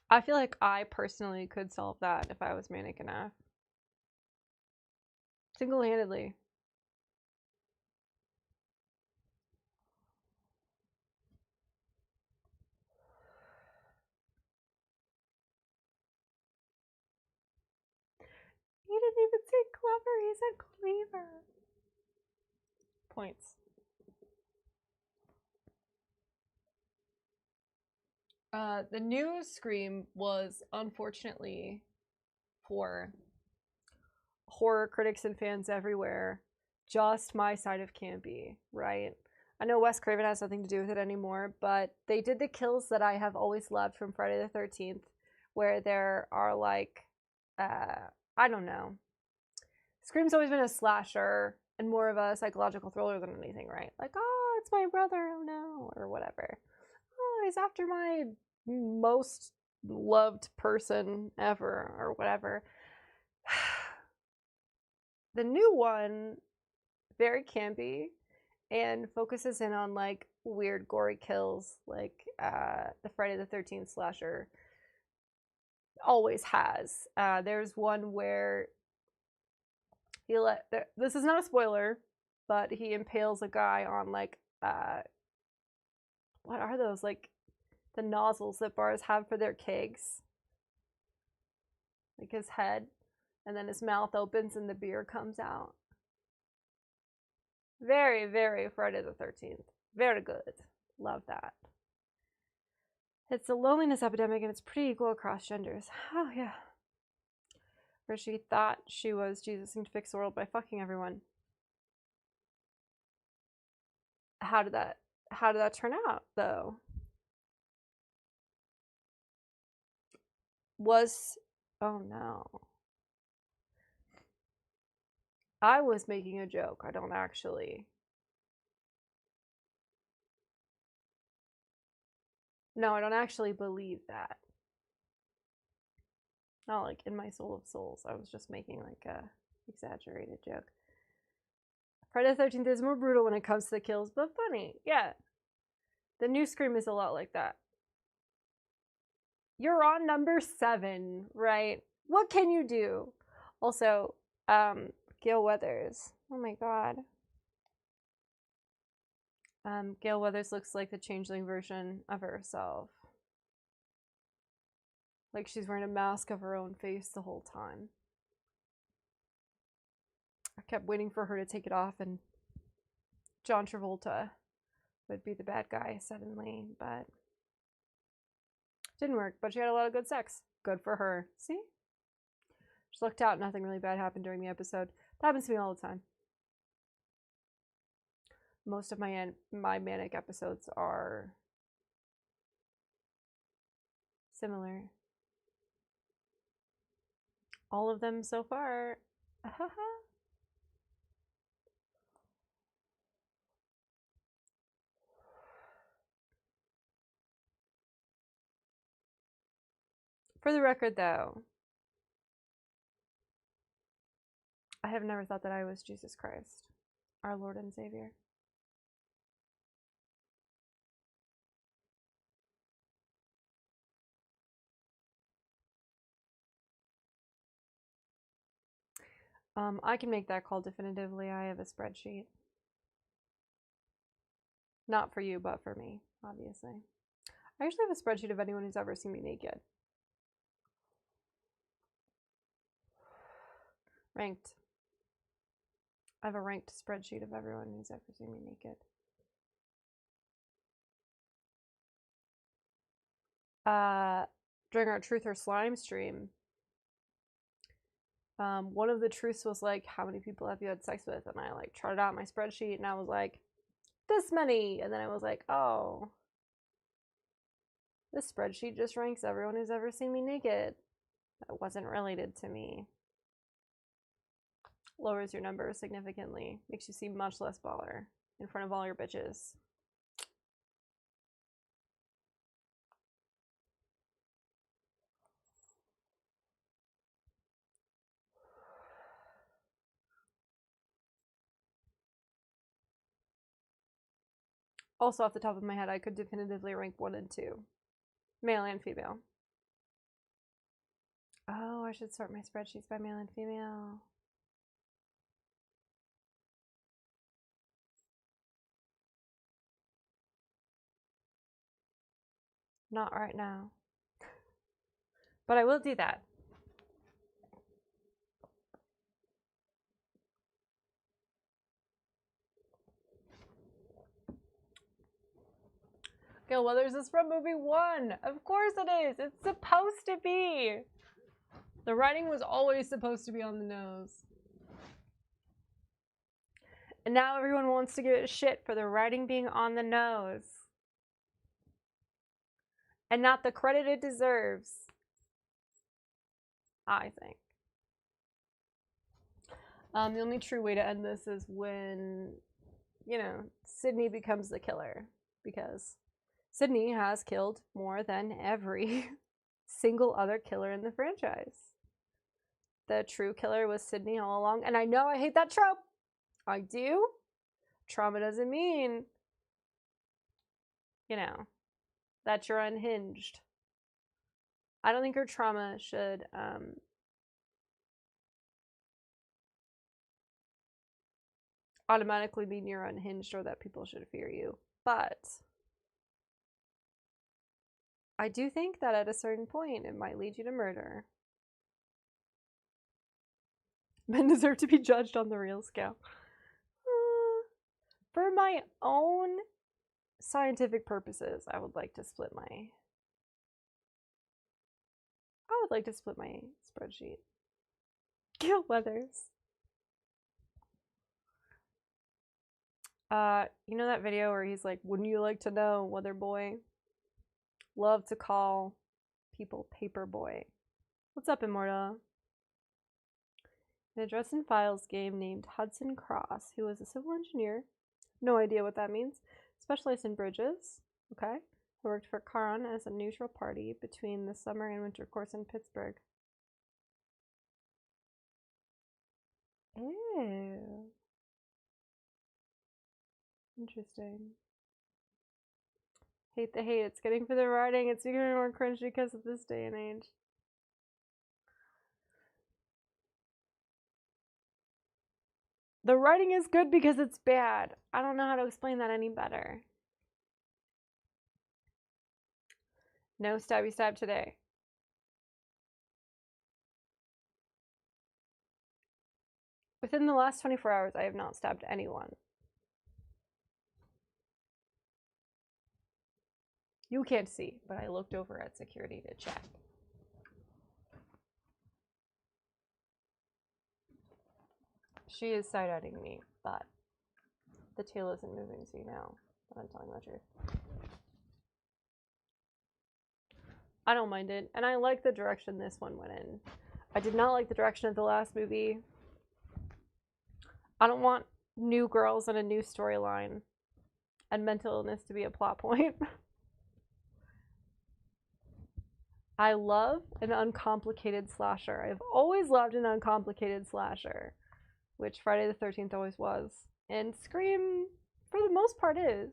I feel like I personally could solve that if I was manic enough. Single-handedly. He didn't even say clever, he said cleaver. Points. The new Scream was, unfortunately, for horror critics and fans everywhere, just my side of campy, right? I know Wes Craven has nothing to do with it anymore, but they did the kills that I have always loved from Friday the 13th, where there are like, I don't know. Scream's always been a slasher and more of a psychological thriller than anything, right? Like, oh, it's my brother, oh no, or whatever. Oh, he's after my most loved person ever, or whatever. The new one, very campy, and focuses in on like weird gory kills, like the Friday the 13th slasher always has. There's one where this is not a spoiler, but he impales a guy on like what are those, like the nozzles that bars have for their kegs, like his head, and then his mouth opens and the beer comes out. Very, very Friday the 13th. Very good. Love that. It's a loneliness epidemic and it's pretty equal across genders. Oh yeah. Where she thought she was Jesus and to fix the world by fucking everyone. How did that turn out though? Oh no. I was making a joke. I don't actually. No, I don't actually believe that. Not like in my soul of souls. I was just making like a exaggerated joke. Friday the 13th is more brutal when it comes to the kills, but funny. Yeah. The new Scream is a lot like that. You're on number 7, right? What can you do? Also, Gale Weathers. Oh my god. Gale Weathers looks like the changeling version of herself. Like she's wearing a mask of her own face the whole time. I kept waiting for her to take it off and John Travolta would be the bad guy suddenly, but didn't work. But she had a lot of good sex. Good for her. See? Just looked out. Nothing really bad happened during the episode. That happens to me all the time. Most of my manic episodes are similar. All of them so far. For the record, though, I have never thought that I was Jesus Christ, our Lord and Savior. I can make that call definitively. I have a spreadsheet. Not for you, but for me, obviously. I actually have a spreadsheet of anyone who's ever seen me naked. Ranked. I have a ranked spreadsheet of everyone who's ever seen me naked. During our Truth or Slime stream, one of the truths was like, how many people have you had sex with? And I like charted out my spreadsheet and I was like, this many. And then I was like, oh, this spreadsheet just ranks everyone who's ever seen me naked. That wasn't related to me. Lowers your number significantly. Makes you seem much less baller in front of all your bitches. Also, off the top of my head, I could definitively rank 1 and 2. Male and female. Oh, I should sort my spreadsheets by male and female. Not right now. But I will do that. Gil Weathers is from movie 1. Of course it is. It's supposed to be. The writing was always supposed to be on the nose. And now everyone wants to give it shit for the writing being on the nose. And not the credit it deserves. I think. The only true way to end this is when, you know, Sydney becomes the killer. Because Sydney has killed more than every single other killer in the franchise. The true killer was Sydney all along. And I know I hate that trope. I do. Trauma doesn't mean, you know, that you're unhinged. I don't think her trauma should automatically mean you're unhinged or that people should fear you. But I do think that at a certain point it might lead you to murder. Men deserve to be judged on the real scale. For my own scientific purposes, I would like to split my spreadsheet. Gil Weathers. You know that video where he's like, wouldn't you like to know, Weather Boy? Love to call people Paper Boy. What's up, Immorta? An address and files game named Hudson Cross, who was a civil engineer. No idea what that means. Specialized in bridges. Okay. Who worked for Caron as a neutral party between the summer and winter course in Pittsburgh. Ew. Interesting. Hate the hate. It's getting for the writing. It's becoming more cringy because of this day and age. The writing is good because it's bad. I don't know how to explain that any better. No stabby stab today. Within the last 24 hours, I have not stabbed anyone. You can't see, but I looked over at security to check. She is side-eyeing me, but the tail isn't moving, so you know that I'm telling the truth. I don't mind it, and I like the direction this one went in. I did not like the direction of the last movie. I don't want new girls and a new storyline and mental illness to be a plot point. I love an uncomplicated slasher. I've always loved an uncomplicated slasher, which Friday the 13th always was. And Scream, for the most part, is.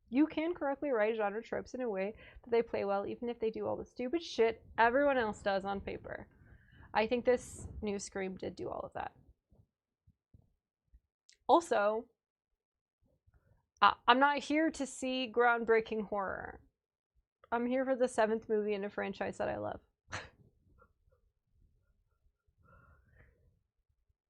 You can correctly write genre tropes in a way that they play well, even if they do all the stupid shit everyone else does on paper. I think this new Scream did do all of that. Also, I'm not here to see groundbreaking horror. I'm here for the 7th movie in a franchise that I love.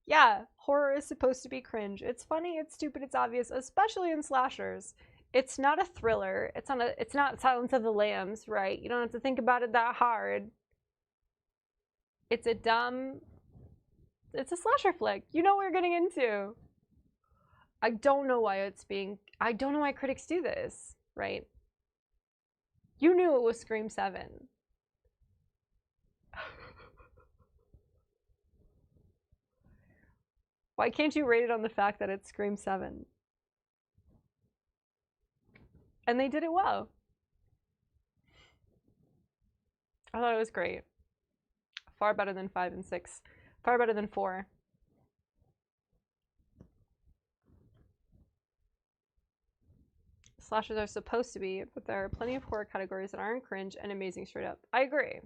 Yeah, horror is supposed to be cringe. It's funny, it's stupid, it's obvious, especially in slashers. It's not a thriller. It's not Silence of the Lambs, right? You don't have to think about it that hard. It's a slasher flick. You know what you're getting into. I don't know why critics do this, right? You knew it was Scream 7. Why can't you rate it on the fact that it's Scream 7? And they did it well. I thought it was great. Far better than 5 and 6. Far better than 4. Slashers are supposed to be, but there are plenty of horror categories that aren't cringe and amazing straight up. I agree.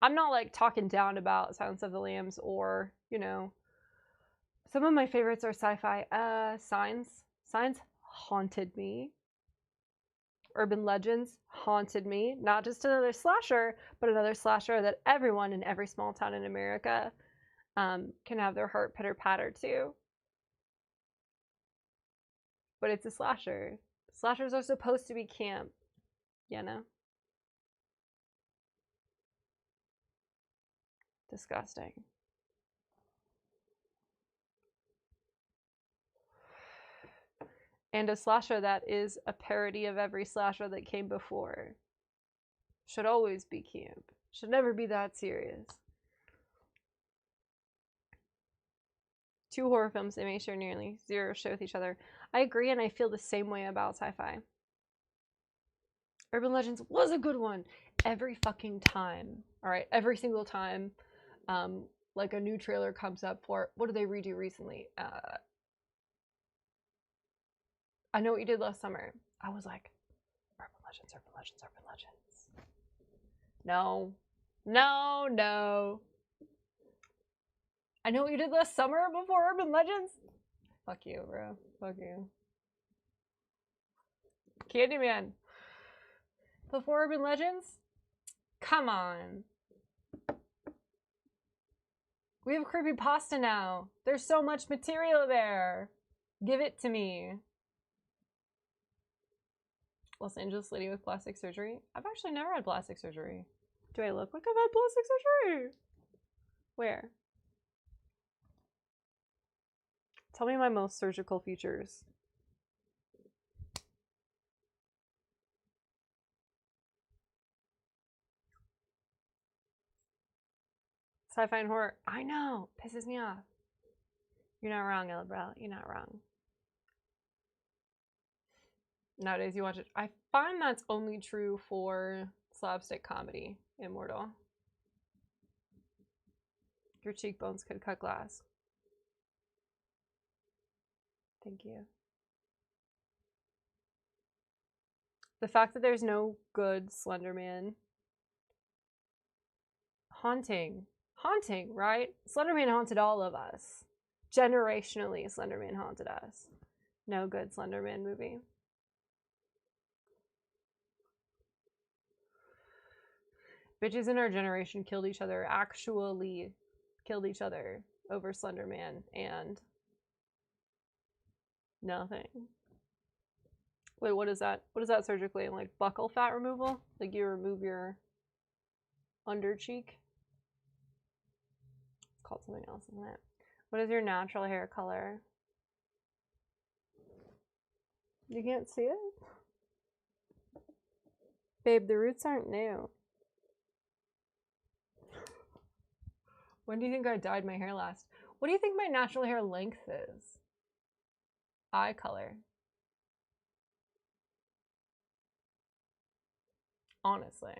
I'm not like talking down about Silence of the Lambs or, you know, some of my favorites are sci-fi. Signs. Signs haunted me. Urban Legends haunted me. Not just another slasher, but another slasher that everyone in every small town in America can have their heart pitter-patter to. but it's a slasher. Slashers are supposed to be camp, you know? Disgusting. And a slasher that is a parody of every slasher that came before. Should always be camp. Should never be that serious. 2 horror films, they make sure nearly zero share with each other. I agree, and I feel the same way about sci-fi. Urban Legends was a good one. Every fucking time. Alright, every single time. Like a new trailer comes up for, what did they redo recently? I Know What You Did Last Summer. I was like, Urban Legends, Urban Legends, Urban Legends. No. No, no. I Know What You Did Last Summer before Urban Legends? Fuck you, bro. Fuck you. Candyman. Before Urban Legends? Come on. We have creepypasta now. There's so much material there. Give it to me. Los Angeles lady with plastic surgery. I've actually never had plastic surgery. Do I look like I've had plastic surgery? Where? Tell me my most surgical features. Sci-fi and horror. I know. Pisses me off. You're not wrong, Elbrel. You're not wrong. Nowadays you watch it. I find that's only true for slapstick comedy. Immortal. Your cheekbones could cut glass. Thank you. The fact that there's no good Slender Man. Haunting. Haunting, right? Slender Man haunted all of us. Generationally, Slender Man haunted us. No good Slender Man movie. Bitches in our generation killed each other, actually killed each other over Slender Man and nothing. Wait, what is that? What is that surgically? Like buccal fat removal? Like you remove your under cheek? It's called something else, isn't it? What is your natural hair color? You can't see it? Babe, the roots aren't new. When do you think I dyed my hair last? What do you think my natural hair length is? Eye color. Honestly.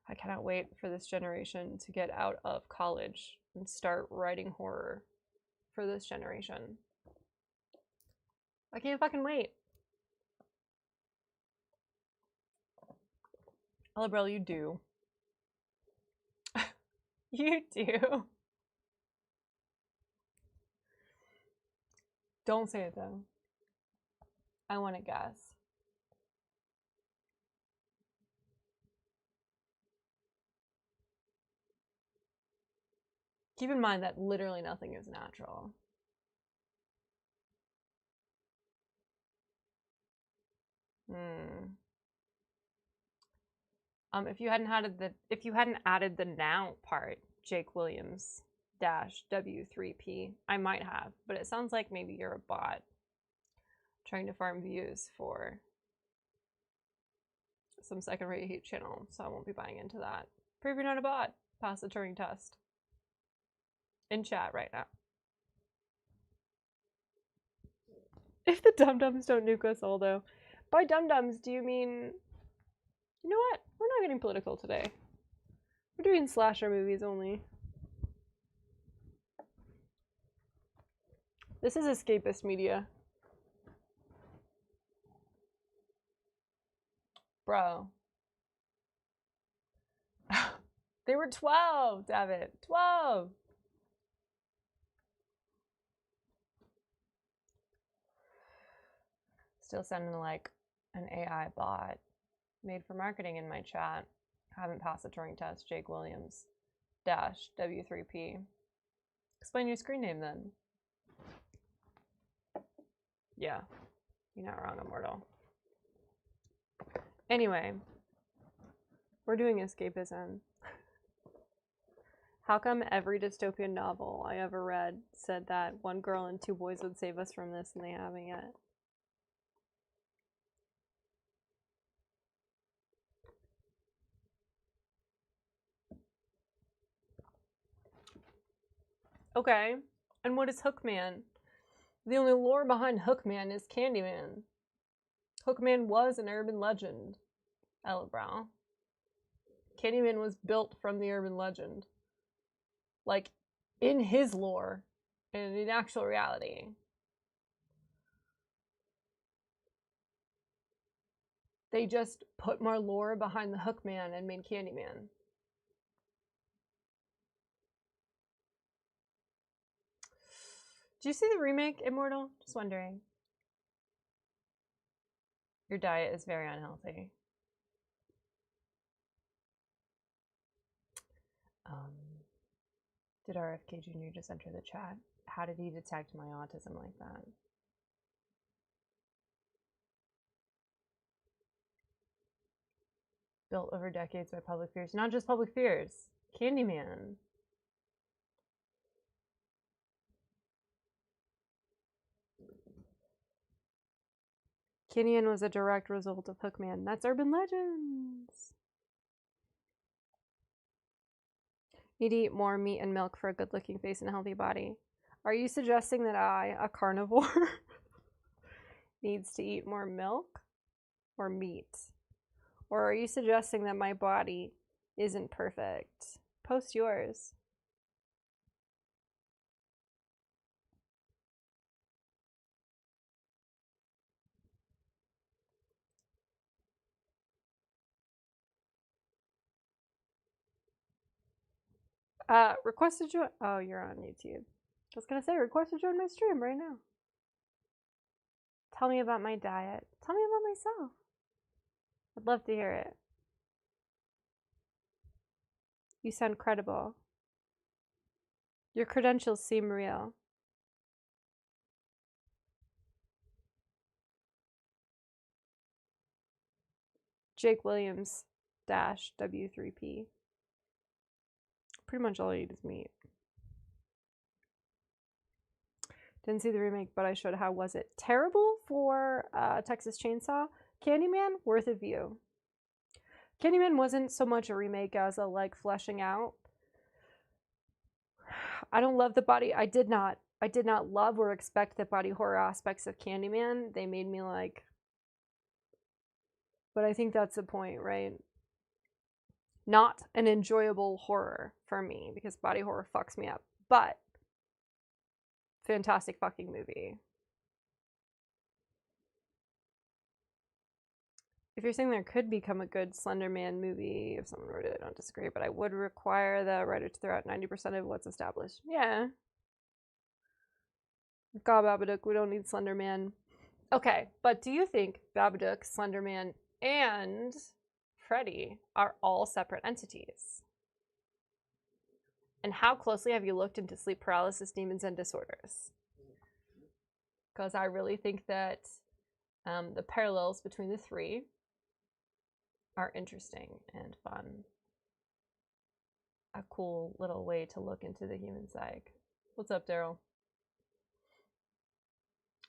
I cannot wait for this generation to get out of college and start writing horror for this generation. I can't fucking wait. Elbrel, you do. You do. Don't say it though. I want to guess. Keep in mind that literally nothing is natural. If you hadn't added the now part, Jake Williams -W3P, I might have, but it sounds like maybe you're a bot trying to farm views for some second-rate hate channel, so I won't be buying into that. Prove you're not a bot. Pass the Turing test. In chat right now. If the dum-dums don't nuke us all, though. By dum-dums, do you mean... You know what? We're not getting political today. We're doing slasher movies only. This is escapist media. Bro. They were 12, David. 12! Still sounding like an AI bot. Made for marketing in my chat. Haven't passed the Turing test, Jake Williams. dash W3P. Explain your screen name then. Yeah, you're not wrong, Immortal. Anyway, we're doing escapism. How come every dystopian novel I ever read said that one girl and two boys would save us from this and they haven't yet? Okay, and what is Hookman? The only lore behind Hookman is Candyman. Hookman was an urban legend, Ella Brown. Candyman was built from the urban legend. Like, in his lore, and in actual reality. They just put more lore behind the Hookman and made Candyman. Did you see the remake, Immortal? Just wondering. Your diet is very unhealthy. Did RFK Jr. just enter the chat? How did he detect my autism like that? Built over decades by public fears. Not just public fears. Candyman. Candyman was a direct result of Hookman. That's urban legends. Need to eat more meat and milk for a good-looking face and a healthy body. Are you suggesting that I, a carnivore, needs to eat more milk or meat? Or are you suggesting that my body isn't perfect? Post yours. Request to join. Oh, you're on YouTube. I was gonna say, request to join my stream right now. Tell me about my diet. Tell me about myself. I'd love to hear it. You sound credible. Your credentials seem real. Jake Williams dash W3P. Pretty much all I eat is meat. Didn't see the remake, but I should. How was it? Terrible for Texas Chainsaw. Candyman, worth a view. Candyman wasn't so much a remake as a like fleshing out. I don't love the body. I did not love or expect the body horror aspects of Candyman. They made me like. But I think that's the point, right? Not an enjoyable horror for me because body horror fucks me up. But fantastic fucking movie. If you're saying there could become a good Slender Man movie, if someone wrote it, I don't disagree, but I would require the writer to throw out 90% of what's established. Yeah. God, Babadook, we don't need Slender Man. Okay, but do you think Babadook, Slender Man, and Freddy are all separate entities? And how closely have you looked into sleep paralysis, demons, and disorders? Because I really think that the parallels between the three are interesting and fun. A cool little way to look into the human psyche. What's up, Daryl?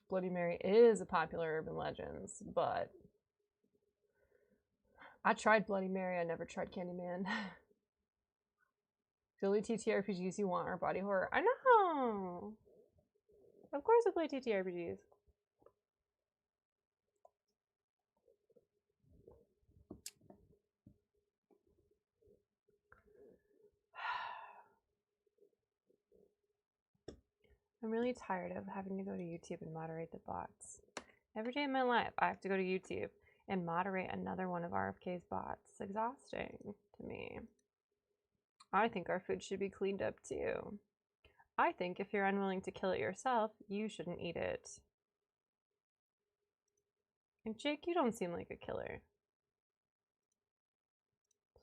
Bloody Mary is a popular urban legend, but I tried Bloody Mary, I never tried Candyman. The only TTRPGs you want are body horror. I know! Of course I play TTRPGs. I'm really tired of having to go to YouTube and moderate the bots. Every day in my life, I have to go to YouTube and moderate another one of RFK's bots. It's exhausting to me. I think our food should be cleaned up too. I think if you're unwilling to kill it yourself, you shouldn't eat it. And Jake, you don't seem like a killer.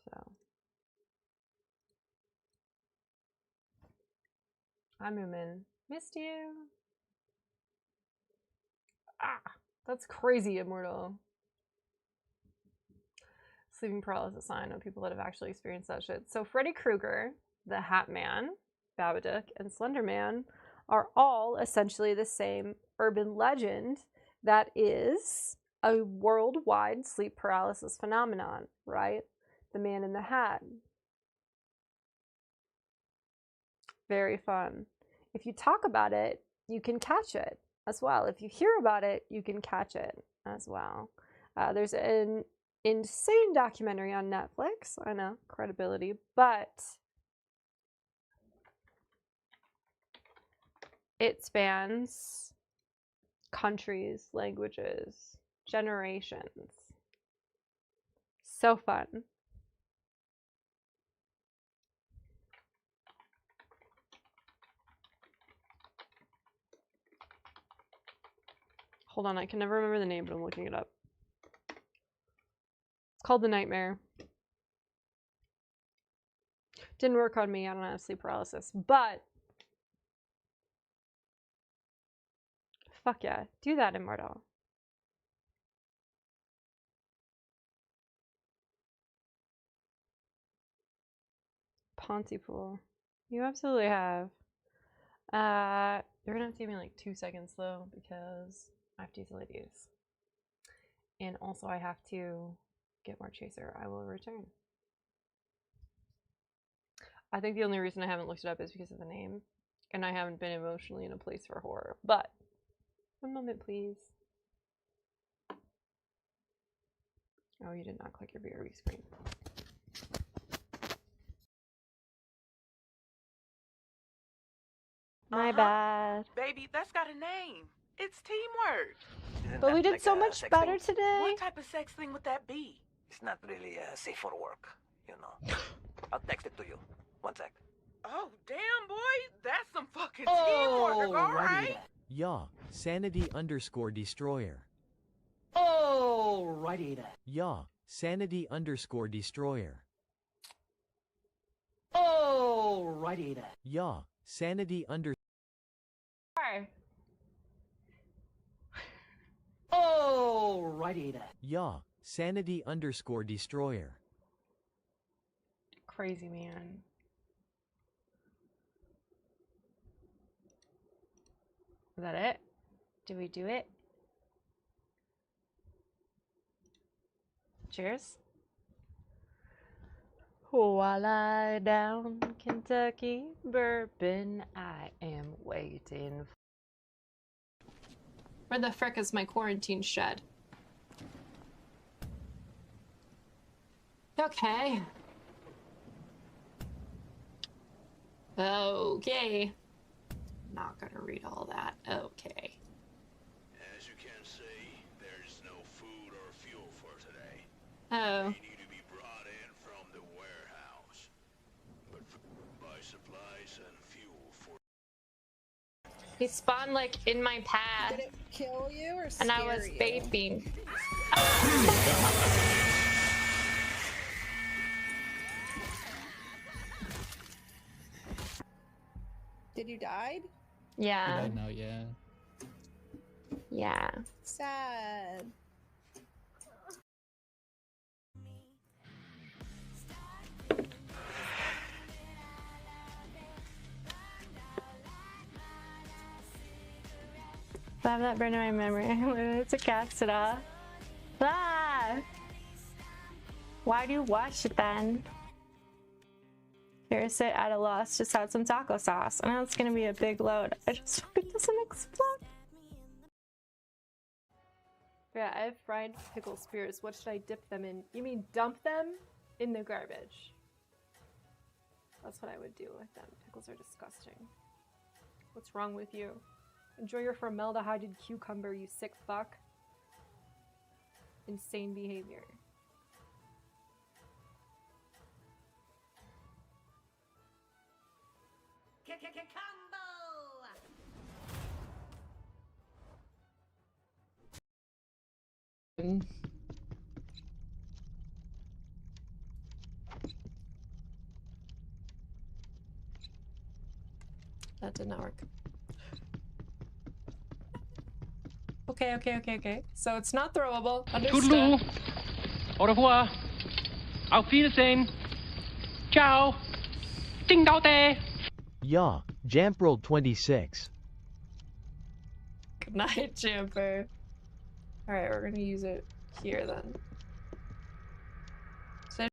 So. Hi, Moomin. Missed you. Ah, that's crazy, Immortal. Sleeping paralysis. I know people that have actually experienced that shit. So Freddy Krueger, the Hat Man, Babadook, and Slender Man are all essentially the same urban legend that is a worldwide sleep paralysis phenomenon, right? The Man in the Hat. Very fun. If you talk about it, you can catch it as well. If you hear about it, you can catch it as well. There's an insane documentary on Netflix. I know, credibility, but it spans countries, languages, generations. So fun. Hold on, I can never remember the name, but I'm looking it up. It's called The Nightmare. Didn't work on me. I don't have sleep paralysis, but fuck yeah, do that, Immortal. Pontypool. You absolutely have. You're gonna have to give me like 2 seconds though, because I have to use the ladies. And also I have to get more chaser. I will return. I think the only reason I haven't looked it up is because of the name. And I haven't been emotionally in a place for horror. But, one moment please. Oh, you did not click your BRB screen. My bad. Baby, that's got a name. It's teamwork. But we did so much better today. What type of sex thing would that be? It's not really safe for work, you know. I'll text it to you. 1 sec. Oh, damn, boy. That's some fucking teamwork, all right? Yeah, sanity_destroyer. Alrighty then. Yeah, sanity_destroyer. Alrighty then. Yeah, sanity_. Alrighty then. Yeah, sanity_destroyer. Crazy man. Is that it? Did we do it? Cheers. Oh, I lie down, Kentucky bourbon. I am waiting. Where the frick is my quarantine shed? Okay. Okay. Not gonna read all that. Okay. As you can see, there's no food or fuel for today. Oh. They need to be brought in from the warehouse. But buy supplies and fuel for. He spawned like in my path. Did it kill you or and scare I was you? vaping. Did you die? Yeah. No, yeah. Yeah. Sad. I have that burned in my memory. It's a Caxita. Ah! Why do you watch it then? Here's it at a loss. Just had some taco sauce. I know it's gonna be a big load. I just hope it doesn't explode. Yeah, I have fried pickle spears. What should I dip them in? You mean dump them in the garbage? That's what I would do with them. Pickles are disgusting. What's wrong with you? Enjoy your formaldehyde cucumber, you sick fuck. Insane behavior. That did not work. Okay. So it's not throwable. Understood. Toodaloo. Au revoir. Auf Wiedersehen. Ciao. Ding dao day. Yeah, Jamperl 26. Good night, Jumper. Alright, we're gonna use it here then. So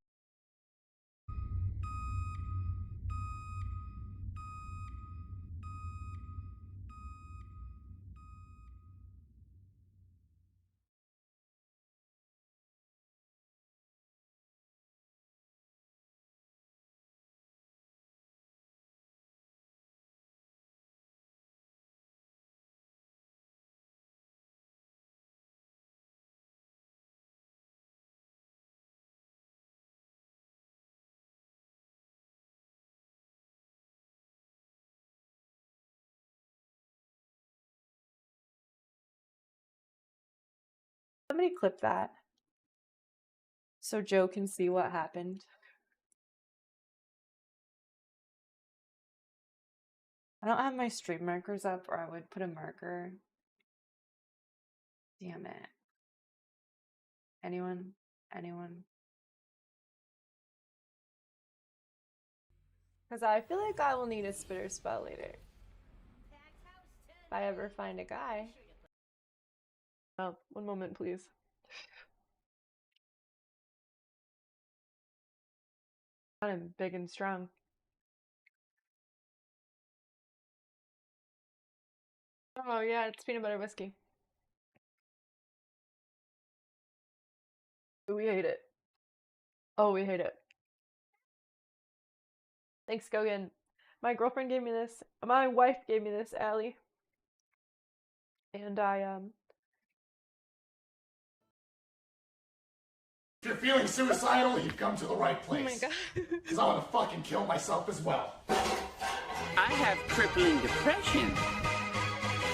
somebody clip that so Joe can see what happened. I don't have my stream markers up, or I would put a marker. Damn it. Anyone? Because I feel like I will need a spitter spell later. If I ever find a guy. Oh, one moment, please. I'm big and strong. Oh yeah, it's peanut butter whiskey. We hate it. Oh, we hate it. Thanks, Gogan. My girlfriend gave me this. My wife gave me this, Allie. And If you're feeling suicidal, you've come to the right place. Oh my god. Because I want to fucking kill myself as well. I have crippling depression.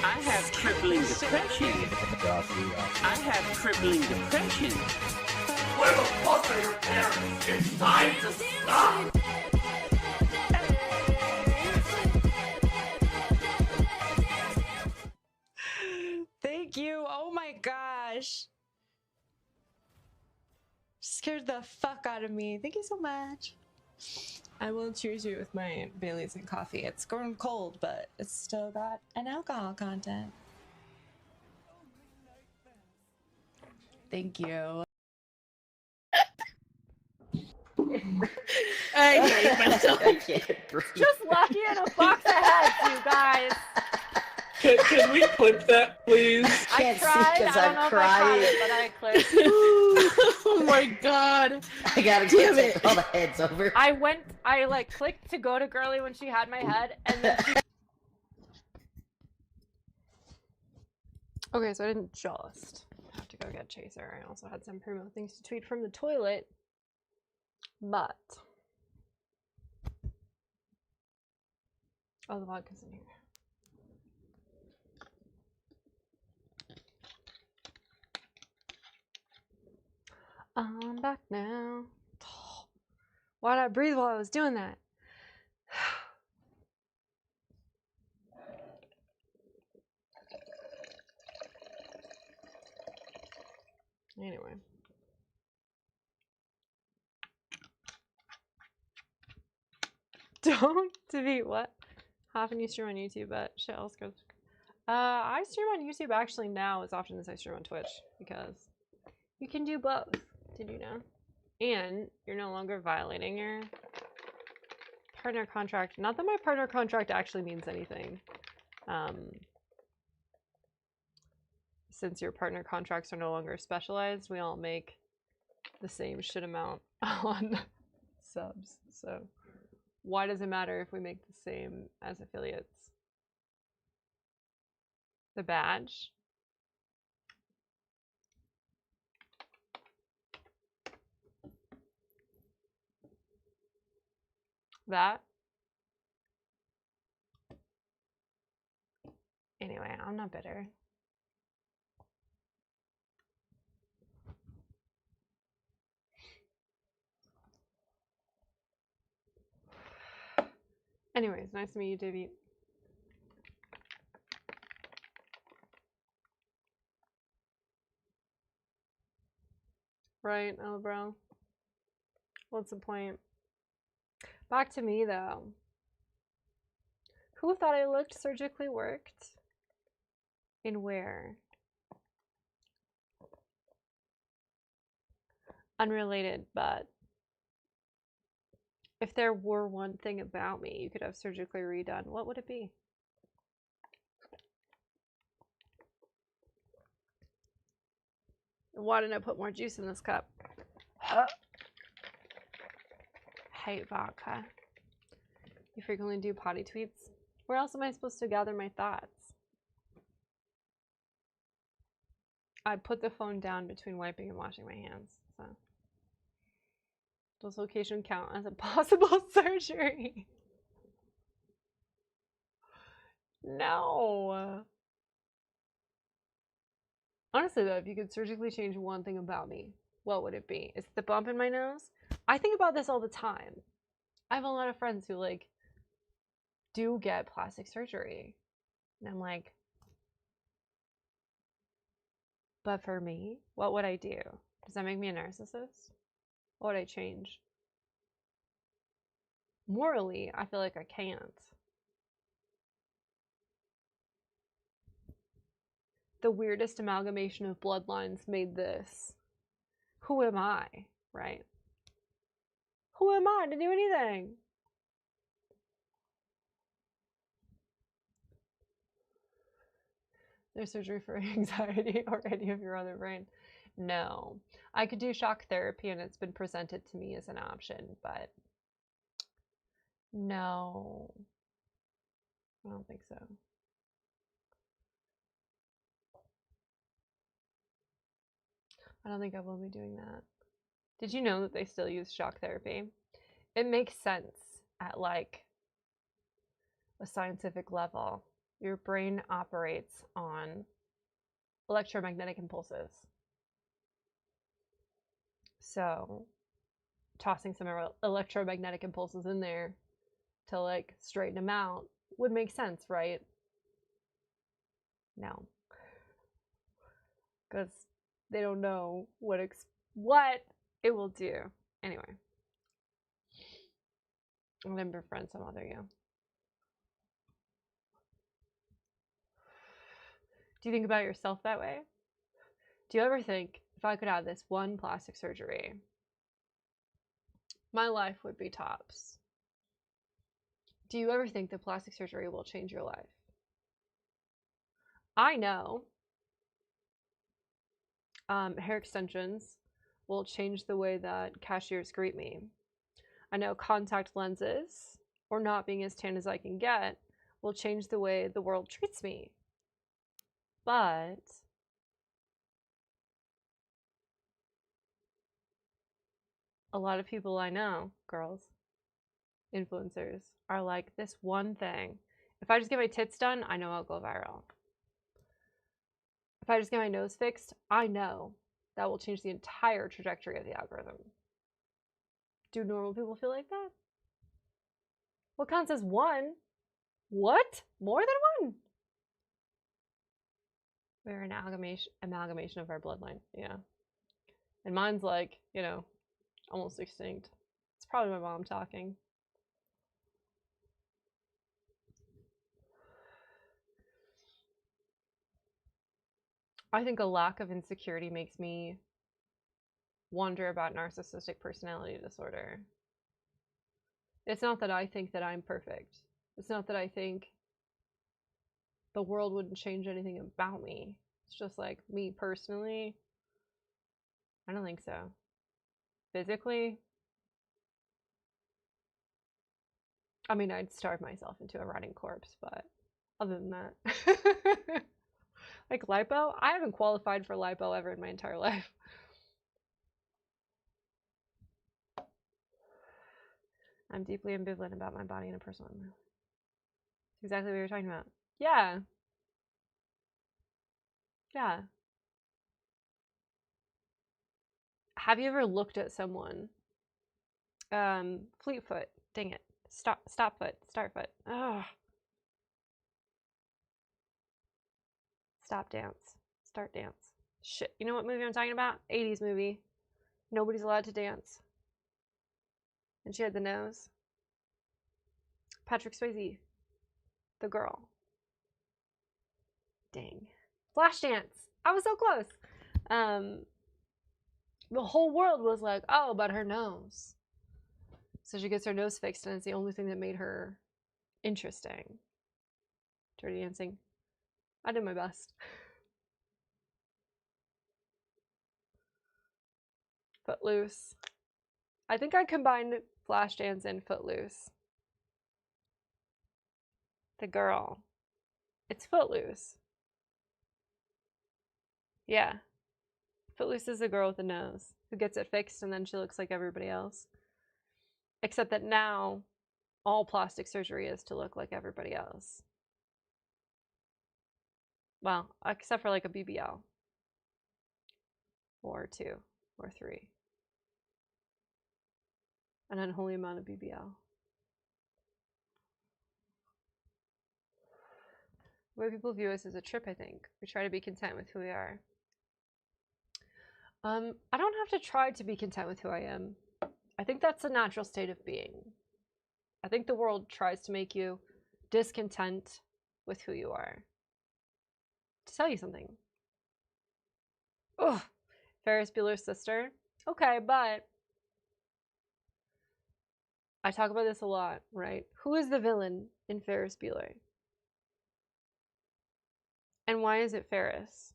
I have crippling depression. I have crippling depression. Where the fuck are your parents? It's time to stop! Thank you. Oh my gosh. Scared the fuck out of me. Thank you so much. I will cheers you with my Baileys and coffee. It's grown cold, but it's still got an alcohol content. Thank you. I hate myself. I can't breathe. Just lucky in a box of heads, you guys. Can we clip that, please? I tried. I don't know if I caught it, but I clicked. Oh my god. I gotta Damn take it. all the heads over. I like clicked to go to Girly when she had my head, and then she... Okay, so I didn't just have to go get Chaser. I also had some promo things to tweet from the toilet. But oh, the vodka's in here. I'm back now. Why'd I breathe while I was doing that? Anyway. Don't be what? Often you stream on YouTube, but shit else goes. I stream on YouTube actually now as often as I stream on Twitch because you can do both. Did you know? And you're no longer violating your partner contract. Not that my partner contract actually means anything. Since your partner contracts are no longer specialized, we all make the same shit amount on subs. So why does it matter if we make the same as affiliates? The badge? That? Anyway, I'm not bitter. Anyways, nice to meet you, Davey. Right, oh bro. What's the point? Back to me though. Who thought I looked surgically worked? In where? Unrelated, but if there were one thing about me you could have surgically redone, what would it be? Why didn't I put more juice in this cup? Hate vodka. You frequently do potty tweets? Where else am I supposed to gather my thoughts? I put the phone down between wiping and washing my hands, so. Does location count as a possible surgery? No. Honestly though, if you could surgically change one thing about me, what would it be? Is it the bump in my nose? I think about this all the time. I have a lot of friends who like do get plastic surgery. And I'm like, but for me, what would I do? Does that make me a narcissist? What would I change? Morally, I feel like I can't. The weirdest amalgamation of bloodlines made this. Who am I, right? Who am I to do anything? There's surgery for anxiety or any of your other brain. No. I could do shock therapy and it's been presented to me as an option, but no. I don't think so. I don't think I will be doing that. Did you know that they still use shock therapy? It makes sense at like a scientific level. Your brain operates on electromagnetic impulses. So tossing some electromagnetic impulses in there to like straighten them out would make sense, right? No. Because they don't know what it will do. Anyway. I'm gonna befriend some other you. Do you think about yourself that way? Do you ever think, if I could have this one plastic surgery, my life would be tops? Do you ever think that plastic surgery will change your life? I know hair extensions will change the way that cashiers greet me. I know contact lenses, or not being as tan as I can get, will change the way the world treats me. But a lot of people I know, girls, influencers, are like, this one thing. If I just get my tits done, I know I'll go viral. If I just get my nose fixed, I know that will change the entire trajectory of the algorithm. Do normal people feel like that? What counts as one? What? More than one? We're an amalgamation of our bloodline, yeah. And mine's like, you know, almost extinct. It's probably my mom talking. I think a lack of insecurity makes me wonder about narcissistic personality disorder. It's not that I think that I'm perfect. It's not that I think the world wouldn't change anything about me. It's just like me personally, I don't think so. Physically, I mean, I'd starve myself into a rotting corpse, but other than that. Like lipo? I haven't qualified for lipo ever in my entire life. I'm deeply ambivalent about my body in a personal way. It's exactly what you're talking about. Yeah. Yeah. Have you ever looked at someone? Fleetfoot. Dang it. Stop foot. Start foot. Ugh. Stop dance. Start dance. Shit. You know what movie I'm talking about? 80s movie. Nobody's allowed to dance. And she had the nose. Patrick Swayze. The girl. Dang. Flashdance. I was so close. The whole world was like, oh, but her nose. So she gets her nose fixed, and it's the only thing that made her interesting. Dirty Dancing. I did my best. Footloose. I think I combined Flashdance and Footloose. The girl. It's Footloose. Yeah. Footloose is the girl with the nose who gets it fixed and then she looks like everybody else. Except that now all plastic surgery is to look like everybody else. Well, except for like a BBL. Or 2 or 3. An unholy amount of BBL. The way people view us is a trip, I think. We try to be content with who we are. I don't have to try to be content with who I am. I think that's a natural state of being. I think the world tries to make you discontent with who you are. To tell you something. Ugh. Ferris Bueller's sister. Okay, but I talk about this a lot, right? Who is the villain in Ferris Bueller? And why is it Ferris?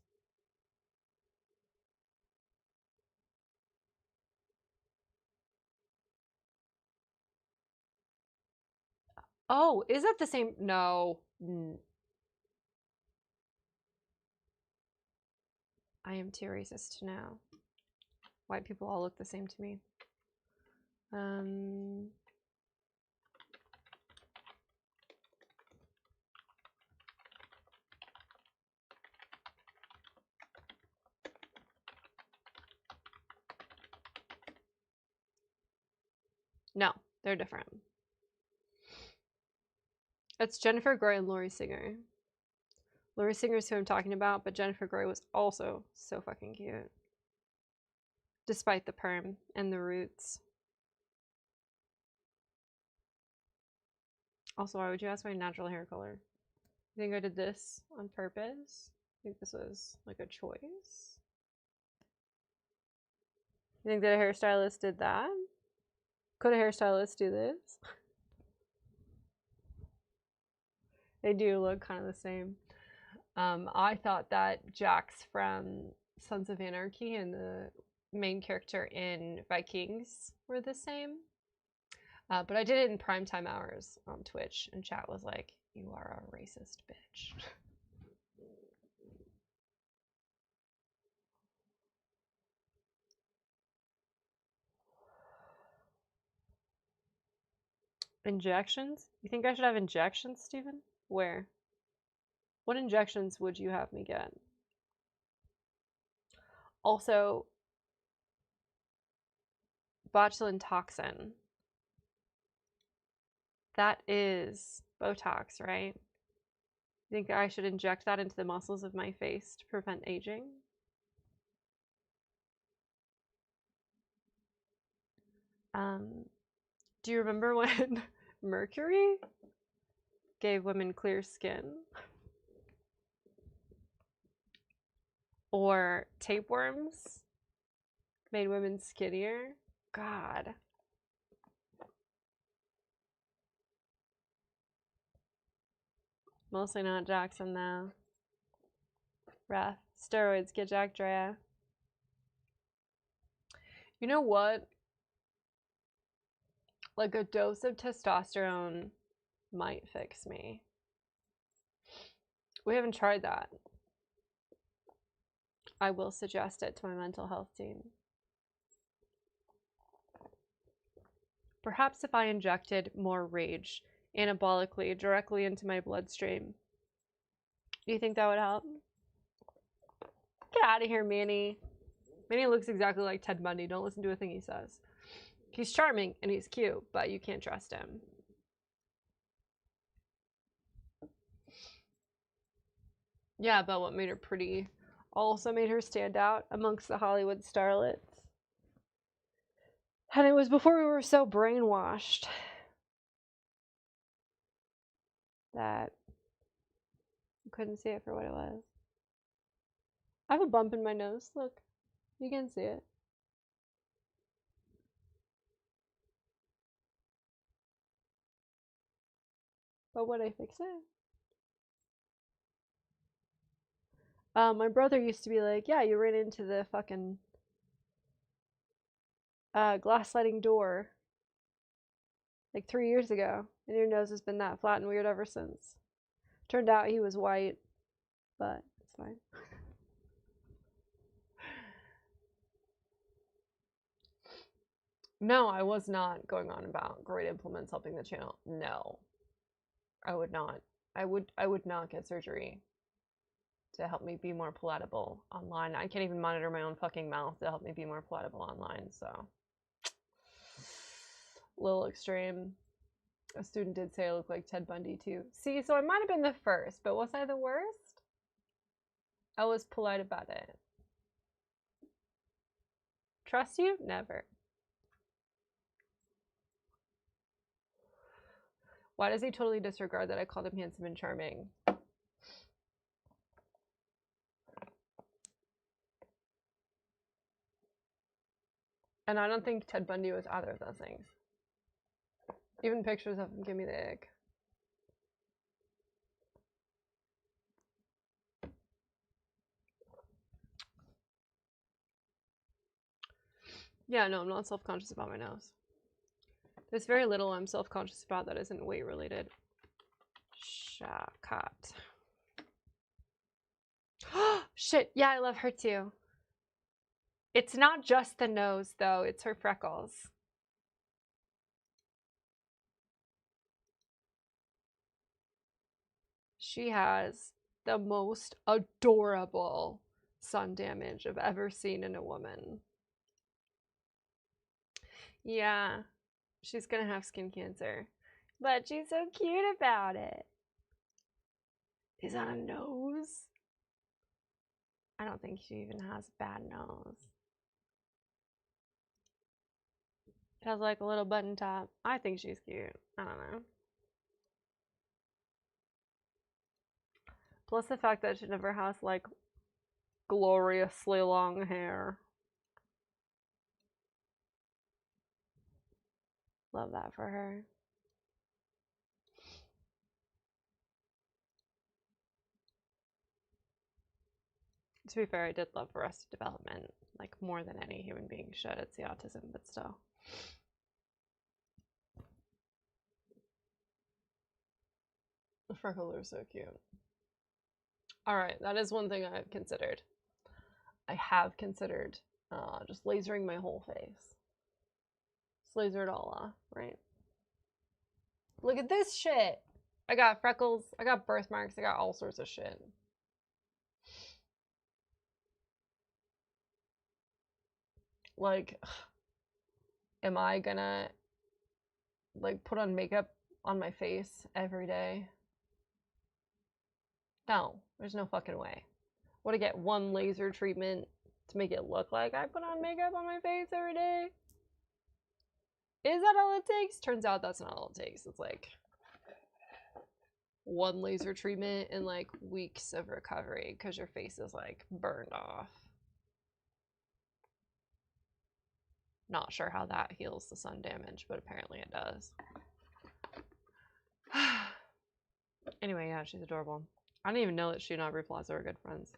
Oh, is that the same? No. I am too racist now. White people all look the same to me. No, they're different. It's Jennifer Grey and Laurie Singer. Laurie Singer's who I'm talking about, but Jennifer Grey was also so fucking cute. Despite the perm and the roots. Also, why would you ask my natural hair color? You think I did this on purpose? I think this was like a choice? You think that a hairstylist did that? Could a hairstylist do this? They do look kind of the same. I thought that Jax from Sons of Anarchy and the main character in Vikings were the same. But I did it in primetime hours on Twitch, and chat was like, you are a racist bitch. Injections? You think I should have injections, Steven? Where? What injections would you have me get? Also, botulinum toxin. That is Botox, right? You think I should inject that into the muscles of my face to prevent aging? Do you remember when Mercury gave women clear skin? Or tapeworms made women skinnier? God. Mostly not Jackson though. Ref. Steroids get Jack Drea. You know what? Like a dose of testosterone might fix me. We haven't tried that. I will suggest it to my mental health team. Perhaps if I injected more rage anabolically directly into my bloodstream. Do you think that would help? Get out of here, Manny. Manny looks exactly like Ted Bundy. Don't listen to a thing he says. He's charming and he's cute, but you can't trust him. Yeah, but what made her pretty also made her stand out amongst the Hollywood starlets. And it was before we were so brainwashed that you couldn't see it for what it was. I have a bump in my nose. Look, you can see it. But would I fix it? My brother used to be like, yeah, you ran into the fucking glass sliding door like 3 years ago, and your nose has been that flat and weird ever since. Turned out he was white, but it's fine. No, I was not going on about great implements helping the channel. No. I would not. I would not get surgery to help me be more palatable online. I can't even monitor my own fucking mouth to help me be more palatable online, so. Little extreme. A student did say I look like Ted Bundy too. See, so I might have been the first, but was I the worst? I was polite about it. Trust you? Never. Why does he totally disregard that I called him handsome and charming? And I don't think Ted Bundy was either of those things. Even pictures of him give me the ick. Yeah, no, I'm not self-conscious about my nose. There's very little I'm self-conscious about that isn't weight related. Shakat. Shit, yeah, I love her too. It's not just the nose though, it's her freckles. She has the most adorable sun damage I've ever seen in a woman. Yeah, she's gonna have skin cancer, but she's so cute about it. Is that a nose? I don't think she even has a bad nose. It has like a little button top. I think she's cute. I don't know. Plus the fact that she never has like gloriously long hair. Love that for her. To be fair, I did love Arrested Development, like more than any human being should. It's the autism, but still. The freckles are so cute. Alright, that is one thing I've considered. I have considered just lasering my whole face. Just laser it all off, right? Look at this shit! I got freckles, I got birthmarks, I got all sorts of shit. Like, am I gonna like put on makeup on my face every day? No, there's no fucking way. Would I get one laser treatment to make it look like I put on makeup on my face every day? Is that all it takes? Turns out that's not all it takes. It's like one laser treatment and like weeks of recovery because your face is like burned off. Not sure how that heals the sun damage, but apparently it does. Anyway, yeah, she's adorable. I didn't even know that she and Aubrey Plaza are good friends.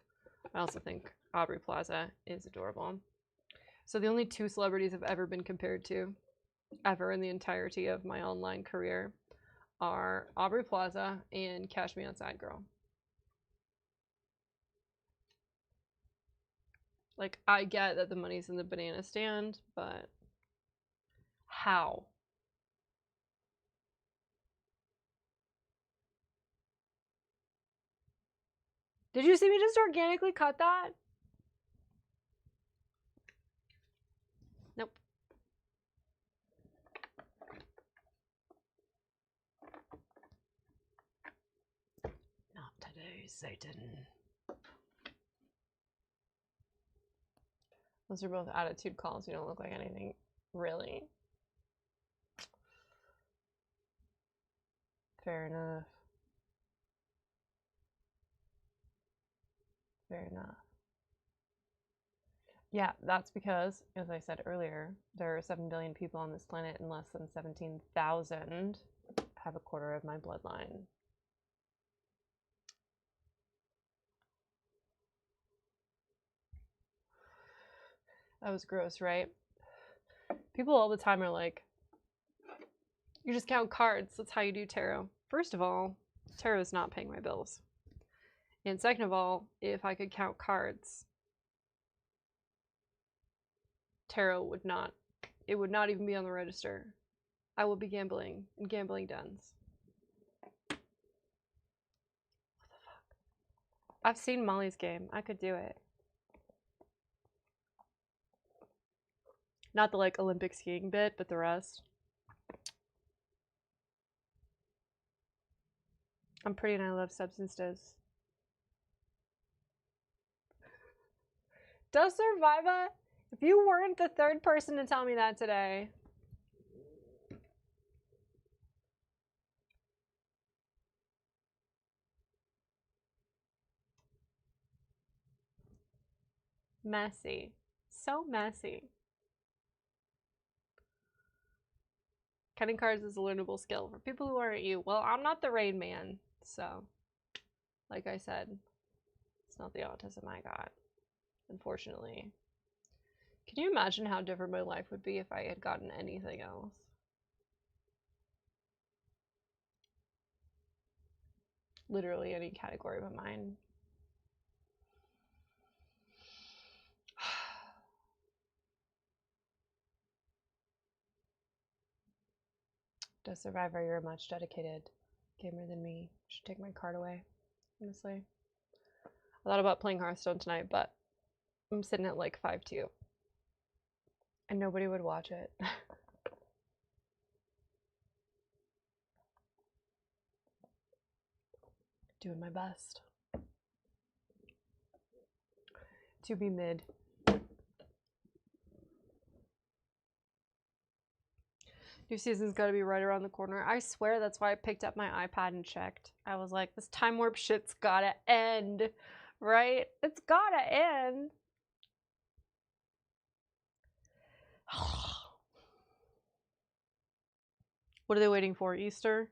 I also think Aubrey Plaza is adorable. So the only two celebrities I've ever been compared to, ever in the entirety of my online career, are Aubrey Plaza and Cash Me Outside Girl. Like, I get that the money's in the banana stand, but how? Did you see me just organically cut that? Nope. Not today, Satan. Those are both attitude calls. You don't look like anything Really? Fair enough. Fair enough. Yeah, that's because, as I said earlier, there are 7 billion people on this planet and less than 17,000 have a quarter of my bloodline. That was gross, right? People all the time are like, you just count cards, that's how you do tarot. First of all, tarot is not paying my bills. And second of all, if I could count cards, tarot would not, it would not even be on the register. I will be gambling in gambling dens. What the fuck? I've seen Molly's game. I could do it. Not the like Olympic skiing bit, but the rest. I'm pretty and I love substances. Does Survivor? If you weren't the third person to tell me that today. Messy. So messy. Cutting cards is a learnable skill for people who aren't you. Well, I'm not the Rain Man, so like I said, it's not the autism I got, unfortunately. Can you imagine how different my life would be if I had gotten anything else? Literally any category but mine. Does Survivor, you're a much dedicated gamer than me. Should take my card away, honestly. I thought about playing Hearthstone tonight, but I'm sitting at like 5-2. And nobody would watch it. Doing my best to be mid. New season's gotta be right around the corner. I swear that's why I picked up my iPad and checked. I was like, this time warp shit's gotta end, right? It's gotta end. What are they waiting for? Easter?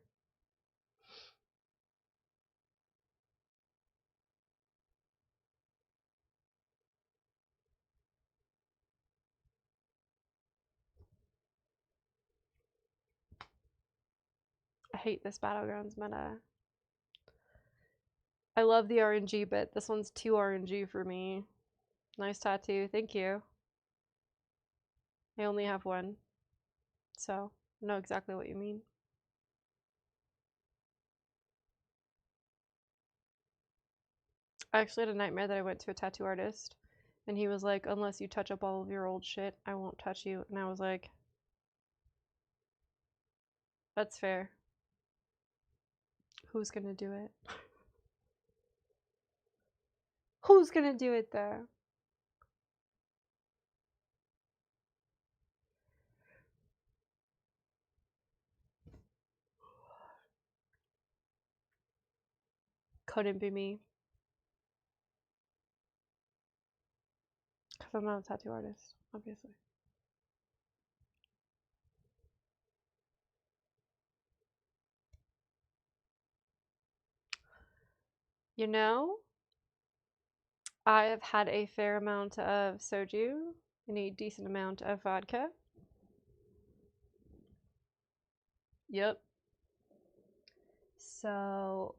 I hate this Battlegrounds meta. I love the RNG, but this one's too RNG for me. Nice tattoo. Thank you. I only have one, so I know exactly what you mean. I actually had a nightmare that I went to a tattoo artist and he was like, unless you touch up all of your old shit, I won't touch you. And I was like, that's fair. Who's gonna do it? Who's gonna do it though? Couldn't be me. Because I'm not a tattoo artist, obviously. You know, I have had a fair amount of soju and a decent amount of vodka. Yep. So,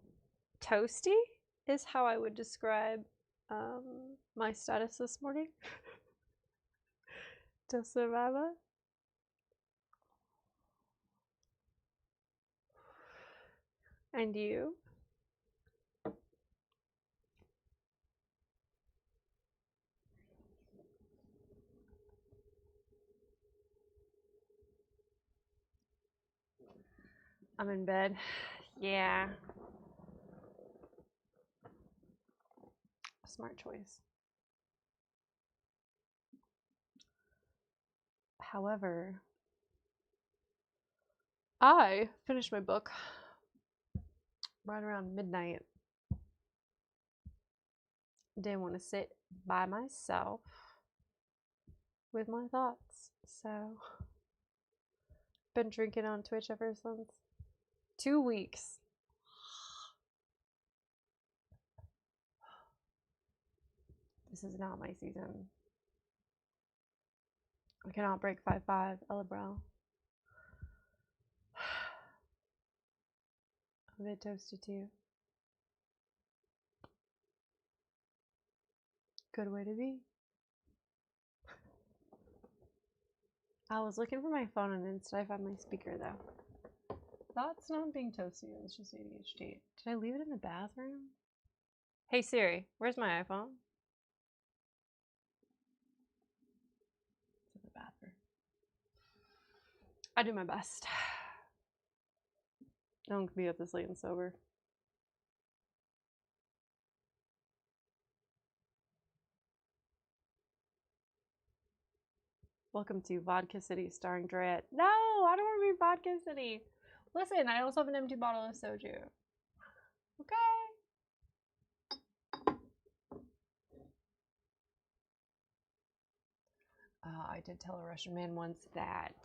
toasty is how I would describe my status this morning. To Survivor. And you? I'm in bed. Yeah. Smart choice. However, I finished my book right around midnight. Didn't want to sit by myself with my thoughts, so been drinking on Twitch ever since. 2 weeks. This is not my season. I cannot break 5-5, Ella Brow. I'm a bit toasty too. Good way to be. I was looking for my phone and instead I found my speaker though. That's not being toasty, it's just ADHD. Did I leave it in the bathroom? Hey Siri, where's my iPhone? It's in the bathroom. I do my best. No one can be up this late and sober. Welcome to Vodka City starring Dryet. No, I don't want to be Vodka City. Listen, I also have an empty bottle of soju. Okay. I did tell a Russian man once that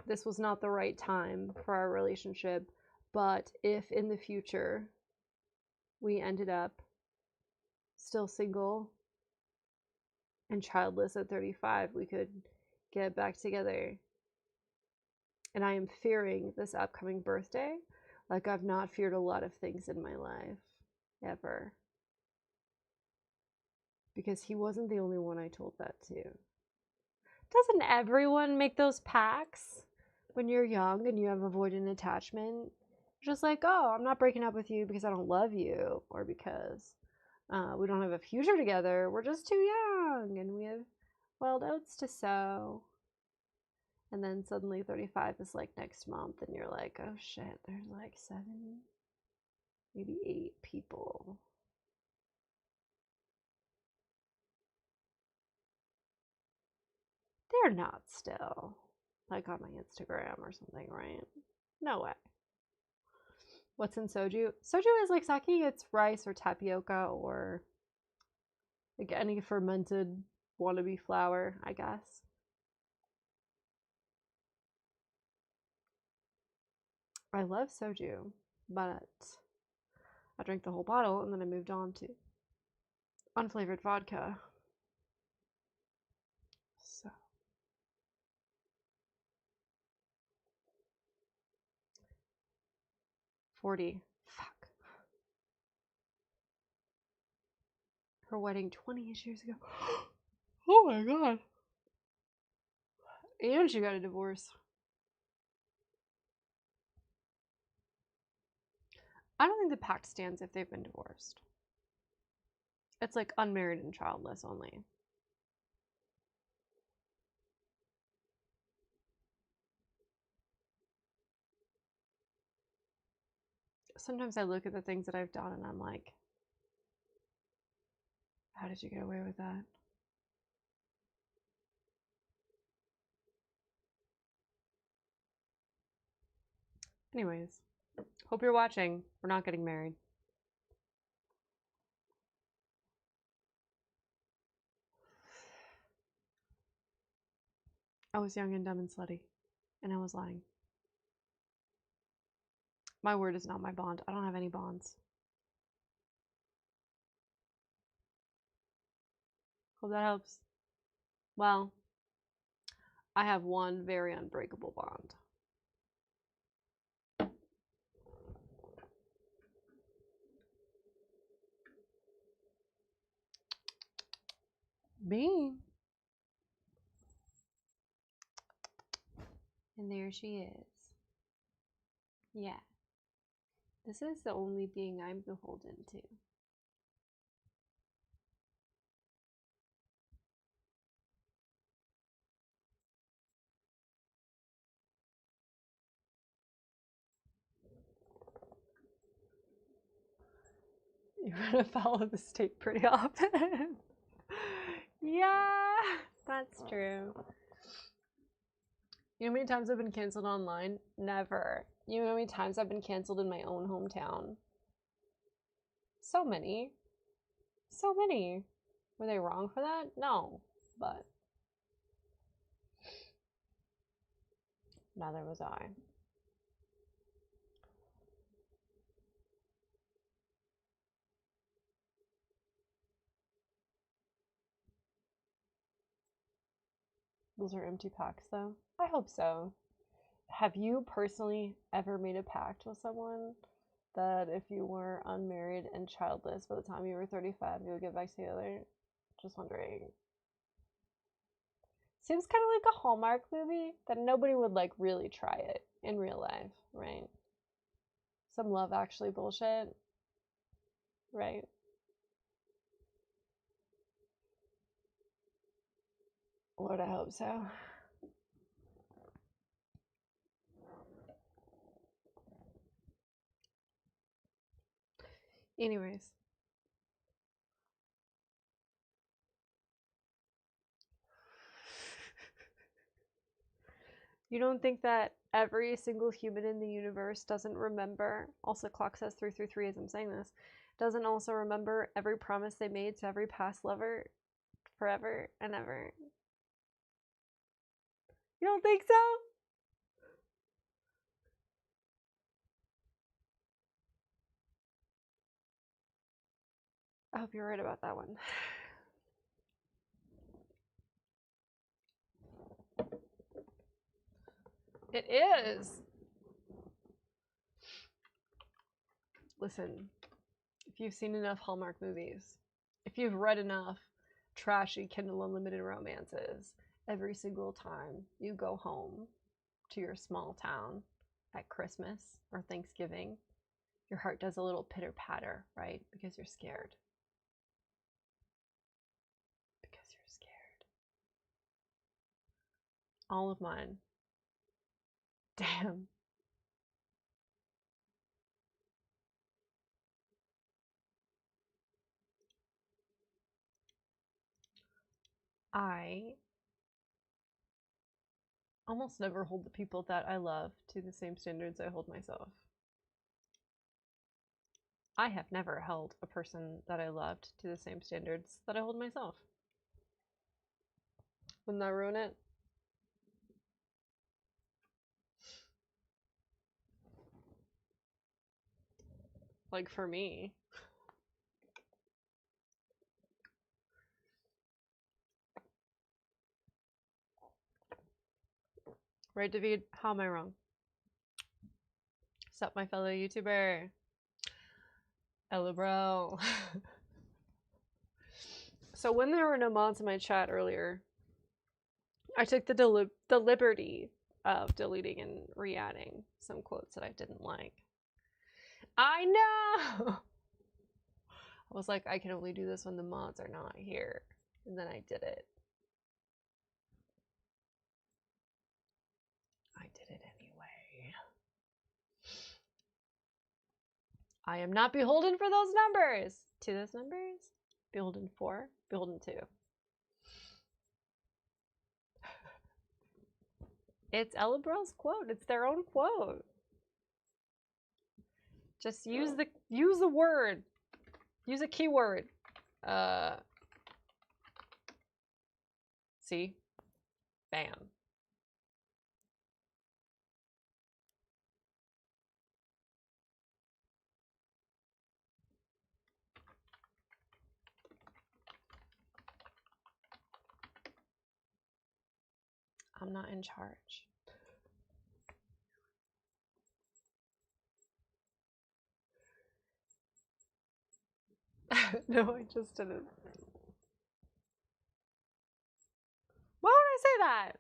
this was not the right time for our relationship, but if in the future we ended up still single and childless at 35, we could get back together. And I am fearing this upcoming birthday like I've not feared a lot of things in my life, ever. Because he wasn't the only one I told that to. Doesn't everyone make those pacts when you're young and you have avoidant attachment? You're just like, oh, I'm not breaking up with you because I don't love you or because we don't have a future together. We're just too young and we have wild oats to sow. And then suddenly 35 is like next month and you're like, oh shit, there's like 7, maybe 8 people. They're not still like on my Instagram or something, right? No way. What's in soju? Soju is like sake. It's rice or tapioca or like any fermented wannabe flour, I guess. I love soju, but I drank the whole bottle and then I moved on to unflavored vodka. So 40. Fuck. Her wedding 20 years ago. Oh my god. And she got a divorce. I don't think the pact stands if they've been divorced. It's like unmarried and childless only. Sometimes I look at the things that I've done and I'm like, how did you get away with that? Anyways, hope you're watching. We're not getting married. I was young and dumb and slutty, and I was lying. My word is not my bond. I don't have any bonds. Hope that helps. Well, I have one very unbreakable bond. Me. And there she is. Yeah. This is the only being I'm beholden to. You're gonna follow the state pretty often. Yeah. That's true. You know how many times I've been canceled online? Never. You know how many times I've been canceled in my own hometown? So many. So many. Were they wrong for that? No. But neither was I. Those are empty packs, though. I hope so. Have you personally ever made a pact with someone that if you were unmarried and childless by the time you were 35, you would get back together? Just wondering. Seems kind of like a Hallmark movie that nobody would like really try it in real life, right? Some Love Actually bullshit, right? Lord, I hope so. Anyways. You don't think that every single human in the universe doesn't remember, also clock says 333 as I'm saying this, doesn't also remember every promise they made to every past lover forever and ever? You don't think so? I hope you're right about that one. It is. Listen, if you've seen enough Hallmark movies, if you've read enough trashy Kindle Unlimited romances, every single time you go home to your small town at Christmas or Thanksgiving, your heart does a little pitter-patter, right? Because you're scared. Because you're scared. All of mine. Damn. I almost never hold the people that I love to the same standards I hold myself. I have never held a person that I loved to the same standards that I hold myself. Wouldn't that ruin it? Like for me. Right, David? How am I wrong? Sup, my fellow YouTuber? Hello, bro. So when there were no mods in my chat earlier, I took the liberty of deleting and re-adding some quotes that I didn't like. I know! I was like, I can only do this when the mods are not here. And then I did it. I did it anyway. I am not beholden for those numbers. To those numbers? Beholden for? Beholden to. It's Ella Brell's quote. It's their own quote. Just use the word. Use a keyword. See? Bam. I'm not in charge. No, I just didn't. Why would I say that?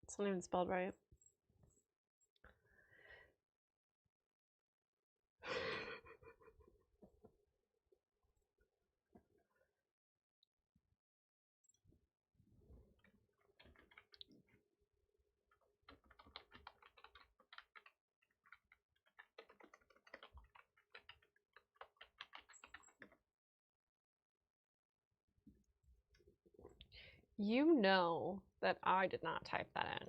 It's not even spelled right. You know that I did not type that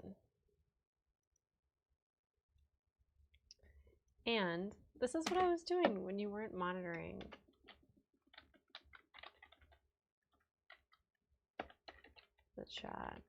in. And this is what I was doing when you weren't monitoring. The chat.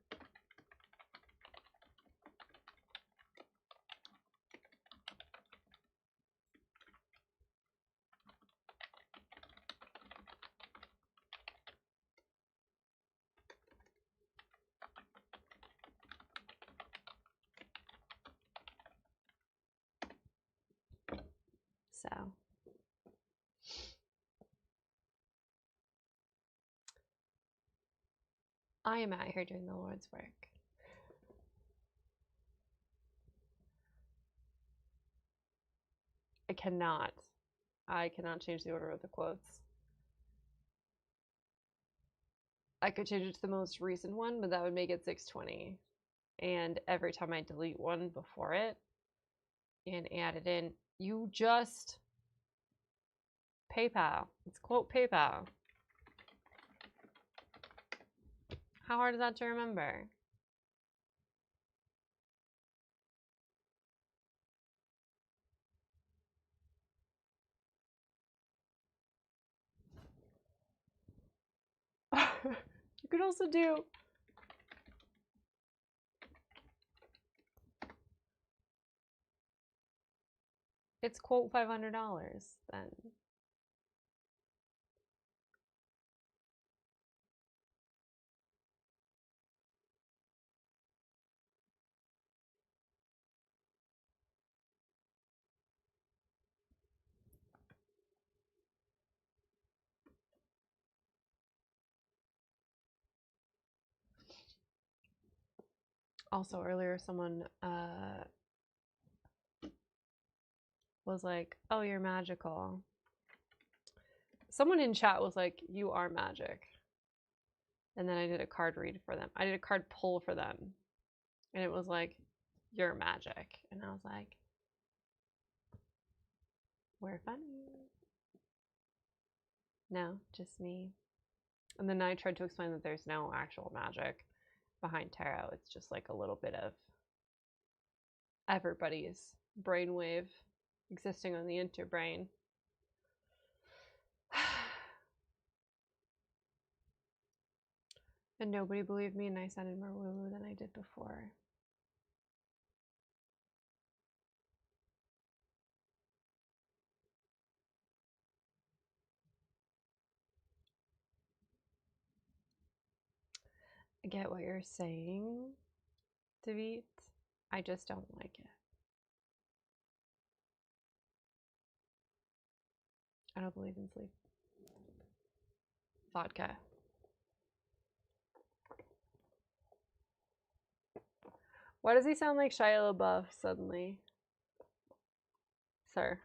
So I am out here doing the Lord's work. I cannot change the order of the quotes. I could change it to the most recent one, but that would make it 620. And every time I delete one before it and add it in, you just PayPal. It's quote PayPal. How hard is that to remember? You could also do it's quote $500 then. Also earlier someone was like, "Oh, you're magical." Someone in chat was like, "You are magic." And then I did a card read for them. I did a card pull for them. And it was like, "You're magic." And I was like, "We're funny." No, just me. And then I tried to explain that there's no actual magic behind tarot. It's just like a little bit of everybody's brainwave existing on the interbrain. And nobody believed me, and I sounded more woo-woo than I did before. I get what you're saying, David. I just don't like it. I don't believe in sleep. Vodka. Why does he sound like Shia LaBeouf suddenly? Sir.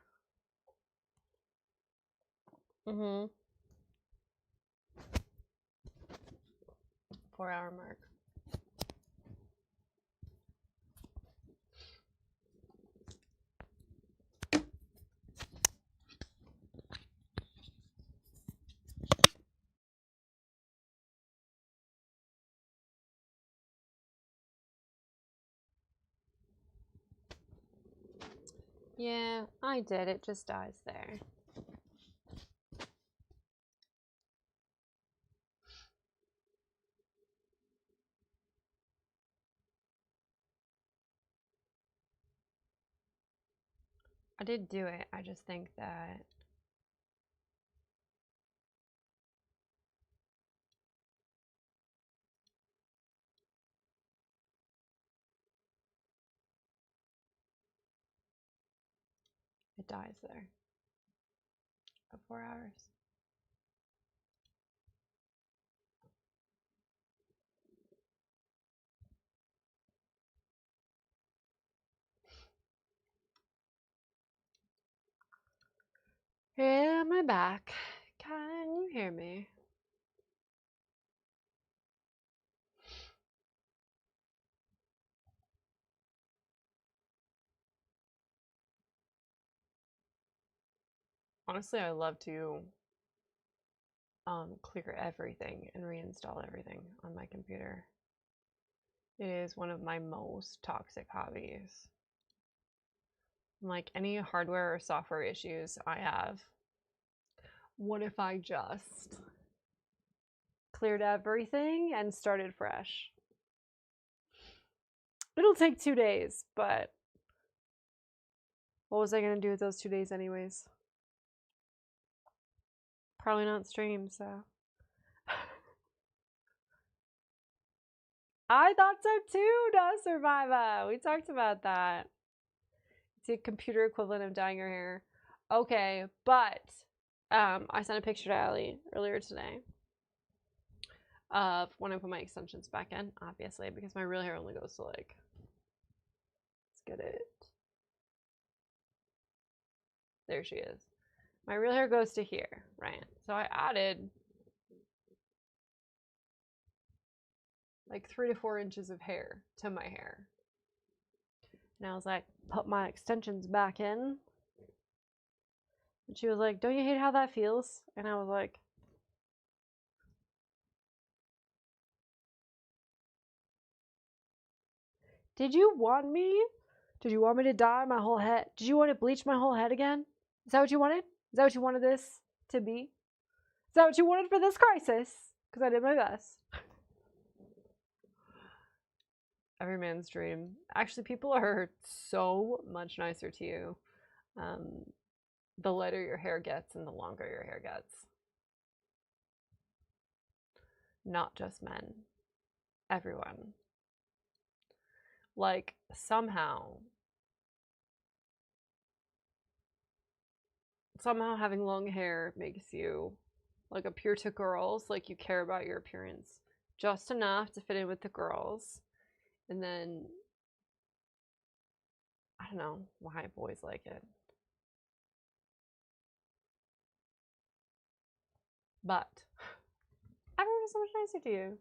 4-hour mark. Yeah, I did. It just dies there. I did do it. I just think that it dies there. At 4 hours. Am I back? Can you hear me? Honestly, I love to clear everything and reinstall everything on my computer. It is one of my most toxic hobbies. Like any hardware or software issues I have, what if I just cleared everything and started fresh? It'll take 2 days, but what was I gonna do with those 2 days anyways? Probably not stream, so. I thought so too, Dust Survivor. We talked about that. It's a computer equivalent of dyeing your hair. Okay, but I sent a picture to Allie earlier today of when I put my extensions back in, obviously, because my real hair only goes to like, let's get it. There she is. My real hair goes to here, right? So I added like 3 to 4 inches of hair to my hair. And I was like, put my extensions back in. And she was like, don't you hate how that feels? And I was like, did you want me? Did you want me to dye my whole head? Did you want to bleach my whole head again? Is that what you wanted? Is that what you wanted this to be? Is that what you wanted for this crisis? Because I did my best. Every man's dream. Actually, people are so much nicer to you the lighter your hair gets and the longer your hair gets. Not just men. Everyone. Like, somehow having long hair makes you like appear to girls like you care about your appearance just enough to fit in with the girls. And then I don't know why boys like it. But everyone is so much nicer to you.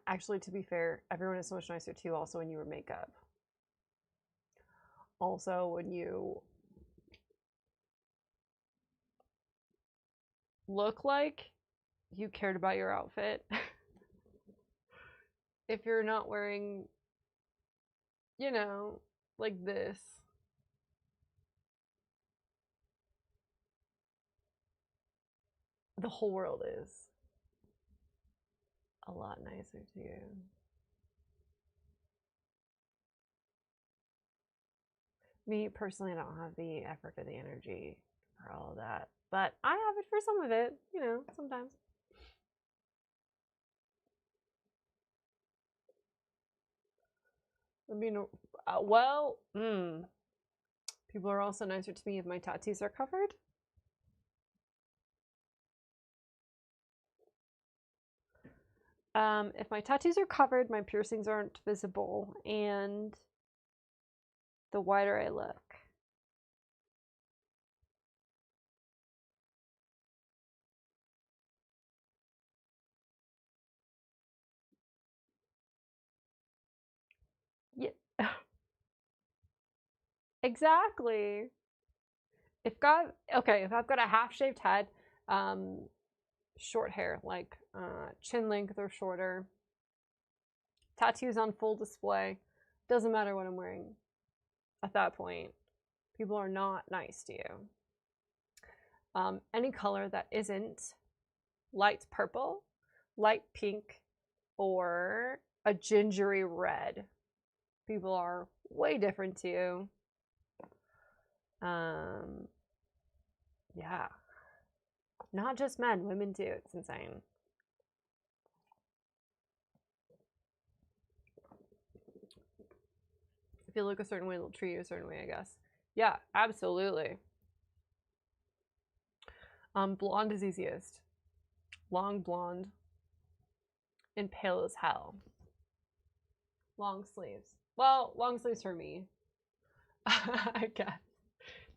Actually, to be fair, everyone is so much nicer to you also when you wear makeup. Also, when you look like you cared about your outfit. If you're not wearing, you know, like this. The whole world is a lot nicer to you. Me, personally, I don't have the effort or the energy for all of that. But I have it for some of it, you know, sometimes. I mean, well, people are also nicer to me if my tattoos are covered. If my tattoos are covered, my piercings aren't visible, and the whiter I look. Yeah. Exactly. If I've got a half-shaved head, short hair, like chin length or shorter, tattoos on full display, doesn't matter what I'm wearing at that point. People are not nice to you. Any color that isn't light purple, light pink, or a gingery red, people are way different to you. Yeah. Not just men, women too. It's insane. If you look a certain way, they'll treat you a certain way, I guess. Yeah, absolutely. Blonde is easiest. Long blonde. And pale as hell. Long sleeves. Well, long sleeves for me. I guess.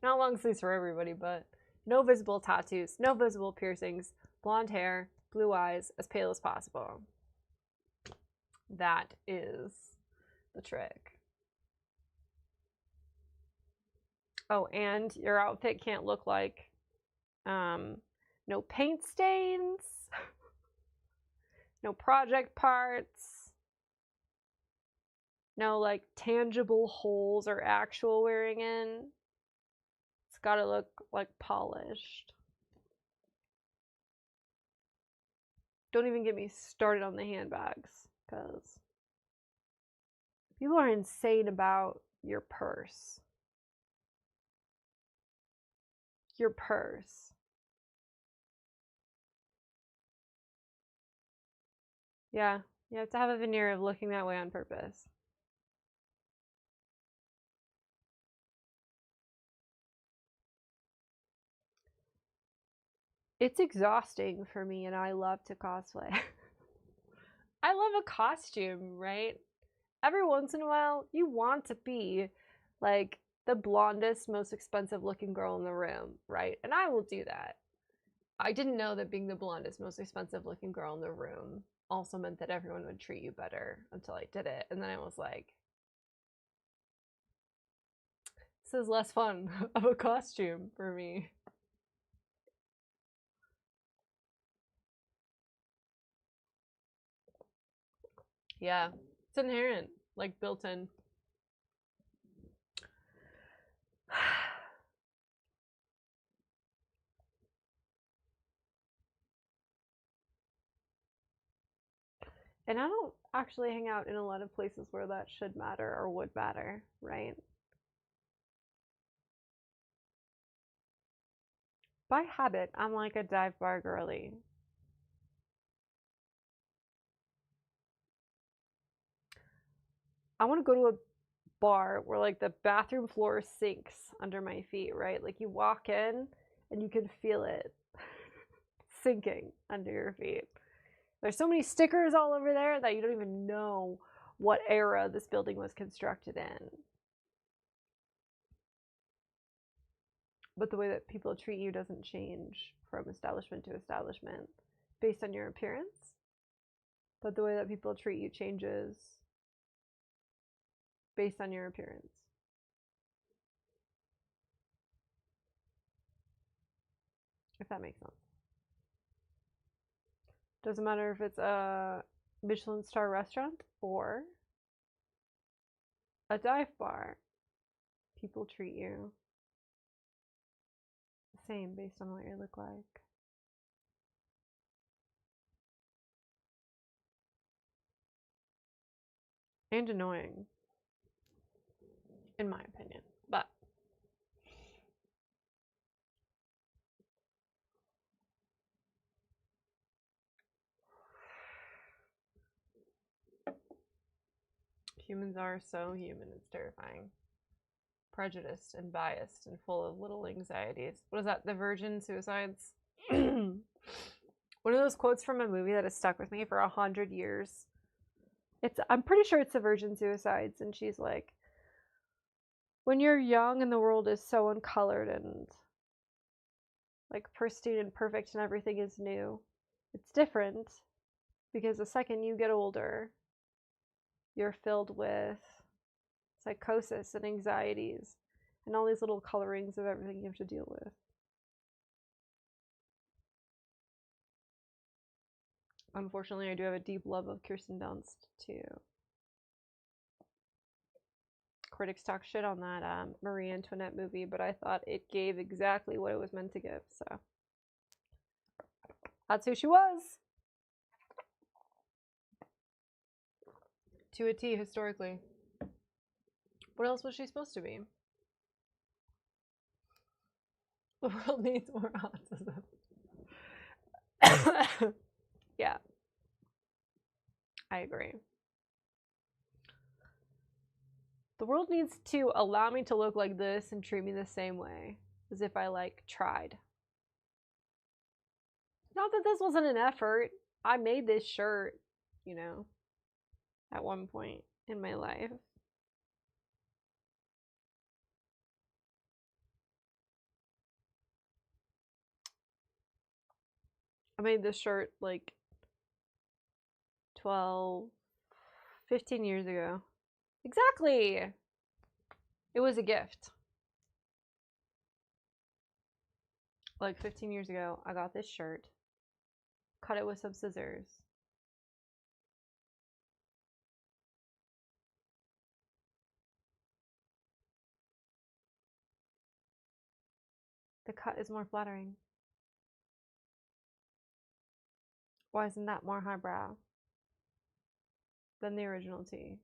Not long sleeves for everybody, but no visible tattoos, no visible piercings, blonde hair, blue eyes, as pale as possible. That is the trick. Oh, and your outfit can't look like no paint stains, no project parts, no like tangible holes or actual wearing in. It's gotta look like polished. Don't even get me started on the handbags, because people are insane about your purse. Your purse. Yeah, you have to have a veneer of looking that way on purpose. It's exhausting for me, and I love to cosplay. I love a costume, right? Every once in a while, you want to be like the blondest, most expensive looking girl in the room, right? And I will do that. I didn't know that being the blondest, most expensive looking girl in the room also meant that everyone would treat you better until I did it. And then I was like, this is less fun of a costume for me. Yeah, it's inherent, like built in. And I don't actually hang out in a lot of places where that should matter or would matter, right? By habit, I'm like a dive bar girly. I want to go to a bar where like the bathroom floor sinks under my feet, right? Like you walk in and you can feel it sinking under your feet. There's so many stickers all over there that you don't even know what era this building was constructed in. But the way that people treat you doesn't change from establishment to establishment based on your appearance. But the way that people treat you changes based on your appearance. If that makes sense. Doesn't matter if it's a Michelin star restaurant or a dive bar. People treat you the same based on what you look like. And annoying, in my opinion. But humans are so human, it's terrifying. Prejudiced and biased and full of little anxieties. What is that? The virgin suicides? One of those quotes from a movie that has stuck with me for 100 years. I'm pretty sure it's the virgin suicides, and she's like, when you're young and the world is so uncolored and like pristine and perfect and everything is new, it's different because the second you get older, you're filled with psychosis and anxieties and all these little colorings of everything you have to deal with. Unfortunately, I do have a deep love of Kirsten Dunst too. Critics talk shit on that Marie Antoinette movie, but I thought it gave exactly what it was meant to give, so that's who she was. To a T, historically. What else was she supposed to be? The world needs more autism. Yeah. I agree. The world needs to allow me to look like this and treat me the same way as if I like tried. Not that this wasn't an effort. I made this shirt, you know, at one point in my life. I made this shirt like 12, 15 years ago. Exactly! It was a gift. like 15 years ago, I got this shirt, cut it with some scissors. The cut is more flattering. Why isn't that more highbrow than the original tee?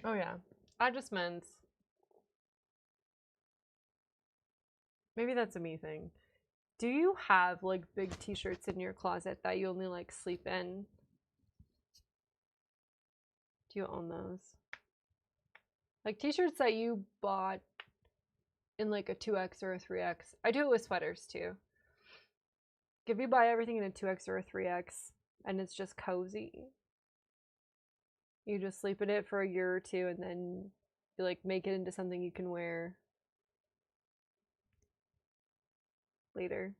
Oh yeah, I just meant maybe that's a me thing. Do you have like big t-shirts in your closet that you only like sleep in? Do you own those? Like t-shirts that you bought in like a 2X or a 3X. I do it with sweaters too. If you buy everything in a 2X or a 3X and it's just cozy, you just sleep in it for a year or two and then you like make it into something you can wear later.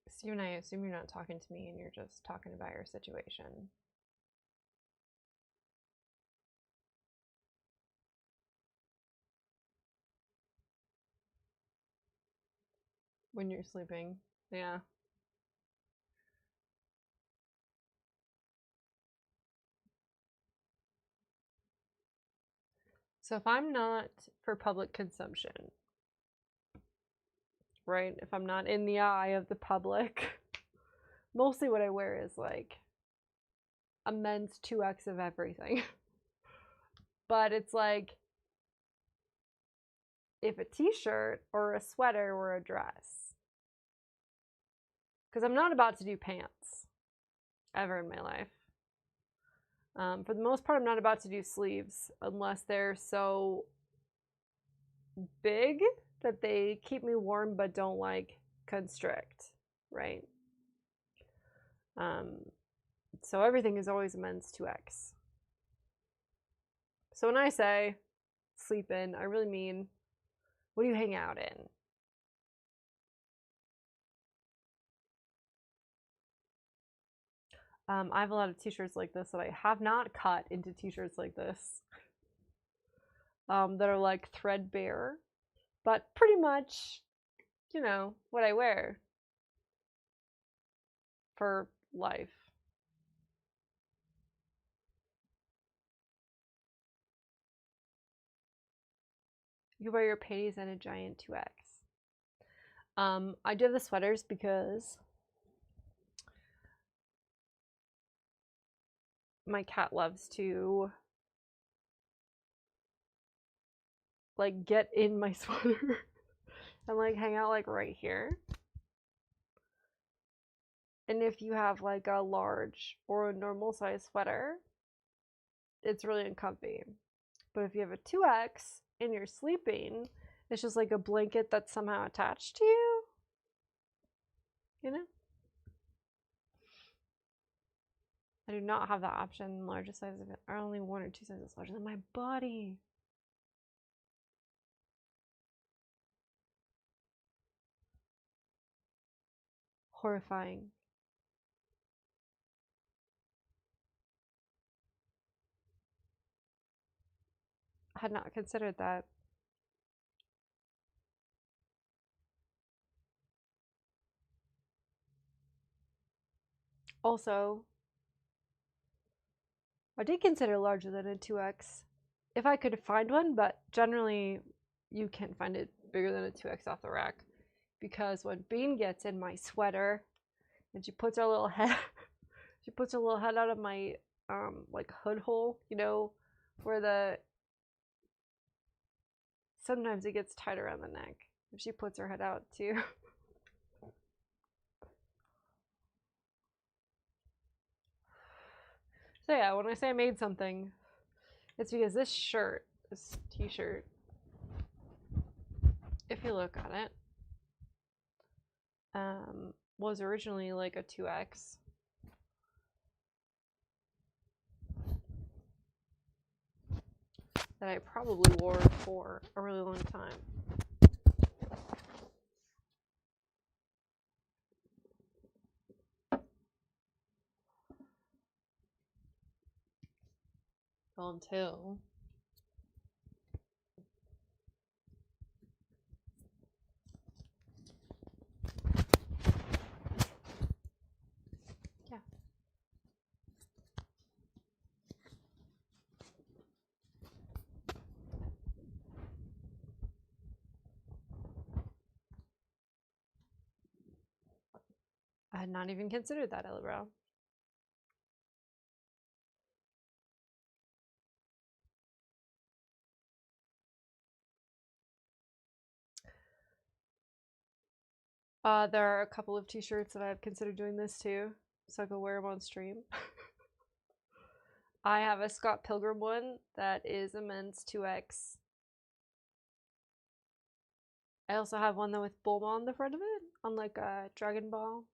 Steven, I assume you're not talking to me and you're just talking about your situation. When you're sleeping, yeah. So if I'm not for public consumption, right? If I'm not in the eye of the public, mostly what I wear is like a men's 2X of everything. But it's like if a t-shirt or a sweater or a dress. Because I'm not about to do pants ever in my life. For the most part, I'm not about to do sleeves unless they're so big that they keep me warm but don't like constrict, right? So everything is always a men's 2X. So when I say sleep in, I really mean, what do you hang out in? I have a lot of t-shirts like this that I have not cut into t-shirts like this. That are like threadbare, but pretty much, you know, what I wear for life. You wear your panties and a giant 2X. I do have the sweaters because my cat loves to like get in my sweater and like hang out like right here. And if you have like a large or a normal size sweater, it's really uncomfy. But if you have a 2X and you're sleeping, it's just like a blanket that's somehow attached to you. You know? I do not have that option. The largest sizes of it are only 1 or 2 sizes larger than my body. Horrifying. I had not considered that. Also, I did consider larger than a 2X if I could find one, but generally you can't find it bigger than a 2X off the rack, because when Bean gets in my sweater and she puts her little head she puts her little head out of my like hood hole, you know, where the sometimes it gets tight around the neck if she puts her head out too. So yeah, when I say I made something, it's because this shirt, this t-shirt, if you look at it, was originally like a 2X. That I probably wore for a really long time. Until yeah. I had not even considered that, Elibrow. There are a couple of t-shirts that I've considered doing this too, so I could wear them on stream. I have a Scott Pilgrim one that is a men's 2X. I also have one though with Bulma on the front of it, on like a Dragon Ball.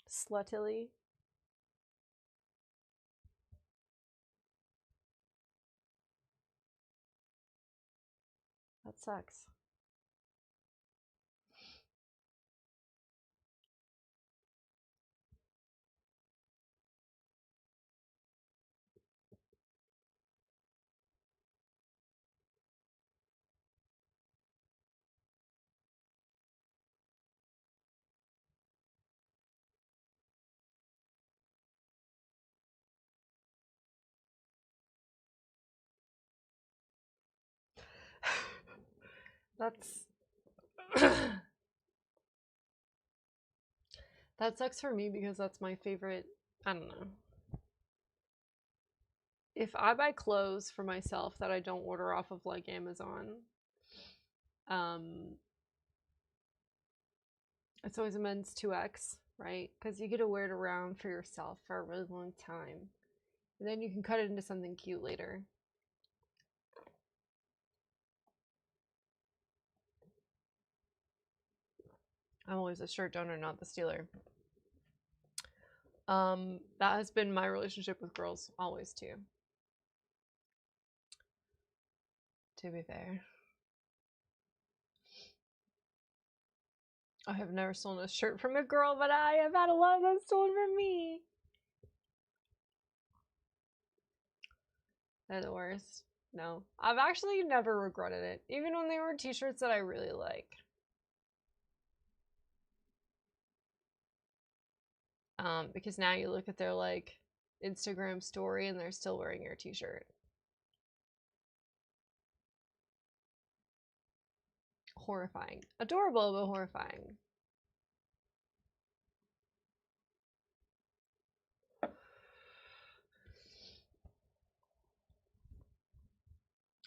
Slutily. That sucks. That's that sucks for me because that's my favorite. I don't know. If I buy clothes for myself that I don't order off of like Amazon, it's always a men's 2X, right? Because you get to wear it around for yourself for a really long time. And then you can cut it into something cute later. I'm always a shirt donor, not the stealer. That has been my relationship with girls always too. To be fair. I have never stolen a shirt from a girl, but I have had a lot of those stolen from me. They're the worst. No. I've actually never regretted it, even when they were t-shirts that I really like. Because now you look at their like Instagram story and they're still wearing your t-shirt. Horrifying. Adorable, but horrifying.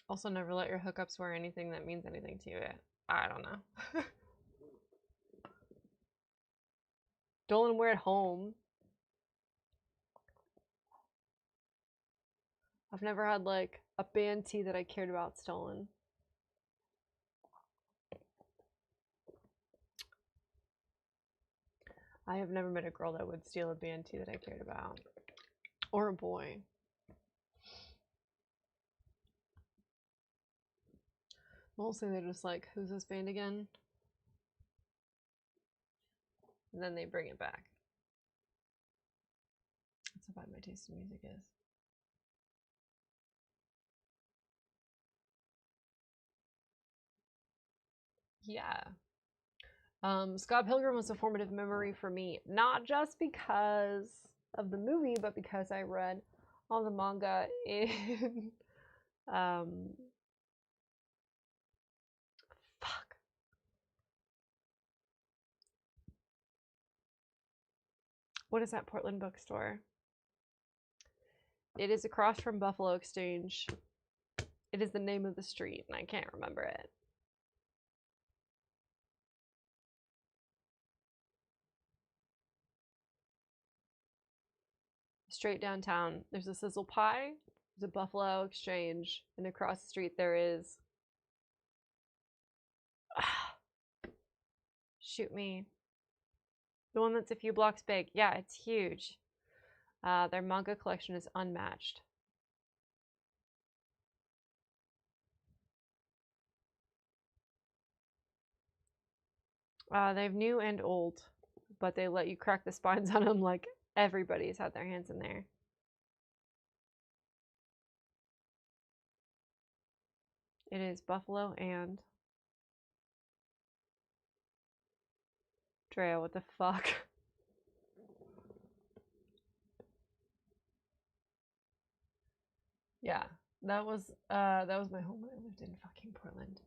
Also, never let your hookups wear anything that means anything to you. I don't know. Don't let them wear it home. I've never had like a band tee that I cared about stolen. I have never met a girl that would steal a band tee that I cared about. Or a boy. Mostly they're just like, who's this band again? And then they bring it back. That's how bad my taste in music is. Yeah. Scott Pilgrim was a formative memory for me, not just because of the movie, but because I read all the manga in fuck. What is that Portland bookstore? It is across from Buffalo Exchange. It is the name of the street, and I can't remember it. straight downtown, there's a Sizzle Pie, there's a Buffalo Exchange, and across the street there is... Shoot me. The one that's a few blocks big. Yeah, it's huge. Their manga collection is unmatched. They have new and old, but they let you crack the spines on them like everybody's had their hands in there. It is Buffalo and Drea, what the fuck? Yeah, that was my home when I lived in fucking Portland.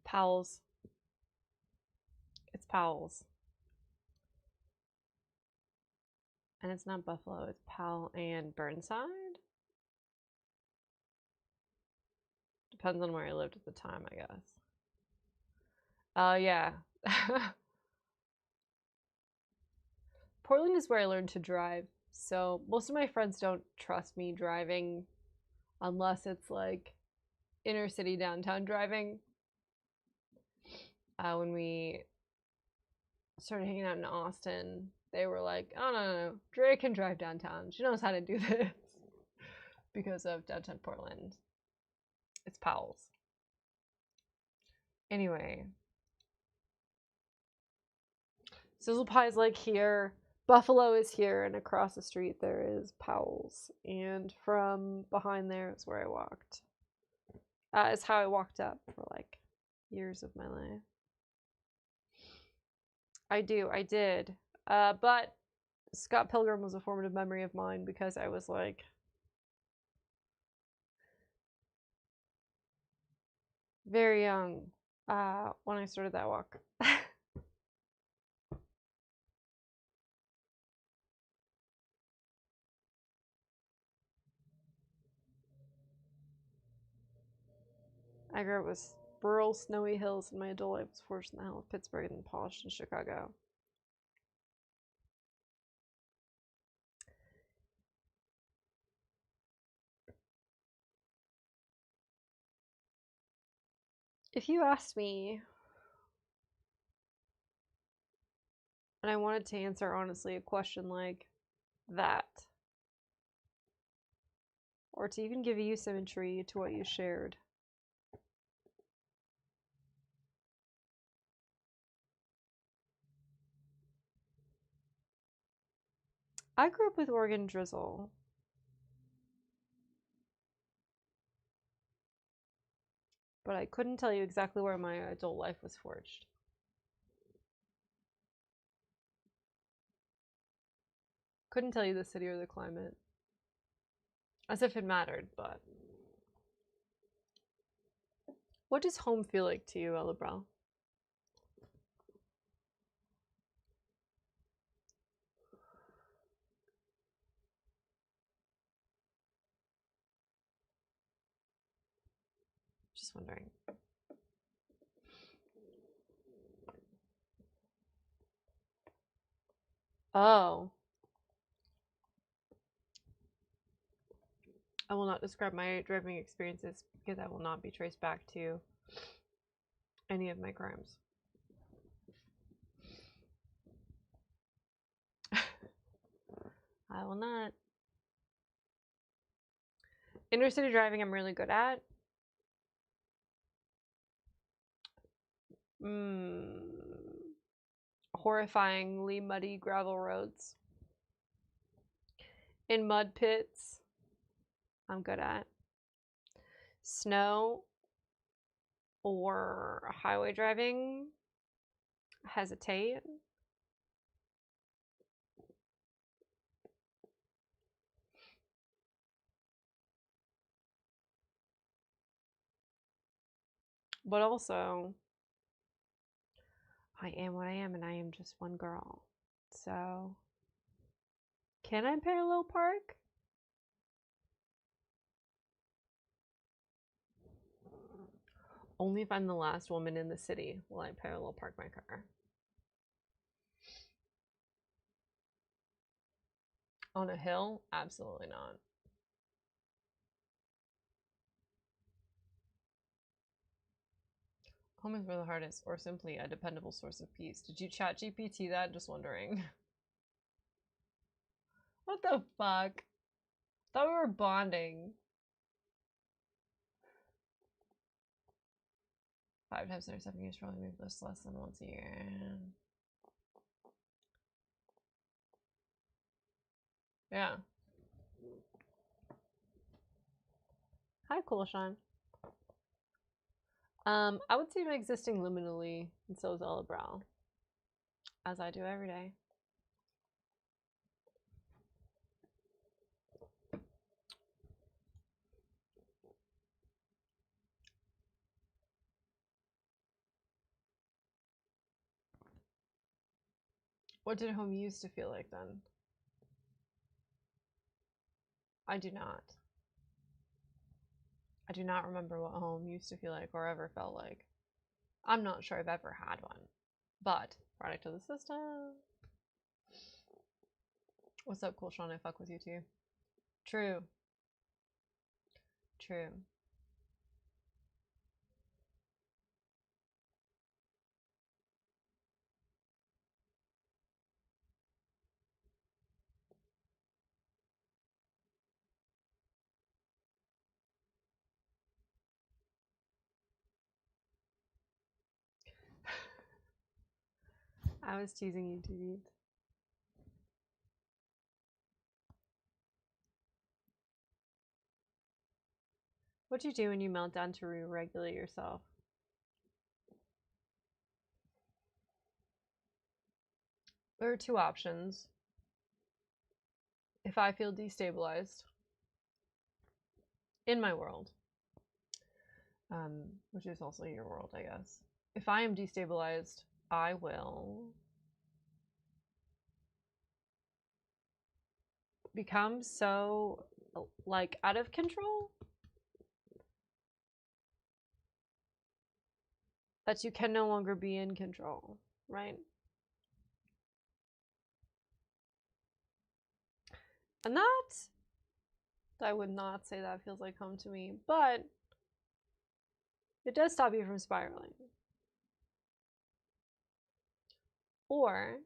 Powell's. It's Powell's. And it's not Buffalo, it's Powell and Burnside. Depends on where I lived at the time, I guess. Yeah. Portland is where I learned to drive, so most of my friends don't trust me driving unless it's like inner city downtown driving. When we started hanging out in Austin, they were like, oh no, Dre can drive downtown. She knows how to do this. Because of downtown Portland. It's Powell's. Anyway. Sizzle Pie's like here. Buffalo is here, and across the street there is Powell's. And from behind there is where I walked. It's how I walked up for like years of my life. I did. But Scott Pilgrim was a formative memory of mine because I was like very young when I started that walk. I grew up with rural, snowy hills, and my adult life was forged in the hell of Pittsburgh and polished in Chicago. If you asked me, and I wanted to answer honestly a question like that, or to even give you symmetry to what you shared, I grew up with Oregon drizzle. But I couldn't tell you exactly where my adult life was forged. Couldn't tell you the city or the climate. As if it mattered, but... What does home feel like to you, Ellabral? Just wondering. Oh. I will not describe my driving experiences because I will not be traced back to any of my crimes. I will not. Inner city driving I'm really good at. Horrifyingly muddy gravel roads. In mud pits, I'm good at. Snow or highway driving, hesitate. But also, I am what I am, and I am just one girl. So, can I parallel park? Only if I'm the last woman in the city will I parallel park my car. On a hill? Absolutely not. Home is where the heart is, or simply a dependable source of peace. Did you chat GPT that? Just wondering. What the fuck? Thought we were bonding. 5 times every 7 years, probably move this less than once a year. Yeah. Hi, Cool Sean. I would say I'm existing liminally, and so is Ella Brow. As I do every day. What did home used to feel like then? I do not. I do not remember what home used to feel like or ever felt like. I'm not sure I've ever had one. But, product of the system. What's up, Cool Sean? I fuck with you too. True. True. I was teasing you, TV. What do you do when you melt down to re-regulate yourself? There are two options. If I feel destabilized in my world, which is also your world, I guess. If I am destabilized, I will become so, like, out of control that you can no longer be in control, right? And that, I would not say that feels like home to me, but it does stop you from spiraling. Or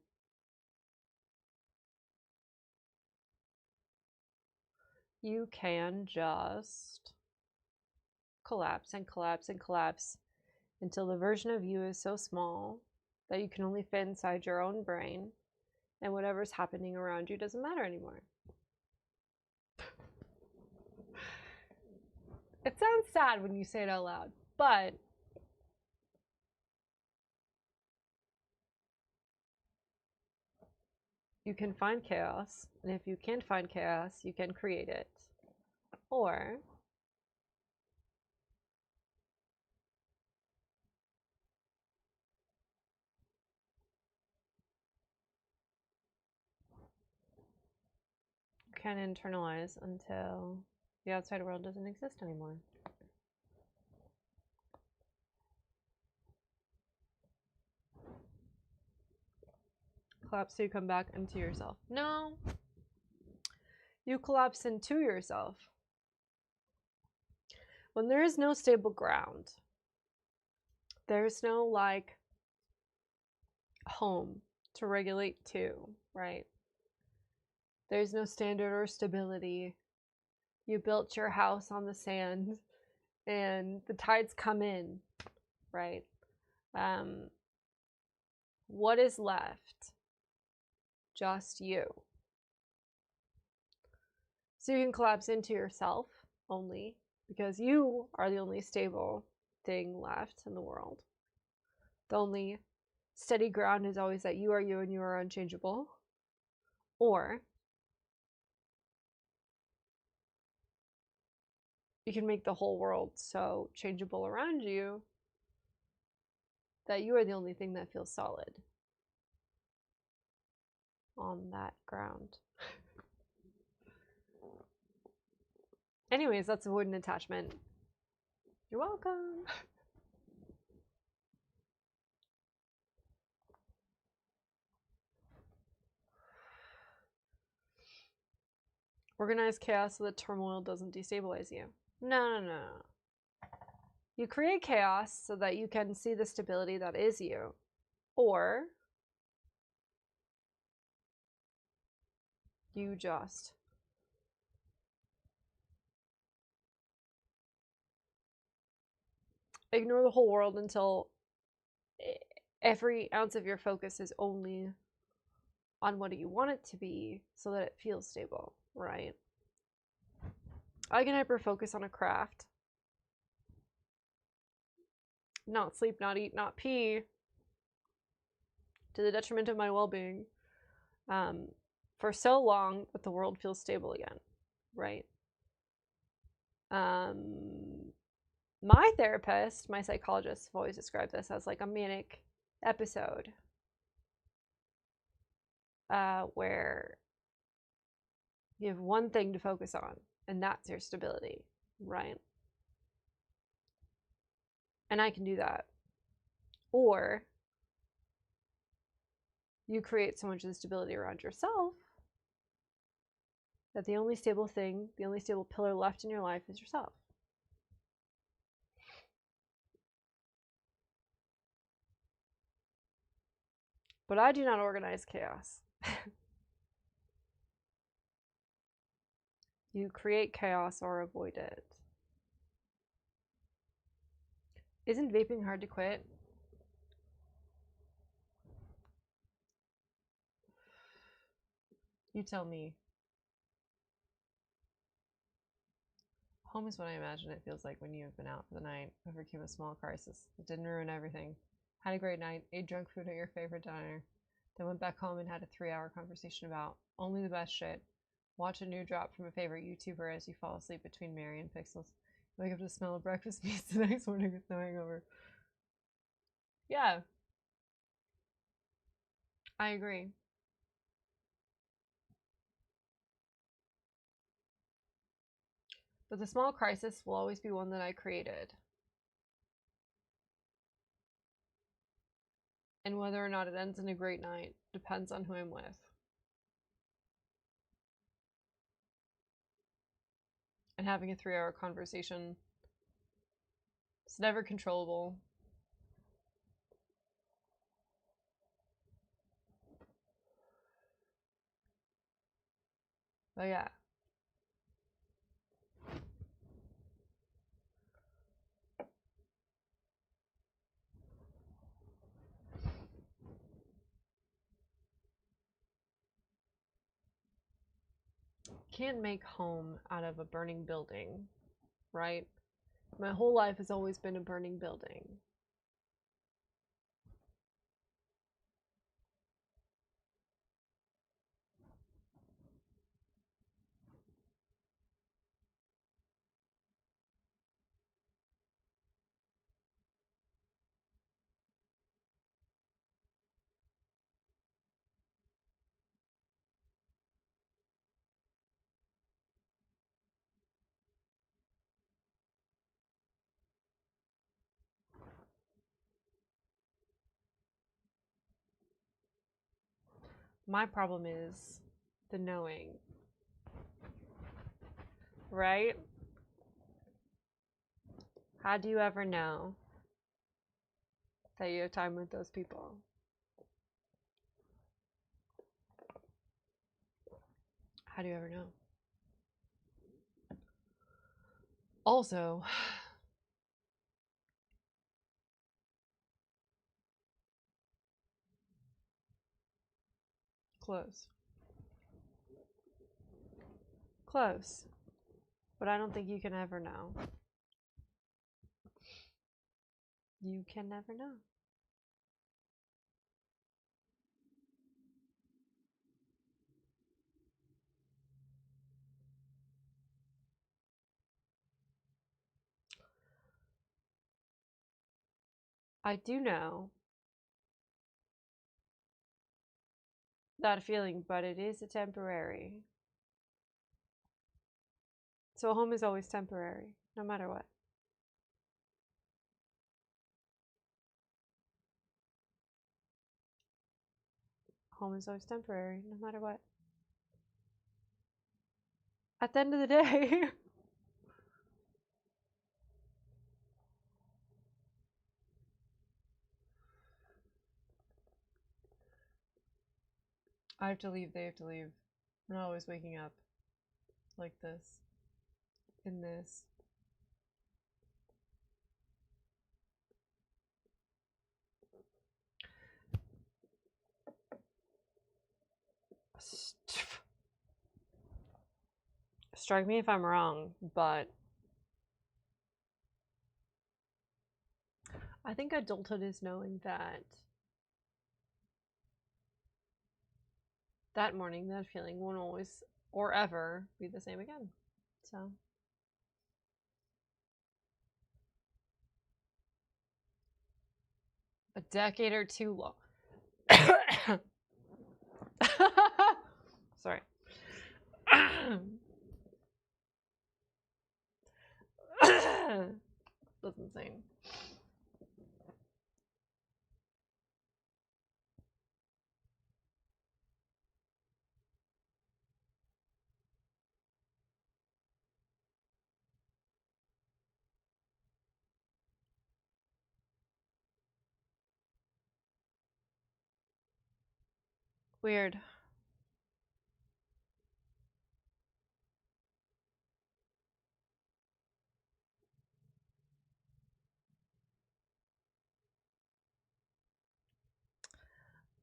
you can just collapse and collapse and collapse until the version of you is so small that you can only fit inside your own brain, and whatever's happening around you doesn't matter anymore. It sounds sad when you say it out loud, but you can find chaos, and if you can't find chaos, you can create it. Or you can internalize until the outside world doesn't exist anymore. Collapse so you come back into yourself. No. You collapse into yourself. When there is no stable ground, there's no, like, home to regulate to, right? There's no standard or stability. You built your house on the sand and the tides come in, right? What is left? Just you. So you can collapse into yourself only because you are the only stable thing left in the world. The only steady ground is always that you are you and you are unchangeable. Or you can make the whole world so changeable around you that you are the only thing that feels solid on that ground. Anyways, that's avoidant attachment. You're welcome. Organize chaos so that turmoil doesn't destabilize you. No, no, no. You create chaos so that you can see the stability that is you. Or you just ignore the whole world until every ounce of your focus is only on what you want it to be so that it feels stable, right? I can hyper focus on a craft. Not sleep, not eat, not pee, to the detriment of my well-being, for so long that the world feels stable again, right? My therapist, my psychologist, have always described this as like a manic episode, where you have one thing to focus on, and that's your stability, right? And I can do that. Or you create so much instability around yourself that the only stable thing, the only stable pillar left in your life is yourself. But I do not organize chaos. You create chaos or avoid it. Isn't vaping hard to quit? You tell me. Home is what I imagine it feels like when you have been out for the night, overcame a small crisis. It didn't ruin everything. Had a great night, ate junk food at your favorite diner, then went back home and had a 3-hour conversation about only the best shit. Watch a new drop from a favorite YouTuber as you fall asleep between Mary and Pixels. Wake up to the smell of breakfast meats the next morning with no hangover. Yeah. I agree. But the small crisis will always be one that I created. And whether or not it ends in a great night depends on who I'm with. And having a 3-hour conversation, it's never controllable. But yeah. Can't make home out of a burning building, right? My whole life has always been a burning building. My problem is the knowing, right? How do you ever know that you have time with those people? How do you ever know? Also, close. Close. But I don't think you can ever know. You can never know. I do know that feeling, but it is a temporary. So home is always temporary, no matter what. Home is always temporary, no matter what. At the end of the day. I have to leave, they have to leave. I'm not always waking up like this. In this. Strike me if I'm wrong, but I think adulthood is knowing that that morning, that feeling won't always or ever be the same again. So a decade or two long. Sorry. That's insane. Weird.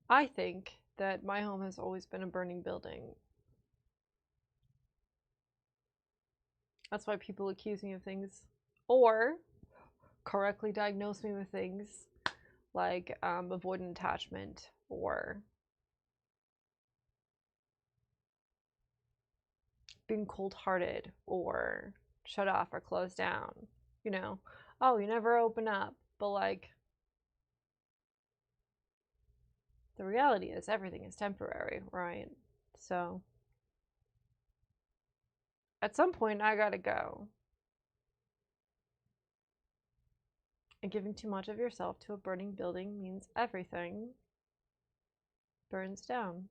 I think that my home has always been a burning building. That's why people accuse me of things or correctly diagnose me with things like avoidant attachment or being cold-hearted or shut off or closed down. You know, oh, you never open up. But like, the reality is everything is temporary, right? So at some point I gotta go. And giving too much of yourself to a burning building means everything burns down.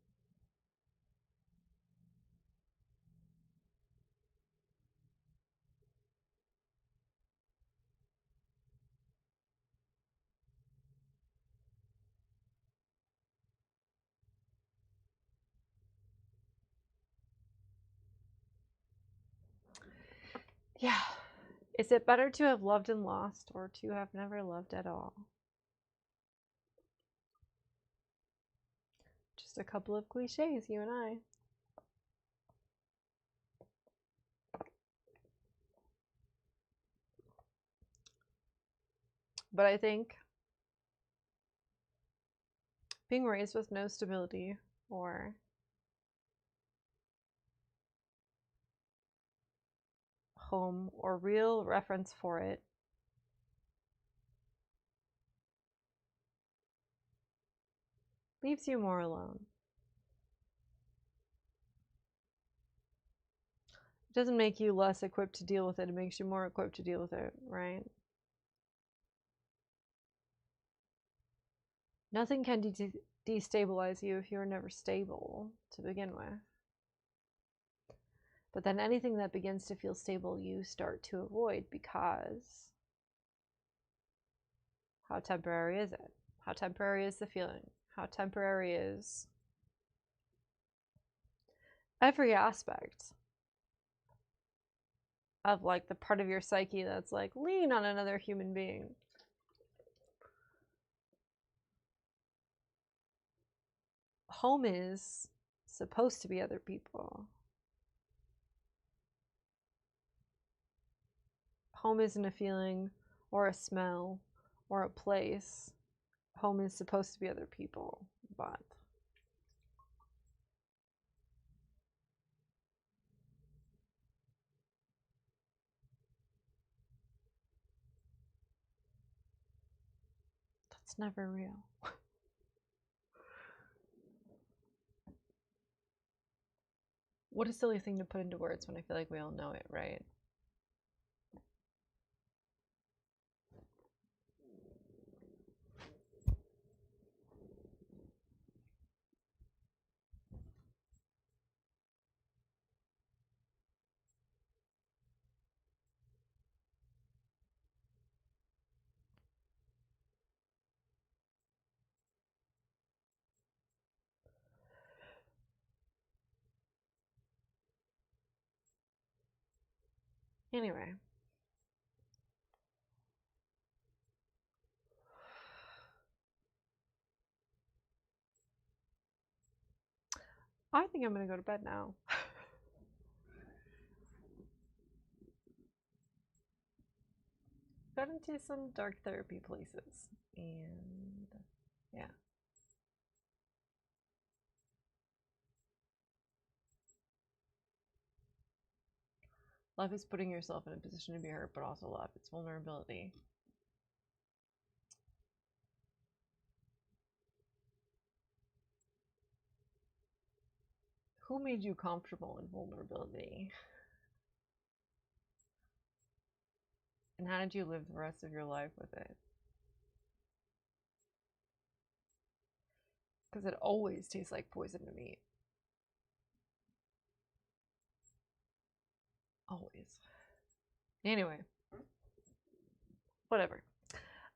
Yeah. Is it better to have loved and lost or to have never loved at all? Just a couple of cliches, you and I. But I think being raised with no stability or home or real reference for it leaves you more alone. It doesn't make you less equipped to deal with it, it makes you more equipped to deal with it, right? Nothing can destabilize you if you're never stable to begin with. But then anything that begins to feel stable, you start to avoid because how temporary is it? How temporary is the feeling? How temporary is every aspect of like the part of your psyche that's like lean on another human being. Home is supposed to be other people. Home isn't a feeling or a smell or a place. Home is supposed to be other people, but that's never real. What a silly thing to put into words when I feel like we all know it, right? Anyway. I think I'm gonna go to bed now. Got into some dark therapy places, and yeah. Love is putting yourself in a position to be hurt, but also love. It's vulnerability. Who made you comfortable in vulnerability? And how did you live the rest of your life with it? Because it always tastes like poison to me. Always. Anyway. Whatever.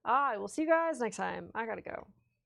I will see you guys next time. I gotta go.